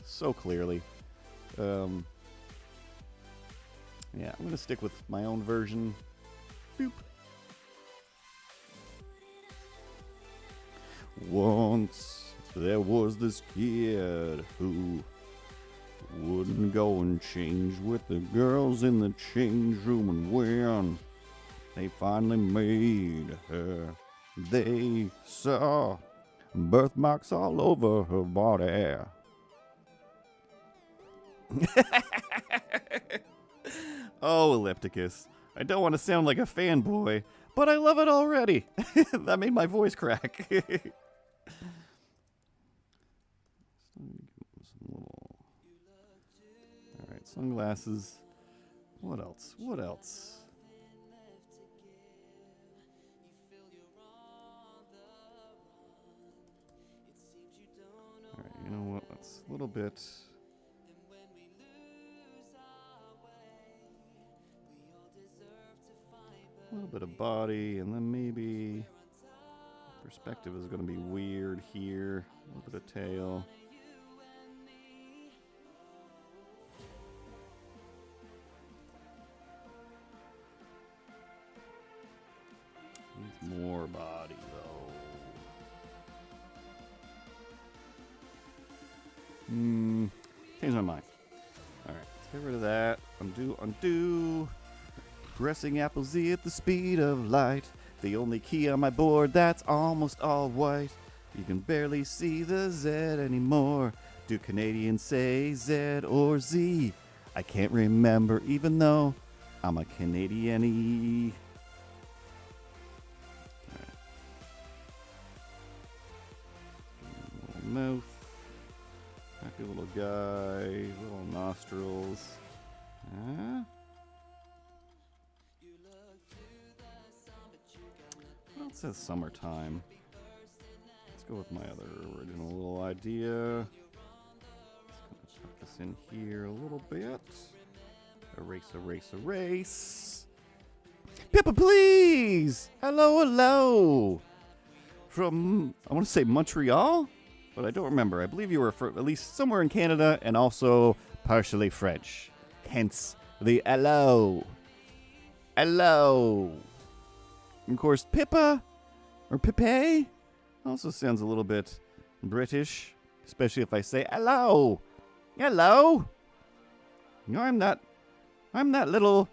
so clearly. Yeah, I'm gonna stick with my own version. Boop. Once there was this kid who wouldn't go and change with the girls in the change room, and when they finally made her, they saw birthmarks all over her body. Oh, Ellipticus. I don't want to sound like a fanboy, but I love it already. That made my voice crack. Alright, sunglasses. What else? What else? Alright, you know what? That's a little bit. A little bit of body, and then maybe perspective is going to be weird here. A little bit of tail. Needs more body, though. Change my mind. Alright, let's get rid of that. Undo. Pressing Apple Z at the speed of light. The only key on my board that's almost all white. You can barely see the Z anymore. Do Canadians say Z or Z? I can't remember, even though I'm a Canadian-y. Little mouth. Happy little guy. Little nostrils. Well, it says summertime. Let's go with my other original little idea. Just gonna tuck this in here a little bit. Erase. Pippa, please! Hello! From, I want to say Montreal? But I don't remember. I believe you were from at least somewhere in Canada and also partially French. Hence the hello. Hello. And of course, Pippa or Pipe also sounds a little bit British, especially if I say hello. Hello. You know, I'm that little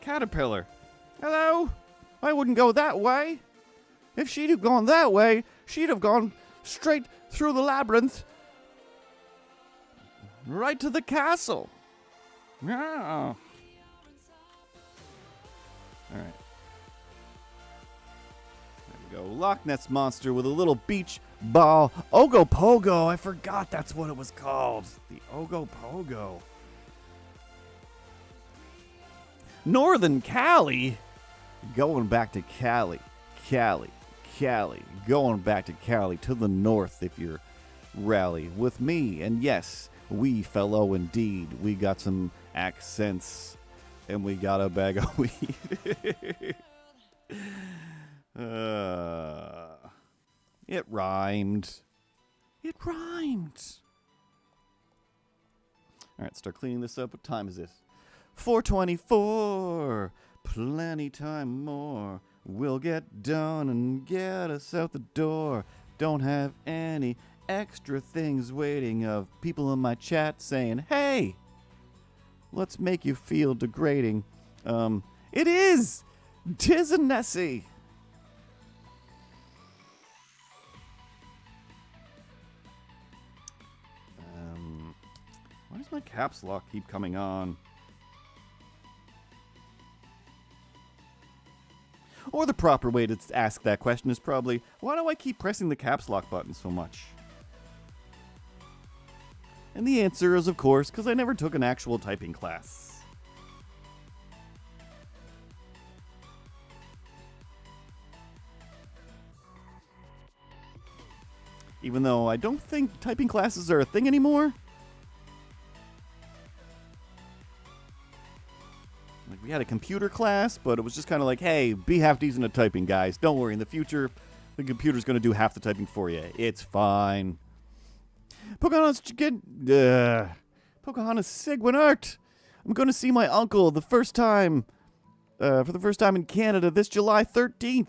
caterpillar. Hello. I wouldn't go that way. If she'd have gone that way, she'd have gone straight through the labyrinth, right to the castle. Yeah. Alright. There we go. Loch Ness Monster with a little beach ball. Ogopogo. I forgot that's what it was called. The Ogopogo. Northern Cali. Going back to Cali. Going back to Cali, to the north if you're rally with me. And yes, we fellow indeed. We got some accents and we got a bag of weed. It rhymed. Alright, start cleaning this up. What time is this? 4:24. Plenty time more. We'll get done and get us out the door. Don't have any extra things waiting of people in my chat saying, hey, let's make you feel degrading. It is! 'Tis a Nessie! Why does my caps lock keep coming on? Or the proper way to ask that question is probably, why do I keep pressing the caps lock button so much? And the answer is, of course, because I never took an actual typing class. Even though I don't think typing classes are a thing anymore. Like, we had a computer class, but it was just kind of like, hey, be half decent at typing, guys. Don't worry, in the future, the computer's going to do half the typing for you. It's fine. Pocahontas Sigwinart. I'm going to see my uncle for the first time in Canada this July 13th.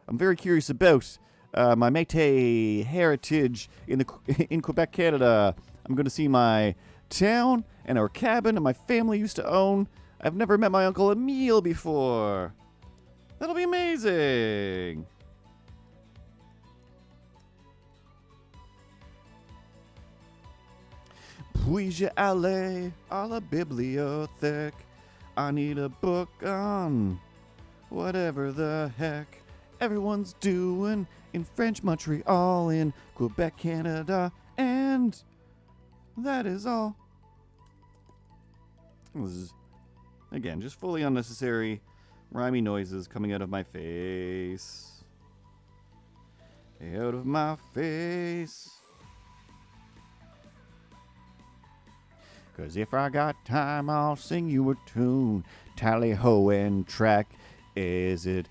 I'm very curious about my Métis heritage in Quebec, Canada. I'm going to see my town and our cabin that my family used to own. I've never met my Uncle Emile before. That'll be amazing. Puis-je aller à la bibliothèque? I need a book on whatever the heck everyone's doing in French Montreal, in Quebec, Canada, and that is all. This is, again, just fully unnecessary rhymey noises coming out of my face. Out of my face. 'Cause if I got time, I'll sing you a tune. Tally-ho and track. Is it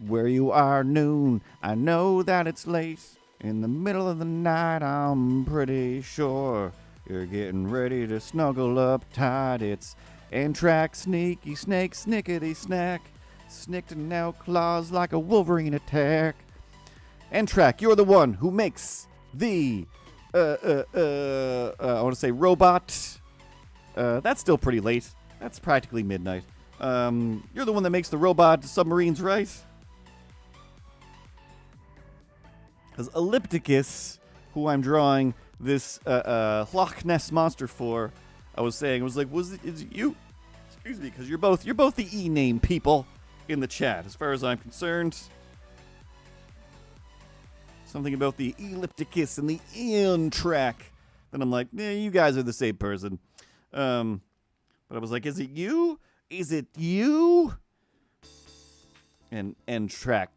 where you are noon? I know that it's late. In the middle of the night, I'm pretty sure. You're getting ready to snuggle up tight. It's and track, sneaky snake, snickety snack. Snicked and now claws like a Wolverine attack. And track, you're the one who makes the I want to say robot. That's still pretty late. That's practically midnight. You're the one that makes the robot submarines, right? Because Ellipticus, who I'm drawing this Loch Ness monster for, I was like, is it you? Excuse me, because you're both the E-name people in the chat, as far as I'm concerned. Something about the Ellipticus and the Ian track. Then I'm like, you guys are the same person. But I was like, is it you? Is it you? And track,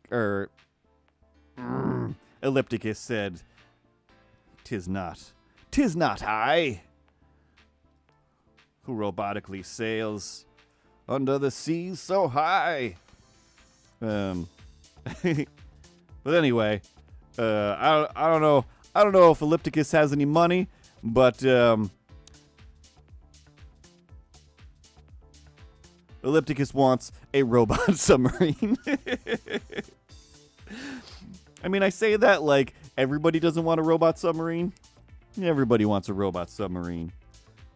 Ellipticus said, 'Tis not I, who robotically sails under the seas so high. But anyway, I don't know if Ellipticus has any money, but Ellipticus wants a robot submarine. I mean, I say that like everybody doesn't want a robot submarine. Everybody wants a robot submarine.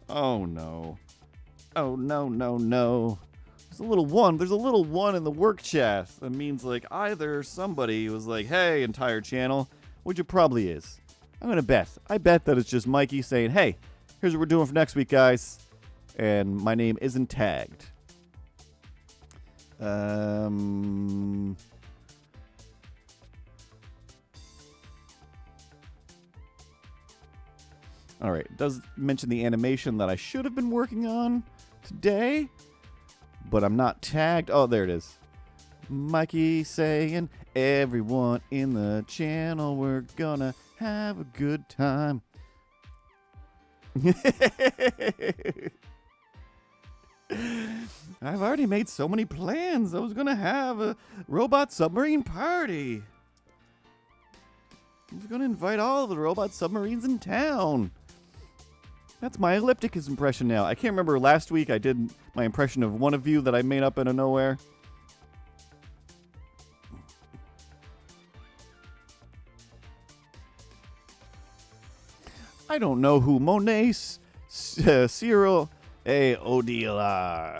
Oh no. Oh no, no, no. There's a little one in the work chat. That means like either somebody was like, hey, entire channel, which it probably is. I'm gonna bet. I bet that it's just Mikey saying, hey, here's what we're doing for next week, guys. And my name isn't tagged. All right, it does mention the animation that I should have been working on today, but I'm not tagged. Oh, there it is. Mikey saying, everyone in the channel, we're gonna have a good time. I've already made so many plans. I was gonna have a robot submarine party. I was gonna invite all of the robot submarines in town. That's my Ellipticus impression now. I can't remember last week I did my impression of one of you that I made up out of nowhere. I don't know who Monet, Cyril, Odile are.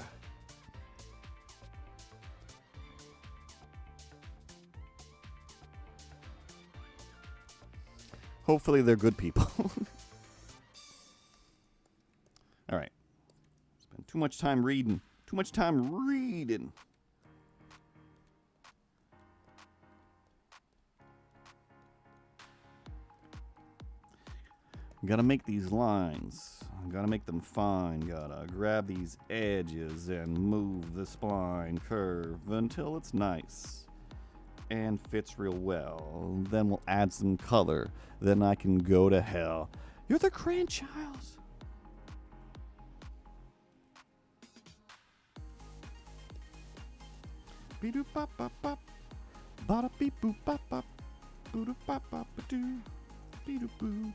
Hopefully they're good people. All right. Spend too much time reading. Too much time reading. Gotta make these lines. Gotta make them fine. Gotta grab these edges and move the spline curve until it's nice and fits real well. Then we'll add some color. Then I can go to hell. You're the grandchild. Be-doo bop bop bop. Bada beep boop bop bop. Boo-doo bop bop ba-doo. Be-doo boo.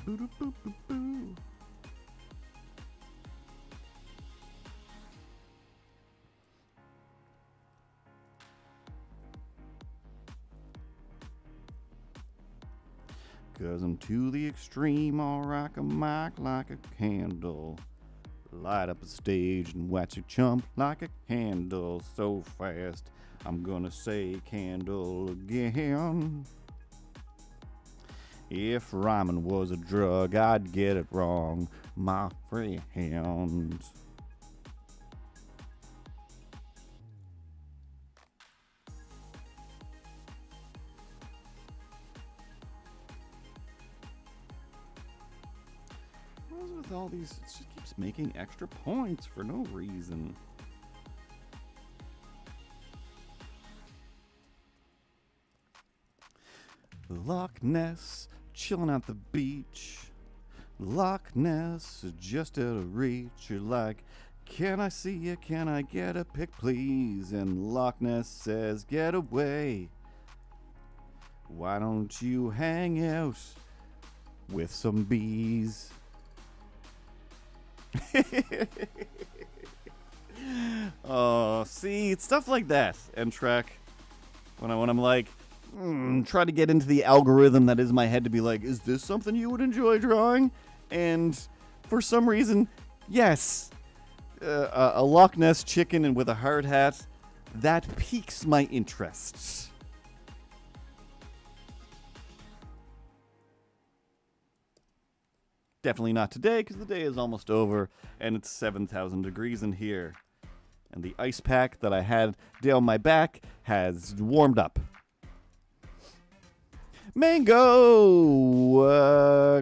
Boo-doo boo boo boo. Cause I'm to the extreme, I'll rock a mic like a candle. Light up a stage and watch it jump like a candle so fast. I'm gonna say candle again. If rhyming was a drug, I'd get it wrong, my friend. What's with all these? It just keeps making extra points for no reason. Loch Ness, chilling at the beach. Loch Ness, just out of reach. You're like, can I see you? Can I get a pic, please? And Loch Ness says, get away. Why don't you hang out with some bees? Oh, see, it's stuff like that. And track when I'm like, try to get into the algorithm that is my head to be like, is this something you would enjoy drawing? And for some reason, yes, a Loch Ness chicken and with a hard hat, that piques my interest. Definitely not today, because the day is almost over, and it's 7,000 degrees in here. And the ice pack that I had down my back has warmed up. Mango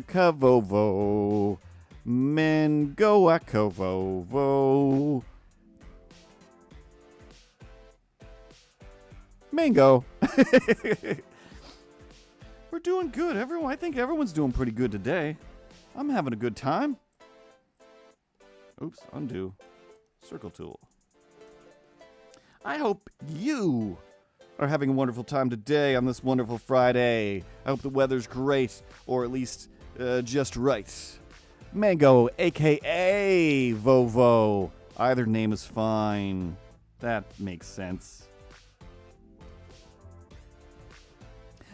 Cavovo. Mango Cavovo. Mango. We're doing good. I think everyone's doing pretty good today. I'm having a good time. Oops, undo. Circle tool. I hope you are having a wonderful time today on this wonderful Friday. I hope the weather's great, or at least just right. Mango, a.k.a. Vovo. Either name is fine. That makes sense.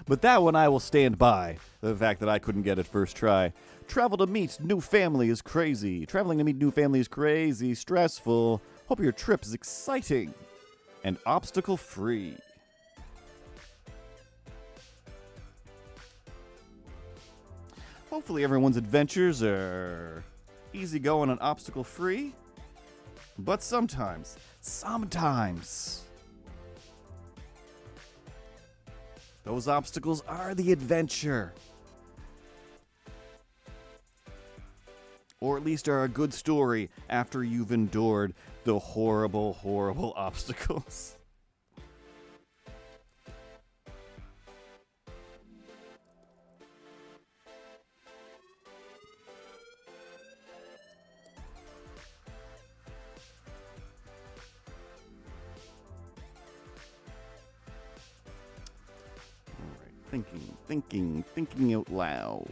But that one I will stand by. The fact that I couldn't get it first try. Travel to meet new family is crazy. Traveling to meet new family is crazy, stressful. Hope your trip is exciting and obstacle-free. Hopefully everyone's adventures are easygoing and obstacle-free. But sometimes, those obstacles are the adventure. Or at least are a good story after you've endured the horrible, horrible obstacles. All right, thinking out loud.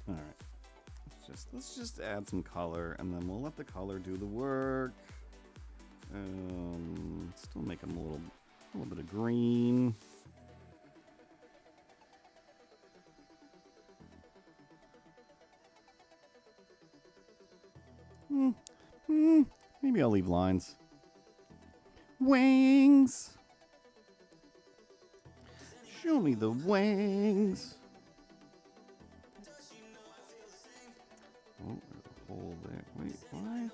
All right. Let's just add some color, and then we'll let the color do the work. Still make them a little bit of green. Maybe I'll leave lines. Wings. Show me the wings. Oh, there's a hole there. Wait, why?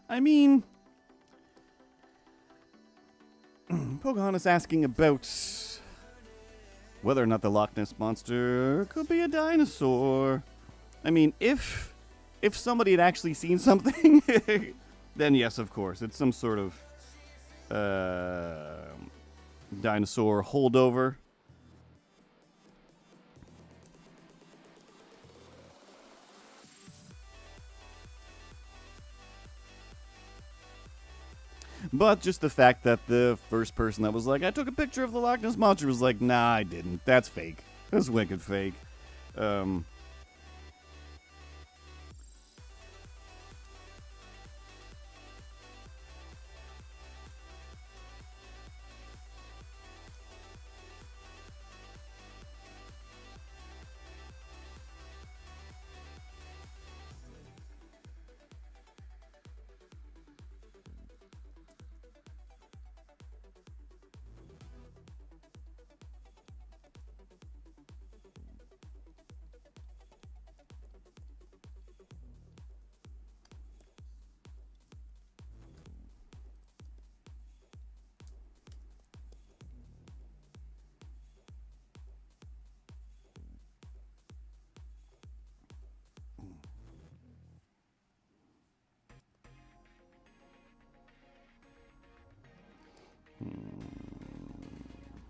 I mean, Pocahontas asking about whether or not the Loch Ness Monster could be a dinosaur. I mean, if somebody had actually seen something, then yes, of course, it's some sort of dinosaur holdover. But just the fact that the first person that was like, I took a picture of the Loch Ness Monster was like, nah, I didn't. That's fake. That's wicked fake.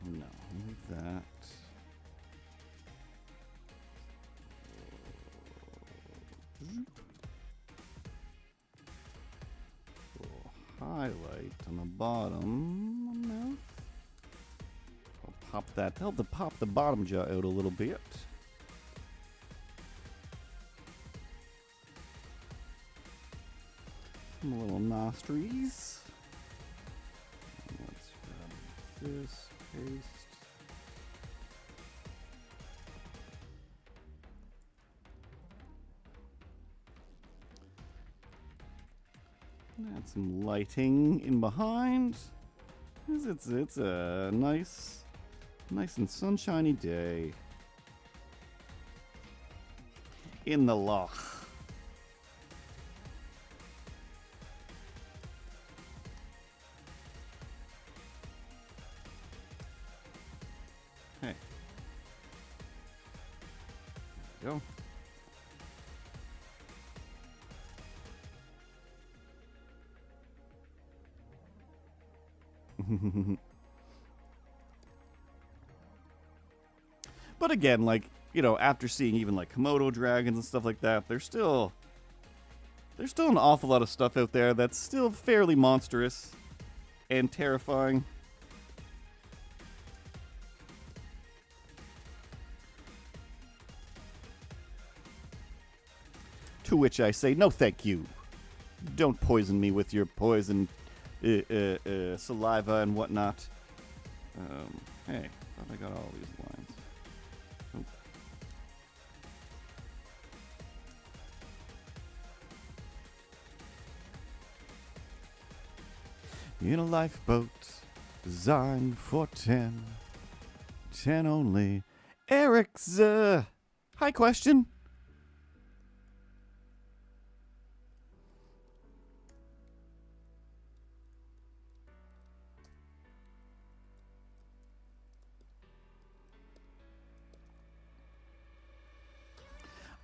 No, leave that. Highlight on the bottom mouth. I'll pop that. Help to pop the bottom jaw out a little bit. Some little nostrils. Let's grab this paste. Add some lighting in behind. It's a nice and sunshiny day in the loch. Hey. There we go. But again, like, you know, after seeing even like Komodo dragons and stuff like that, there's still an awful lot of stuff out there that's still fairly monstrous. and terrifying. To which I say, no thank you. Don't poison me with your poison saliva and whatnot. Hey, thought I got all these lines. Nope. In a lifeboat designed for 10. 10 only. Eric's, high question.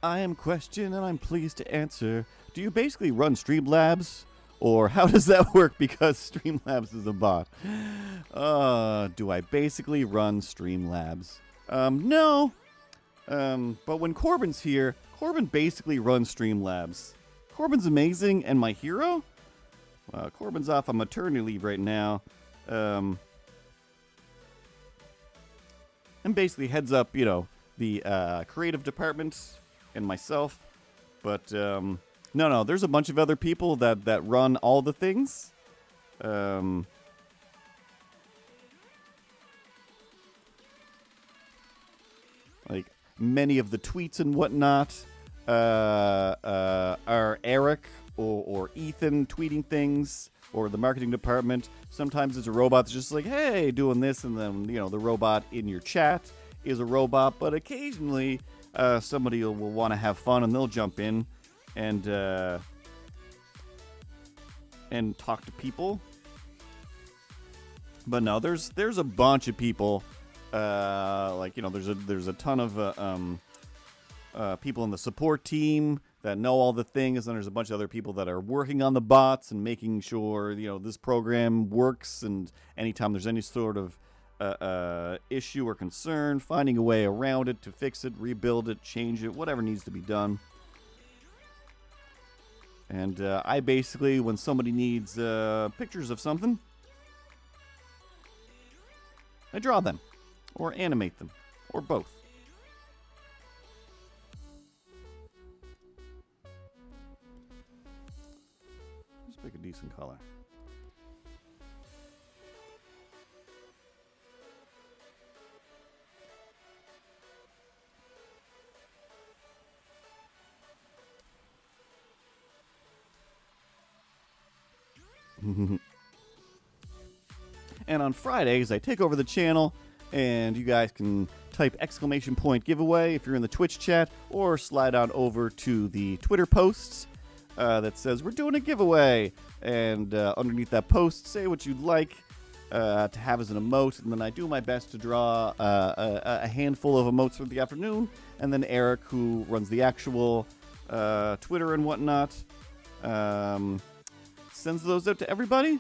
I am Question, and I'm pleased to answer. Do you basically run Streamlabs? Or how does that work because Streamlabs is a bot? Do I basically run Streamlabs? No. But when Corbin's here, Corbin basically runs Streamlabs. Corbin's amazing and my hero? Corbin's off on maternity leave right now. And basically heads up, the creative department and myself. But no, there's a bunch of other people that run all the things. Like many of the tweets and whatnot are Eric or Ethan tweeting things, or the marketing department. Sometimes it's a robot that's just like, hey, doing this, and then the robot in your chat is a robot. But occasionally somebody will want to have fun and they'll jump in and talk to people. But no, there's a bunch of people. There's a ton of people in the support team that know all the things, and there's a bunch of other people that are working on the bots and making sure this program works. And anytime there's any sort of issue or concern, finding a way around it to fix it, rebuild it, change it, whatever needs to be done. And I basically, when somebody needs pictures of something, I draw them, or animate them, or both. Let's pick a decent color. And on Fridays, I take over the channel, and you guys can type ! giveaway if you're in the Twitch chat, or slide on over to the Twitter posts that says we're doing a giveaway. And underneath that post, say what you'd like to have as an emote, and then I do my best to draw a handful of emotes for the afternoon, and then Eric, who runs the actual Twitter and whatnot, sends those out to everybody.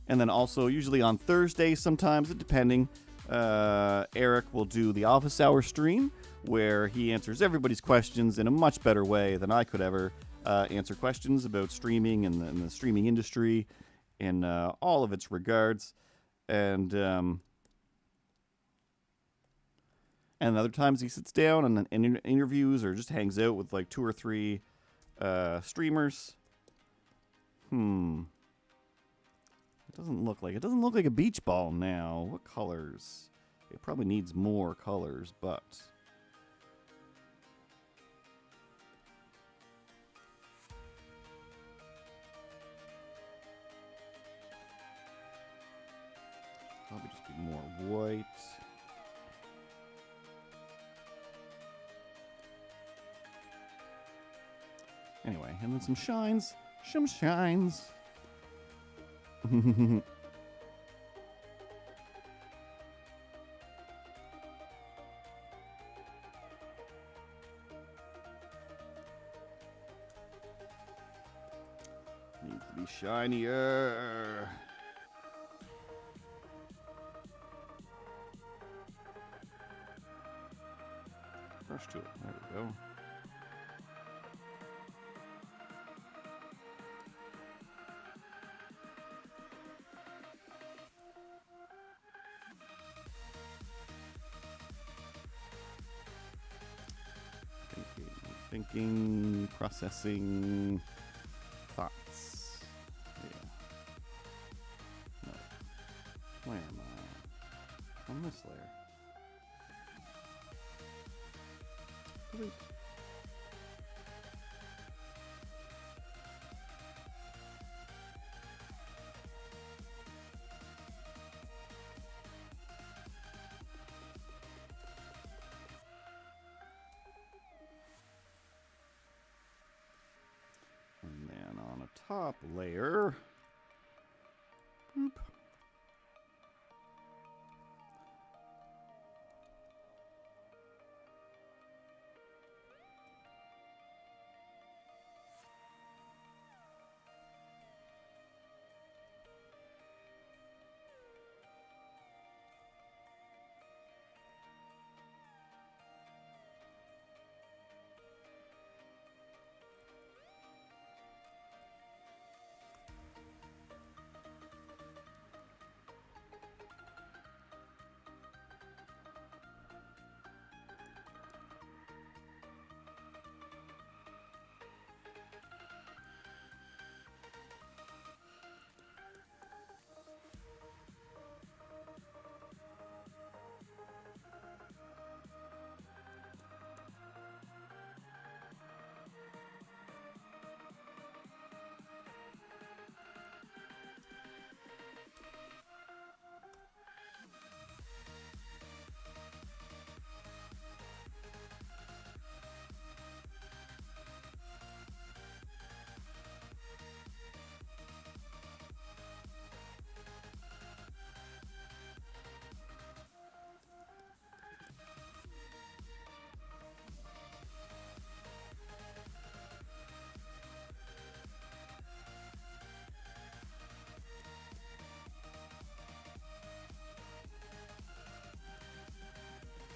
And then also, usually on Thursdays sometimes, depending, Eric will do the office hour stream, where he answers everybody's questions in a much better way than I could ever answer questions about streaming and the streaming industry in all of its regards. And other times he sits down and interviews or just hangs out with like 2 or 3 streamers. It doesn't look like a beach ball now. What colors? It probably needs more colors, but probably just be more white. Anyway, and then some shines. Some shines. Need to be shinier. Brush to it. There we go. Thinking, processing, thoughts. Yeah. No. Where am I? On this layer. Wait. And then on a top layer, boop.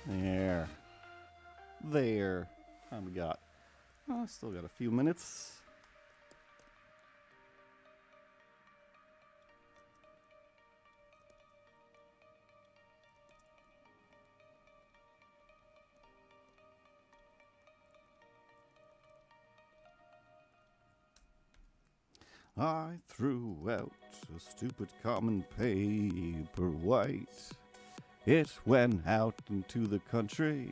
There. There. How we got? Oh, still got a few minutes. I threw out a stupid common paper white. It went out into the country,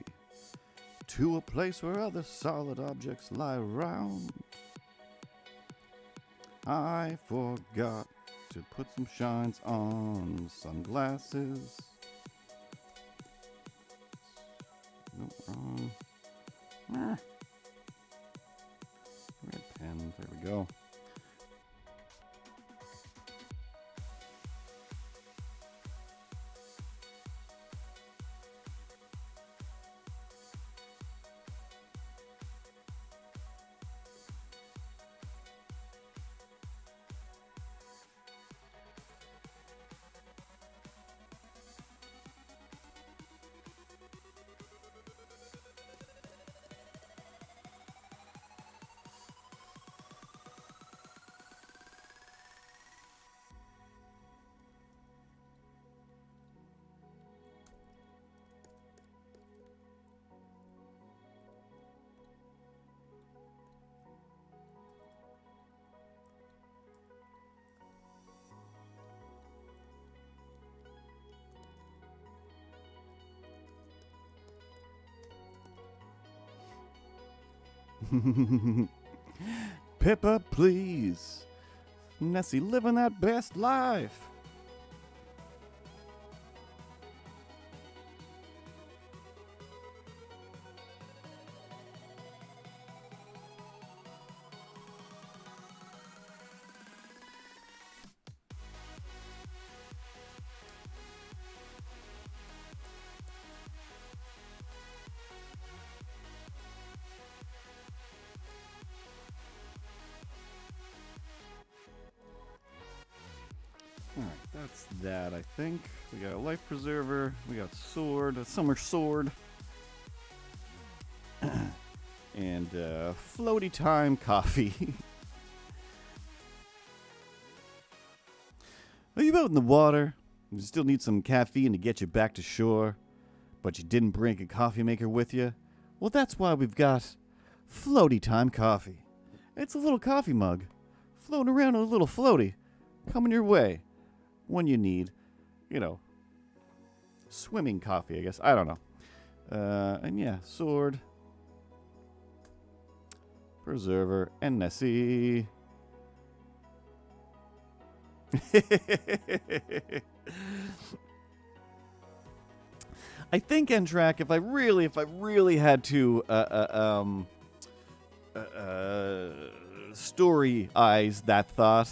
to a place where other solid objects lie around. I forgot to put some shines on sunglasses. Nope, wrong. Red pen, there we go. Pippa, please. Nessie living that best life. Alright, that's that, I think. We got a life preserver, we got sword, a summer sword, and floaty time coffee. Are you out in the water? You still need some caffeine to get you back to shore, but you didn't bring a coffee maker with you? Well, that's why we've got Floaty Time Coffee. It's a little coffee mug floating around a little floaty, coming your way when you need, swimming coffee, I guess. I don't know. And yeah, sword, preserver, and Nessie. I think N-Track, if I really had to story eyes that thought,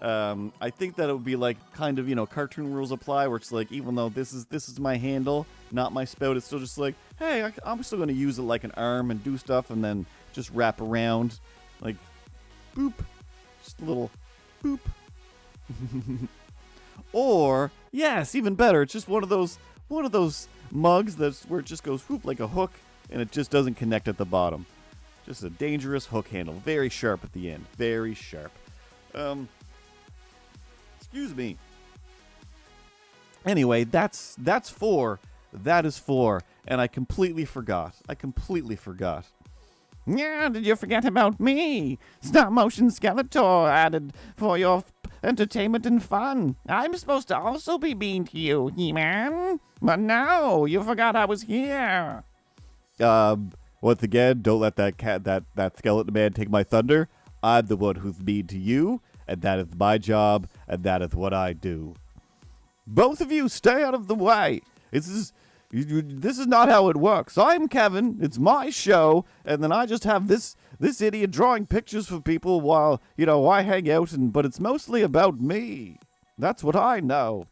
I think that it would be like kind of, cartoon rules apply, where it's like, even though this is my handle, not my spout, it's still just like, hey, I'm still going to use it like an arm and do stuff, and then just wrap around, like, boop, just a little boop. Or, yes, even better, it's just one of those mugs where it just goes whoop like a hook, and it just doesn't connect at the bottom. Just a dangerous hook handle, very sharp at the end, very sharp. Excuse me. Anyway, that is four, and I completely forgot. Yeah, did you forget about me? Stop motion Skeletor added for your entertainment and fun. I'm supposed to also be mean to you, He-Man. But no, you forgot I was here. Once again, don't let that skeleton man take my thunder. I'm the one who's mean to you, and that is my job, and that is what I do. Both of you stay out of the way. This is not how it works. I'm Kevin. It's my show, and then I just have this idiot drawing pictures for people while, I hang out, but it's mostly about me. That's what I know.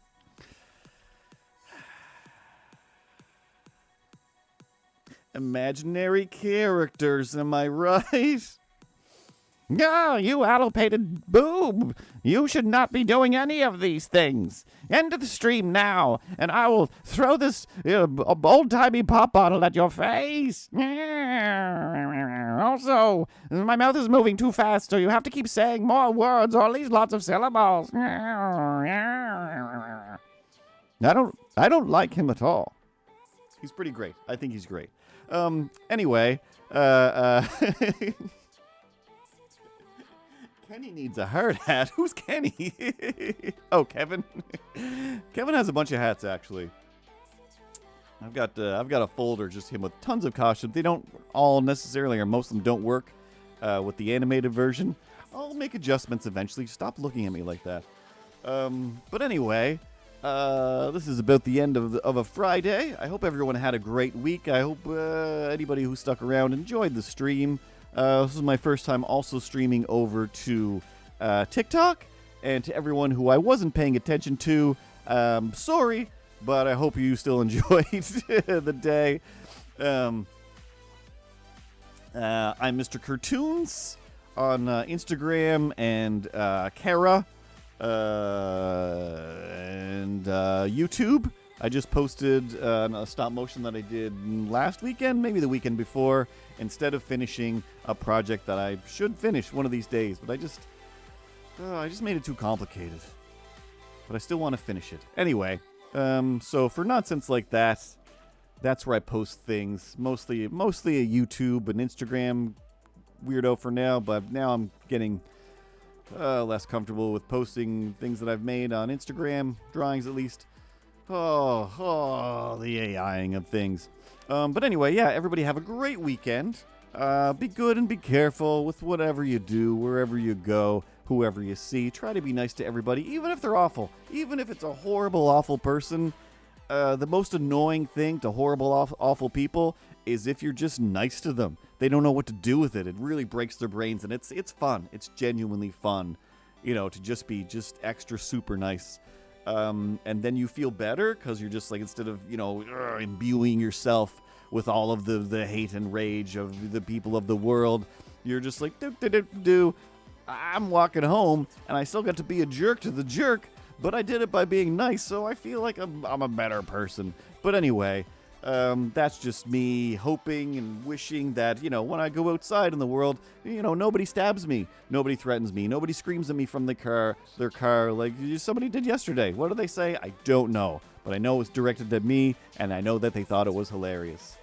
Imaginary characters, am I right? No, you allopated boob. You should not be doing any of these things. End of the stream now, and I will throw this old-timey pop bottle at your face. Also, my mouth is moving too fast, so you have to keep saying more words or at least lots of syllables. I don't like him at all. He's pretty great. I think he's great. Anyway, Kenny needs a hard hat. Who's Kenny? Oh, Kevin. Kevin has a bunch of hats, actually. I've got a folder just him with tons of costumes. They don't all necessarily, or most of them don't work with the animated version. I'll make adjustments eventually. Stop looking at me like that. But anyway, this is about the end of a Friday. I hope everyone had a great week. I hope anybody who stuck around enjoyed the stream. This is my first time also streaming over to TikTok, and to everyone who I wasn't paying attention to, sorry, but I hope you still enjoyed the day. I'm Mr. Cartoons on Instagram and Kara and YouTube. I just posted a stop motion that I did last weekend, maybe the weekend before, instead of finishing a project that I should finish one of these days. But I just made it too complicated. But I still want to finish it. Anyway, so for nonsense like that, that's where I post things. Mostly a YouTube and Instagram weirdo for now, but now I'm getting less comfortable with posting things that I've made on Instagram, drawings at least. Oh, the AIing of things. But anyway, yeah, everybody have a great weekend. Be good and be careful with whatever you do, wherever you go, whoever you see. Try to be nice to everybody, even if they're awful. Even if it's a horrible, awful person. The most annoying thing to horrible, awful people is if you're just nice to them. They don't know what to do with it. It really breaks their brains, and it's fun. It's genuinely fun, to just be extra super nice. And then you feel better because you're just like, instead of, imbuing yourself with all of the hate and rage of the people of the world, you're just like, I'm walking home and I still got to be a jerk to the jerk, but I did it by being nice, so I feel like I'm a better person. But anyway, that's just me hoping and wishing that, when I go outside in the world, nobody stabs me, nobody threatens me, nobody screams at me from their car like somebody did yesterday. What did they say? I don't know, but I know it was directed at me, and I know that they thought it was hilarious.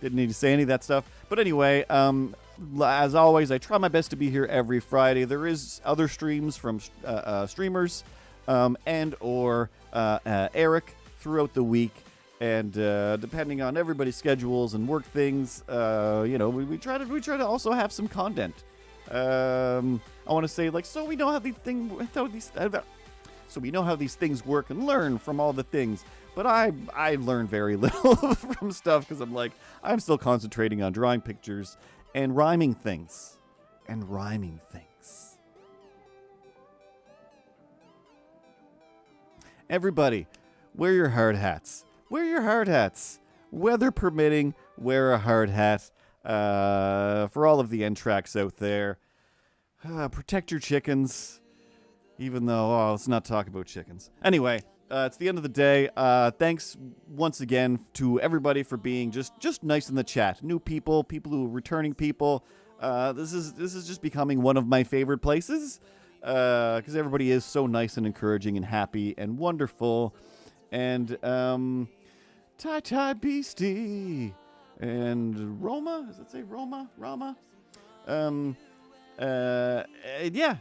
Didn't need to say any of that stuff. But anyway, as always, I try my best to be here every Friday. There is other streams from streamers and or Eric throughout the week. And depending on everybody's schedules and work things, we try to also have some content. I want to say, like, so we know how these things work and learn from all the things. But I learn very little from stuff because I'm still concentrating on drawing pictures and rhyming things. Everybody, wear your hard hats. Wear your hard hats. Weather permitting, wear a hard hat. For all of the N-Tracks out there, protect your chickens. Even though, let's not talk about chickens. Anyway, it's the end of the day. Thanks once again to everybody for being just nice in the chat. New people who are returning people. This is just becoming one of my favorite places because everybody is so nice and encouraging and happy and wonderful. And Tie Beastie and Roma. Does it say Roma? Rama? Yeah.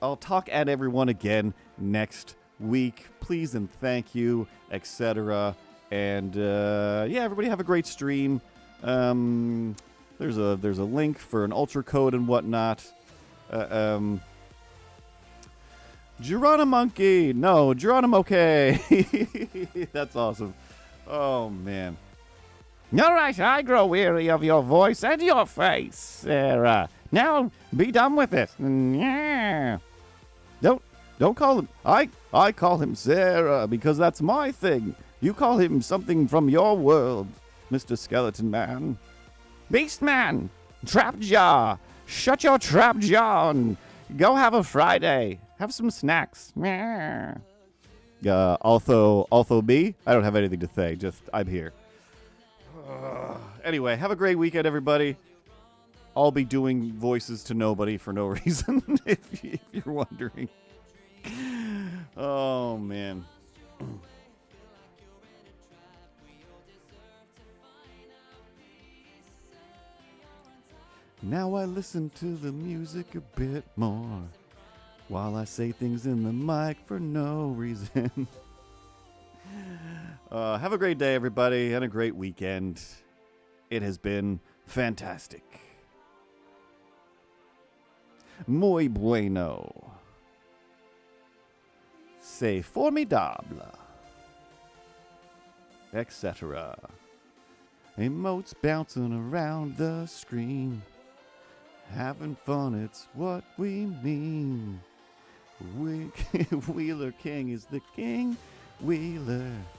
I'll talk at everyone again next week. Please and thank you, etc. And everybody have a great stream. There's a link for an ultra code and whatnot. Geronimonkey! No, Geronimoke! That's awesome. Oh, man. All right, I grow weary of your voice and your face, Sarah. Now, be done with it. Yeah. Don't call him. I call him Sarah because that's my thing. You call him something from your world, Mr. Skeleton Man. Beast Man! Trap jaw! Shut your trap jaw and go have a Friday. Have some snacks. Also B? I don't have anything to say. Just, I'm here. Anyway, have a great weekend, everybody. I'll be doing voices to nobody for no reason, if you're wondering. Oh, man. Now I listen to the music a bit more while I say things in the mic for no reason. Have a great day, everybody, and a great weekend. It has been fantastic. Muy bueno. C'est formidable. Etc. Emotes bouncing around the screen. Having fun, it's what we mean. Wheeler King is the king. Wheeler.